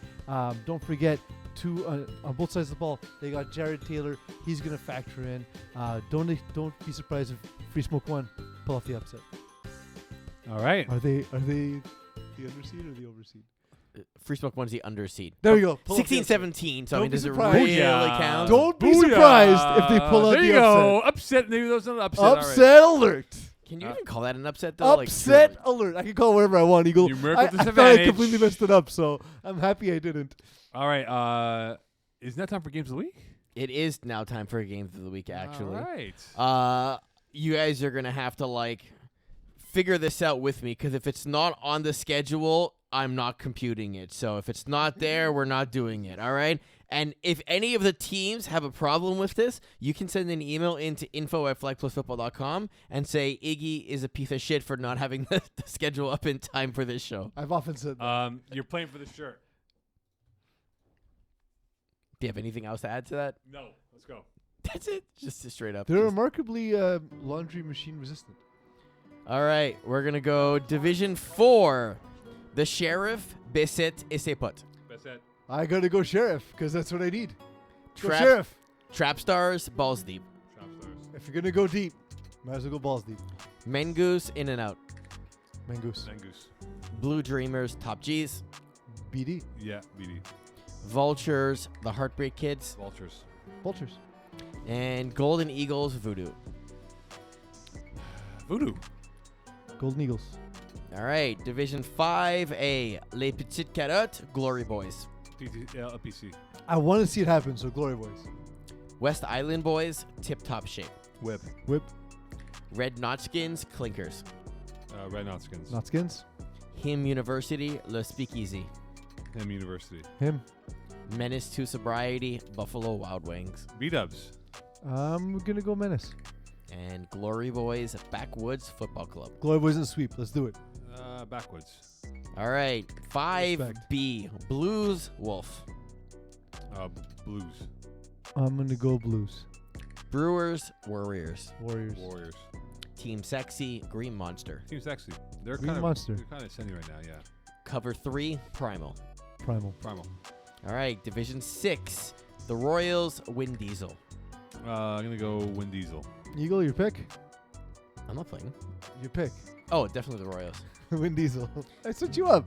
Don't forget, on both sides of the ball, they got Jared Taylor. He's going to factor in. Don't be surprised if Free Smoke 1 pull off the upset. All right. Are they the underseed or the overseed? Free Smoke 1's the underseed. There we go. Pull off the 16-17, so I Don't mean, be does it surprised. really Booyah. count? Don't be Booyah. surprised if they pull out there the you go. upset. Upset. Maybe that was an upset. All right. Upset alert. Can you even call that an upset, though? Upset alert. I can call it whatever I want, Eagle. Numerical I thought I disadvantage. completely messed it up, so I'm happy I didn't. All right. Isn't that time for games of the week? It is now time for games of the week, actually. All right. You guys are going to have to, figure this out with me, because if it's not on the schedule, I'm not computing it. So if it's not there, we're not doing it, all right? And if any of the teams have a problem with this, you can send an email into info@flagplusfootball.com and say Iggy is a piece of shit for not having the schedule up in time for this show. I've often said that. You're playing for the shirt. Do you have anything else to add to that? No. Let's go. That's it. Just straight up. They're remarkably laundry machine resistant. All right, we're going to go Division 4. The Sheriff, Bisset, et ses potes. That's it. I got to go Sheriff because that's what I need. Go Trap- Sheriff. Trap Stars, Balls Deep. Trap stars. If you're going to go deep, might as well go balls deep. Mengoose, In and Out. Mangoose. Mangoose. Blue Dreamers, Top G's. BD. Yeah. BD. Vultures, The Heartbreak Kids. Vultures. Vultures. And Golden Eagles Voodoo. Voodoo. Golden Eagles. All right, Division 5A, Les Petites Carottes, Glory Boys. PC. I want to see it happen, so Glory Boys. West Island Boys, Tip Top Shape. Whip. Whip. Red Notchkins, Clinkers. Red Notskins. Not skins. Him University, Le Speakeasy. Him University. Him. Menace to Sobriety, Buffalo Wild Wings. B-Dubs. I'm going to go Menace. And Glory Boys, Backwoods Football Club. Glory Boys and sweep. Let's do it. Backwoods. All right, 5B, Blues Wolf. Blues. I'm going to go Blues. Brewers Warriors. Warriors. Warriors. Team Sexy, Green Monster. Team Sexy. They're Green kind Monster. They're kind of sending right now, yeah. Cover 3, Primal. Primal. Primal. All right, Division 6, the Royals, Win Diesel. I'm going to go Win Diesel. Eagle, your pick? I'm not playing. Your pick. Oh, definitely the Royals. Win Diesel. I set you up.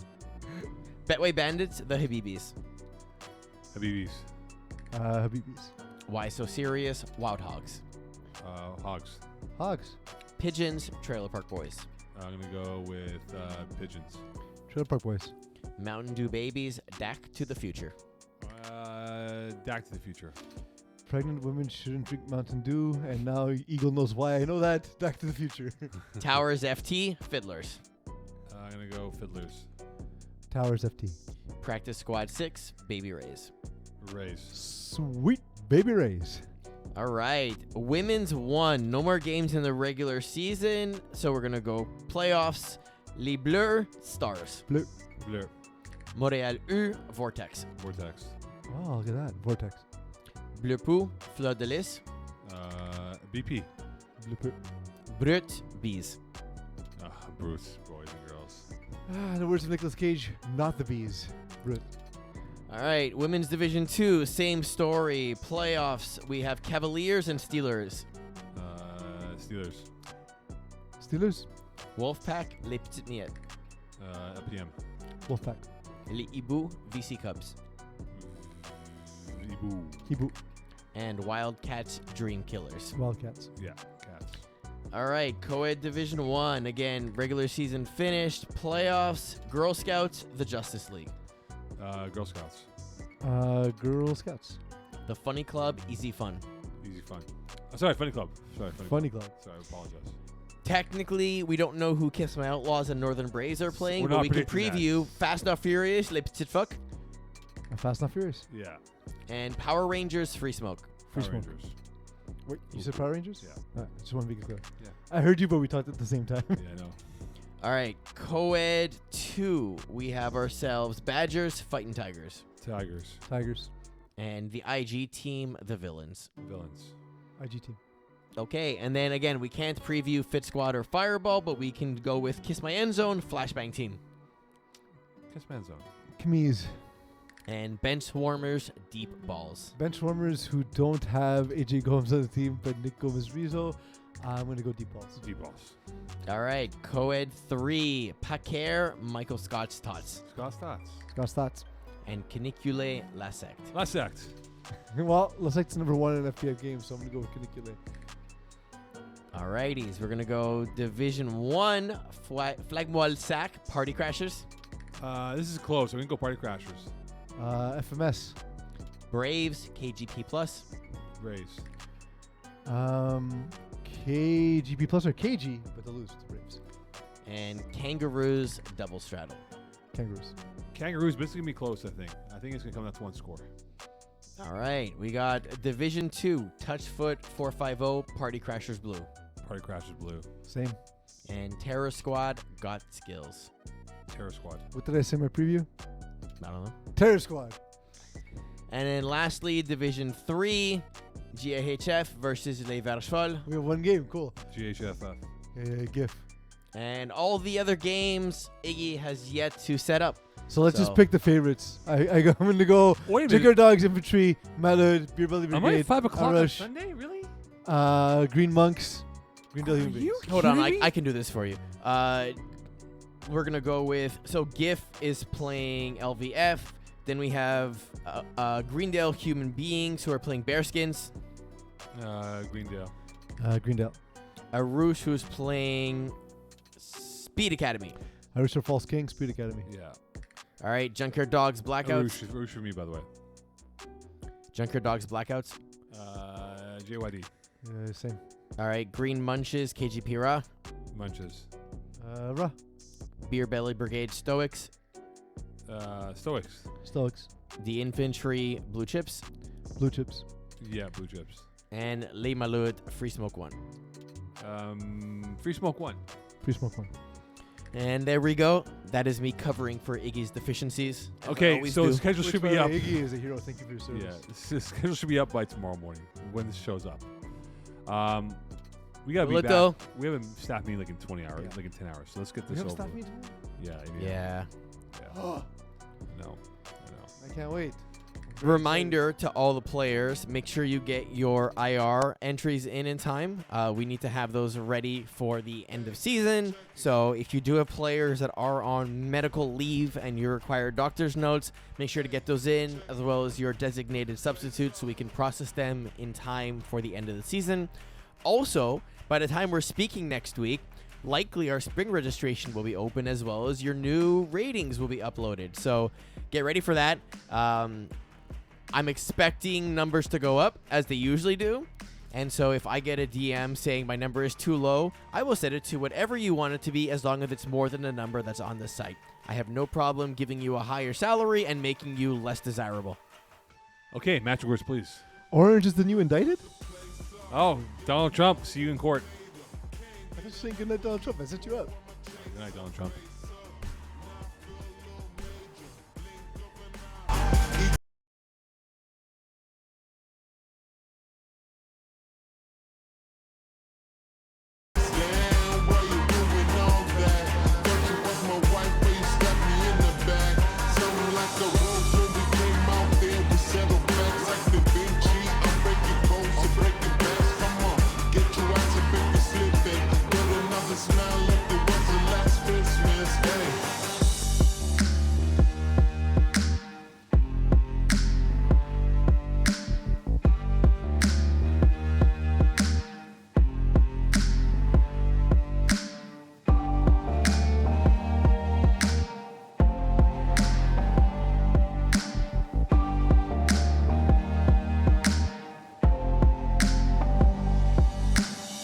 Betway Bandits, the Habibis. Habibis. Habibis. Why So Serious, Wild Hogs. Hogs. Hogs. Pigeons, Trailer Park Boys. I'm going to go with Pigeons. Trailer Park Boys. Mountain Dew Babies, Dak to the Future. Back to the Future. Pregnant women shouldn't drink Mountain Dew, and now Eagle knows why I know that. Back to the Future. Towers FT, Fiddlers. I'm going to go Fiddlers. Towers FT. Practice Squad 6, Baby Rays. Rays. Sweet Baby Rays. All right, Women's 1. No more games in the regular season, so we're going to go playoffs. Les Bleus, Stars. Bleu. Blur. Montréal U, Vortex. Vortex. Oh, look at that. Vortex. Bleu Pou, Fleur de Lis. BP. Bleu Bleu. Brut, Bees. Bruce, boys and girls. The words of Nicolas Cage, not the bees. Brut. All right, Women's Division 2, same story. Playoffs, we have Cavaliers and Steelers. Steelers. Steelers. Wolfpack, Les Petites Miettes. LPM. Wolfpack. Les Hiboux, VC Cubs. Ibu. Hibu. And Wildcats, Dream Killers. Wildcats. Yeah, Cats. All right, Co-Ed Division 1. Again, regular season finished. Playoffs, Girl Scouts, the Justice League. Girl Scouts. Girl Scouts. The Funny Club, Easy Fun. Easy Fun. Sorry, Funny Club. Sorry, Funny Club. Sorry, I apologize. Technically, we don't know who Kiss My Outlaws and Northern Braves are playing, We're but not we can predicting preview Fast Not Furious, Les Petites Fuck, Fast Not Furious. Yeah. and Power Rangers, Free Smoke. Free Power Smoke. Rangers. Wait, you said Power Rangers? Yeah. I just want to make it clear. Yeah. I heard you, but we talked at the same time. Yeah, I know. All right, Co-Ed 2. We have ourselves Badgers, Fighting Tigers. Tigers. Tigers. And the IG team, the Villains. Villains. IG team. Okay, and then again, we can't preview Fit Squad or Fireball, but we can go with Kiss My End Zone, Flashbang Team. Kiss Man Zone. Camise. And Bench Warmers, Deep Balls. Benchwarmers who don't have AJ Gomes on the team, but Nick Gomez Rizzo. I'm going to go deep balls. Deep Balls. All right, Co-Ed 3. Paquer, Michael Scott's Tots. Scott Stotts. Scott Stats. And Canicule, La Secte. Last act. Well, Lasec's number 1 in FPF games, so I'm going to go with Canicule. Alrighties, we're going to go Division 1, Flagmoil Sac, Party Crashers. This is close. I'm going to go Party Crashers. FMS. Braves, KGP Plus. Rays. KGP Plus or KG, but they'll lose to Braves. And Kangaroos, Double Straddle. Kangaroos. Kangaroos, but it's going to be close, I think. I think it's going to come down to one score. All right, we got Division 2, Touchfoot 450, Party Crashers Blue. Party Crashers Blue. Same. And Terror Squad, Got Skills. Terror Squad. What did I say in my preview? I don't know. Terror Squad. And then lastly, Division 3, GAHF versus Les Verchevals. We have one game. Cool. GHFF. GIF. And all the other games Iggy has yet to set up. So let's So- just pick the favorites. I'm going to go Wait a Jigger minute. Dogs Infantry, Mallard, Beer Belly Am I Brigade, at 5 o'clock on Rush, Sunday? Really? Green Monks, Green Delhi Human Beings. Hold on, Kidding me? I can do this for you. We're going to go with, so GIF is playing LVF. Then we have Greendale Human Beings who are playing Bearskins. Greendale. Greendale. Arush, who's playing Speed Academy. Arusha Falls King, Speed Academy. Yeah. All right, Junkyard Dogs, Blackouts. Arush for me, by the way. Junkyard Dogs, Blackouts. JYD. Same. All right, Green Munches, KGP Ra. Munches. Ra. Beer Belly Brigade, Stoics. Stoics. Stoics. The Infantry, Blue Chips. Blue Chips. Yeah, Blue Chips. And Les Malouds, Free Smoke 1. Free Smoke 1. Free Smoke 1. And there we go. That is me covering for Iggy's deficiencies. as I Okay, always so do. the schedule should be Which, by up. the way, Iggy is a hero. Thank you for your service. Yeah, the schedule should be up by tomorrow morning when this shows up. We gotta Will be it back. though? We haven't staff meeting like in 20 hours, Yeah. like in 10 hours. So let's get We this have a over. staff meeting tomorrow? Yeah. Yeah. No. I can't wait. Reminder to all the players, make sure you get your IR entries in time. We need to have those ready for the end of season. So if you do have players that are on medical leave and you require doctor's notes, make sure to get those in, as well as your designated substitutes, so we can process them in time for the end of the season. Also, by the time we're speaking next week, likely our spring registration will be open, as well as your new ratings will be uploaded. So get ready for that. I'm expecting numbers to go up, as they usually do. And so if I get a DM saying my number is too low, I will set it to whatever you want it to be, as long as it's more than the number that's on the site. I have no problem giving you a higher salary and making you less desirable. Okay, match words, please. Orange is the new indicted? Oh, Donald Trump. See you in court. I was saying good night, Donald Trump. I set you up. Good night, Donald Trump.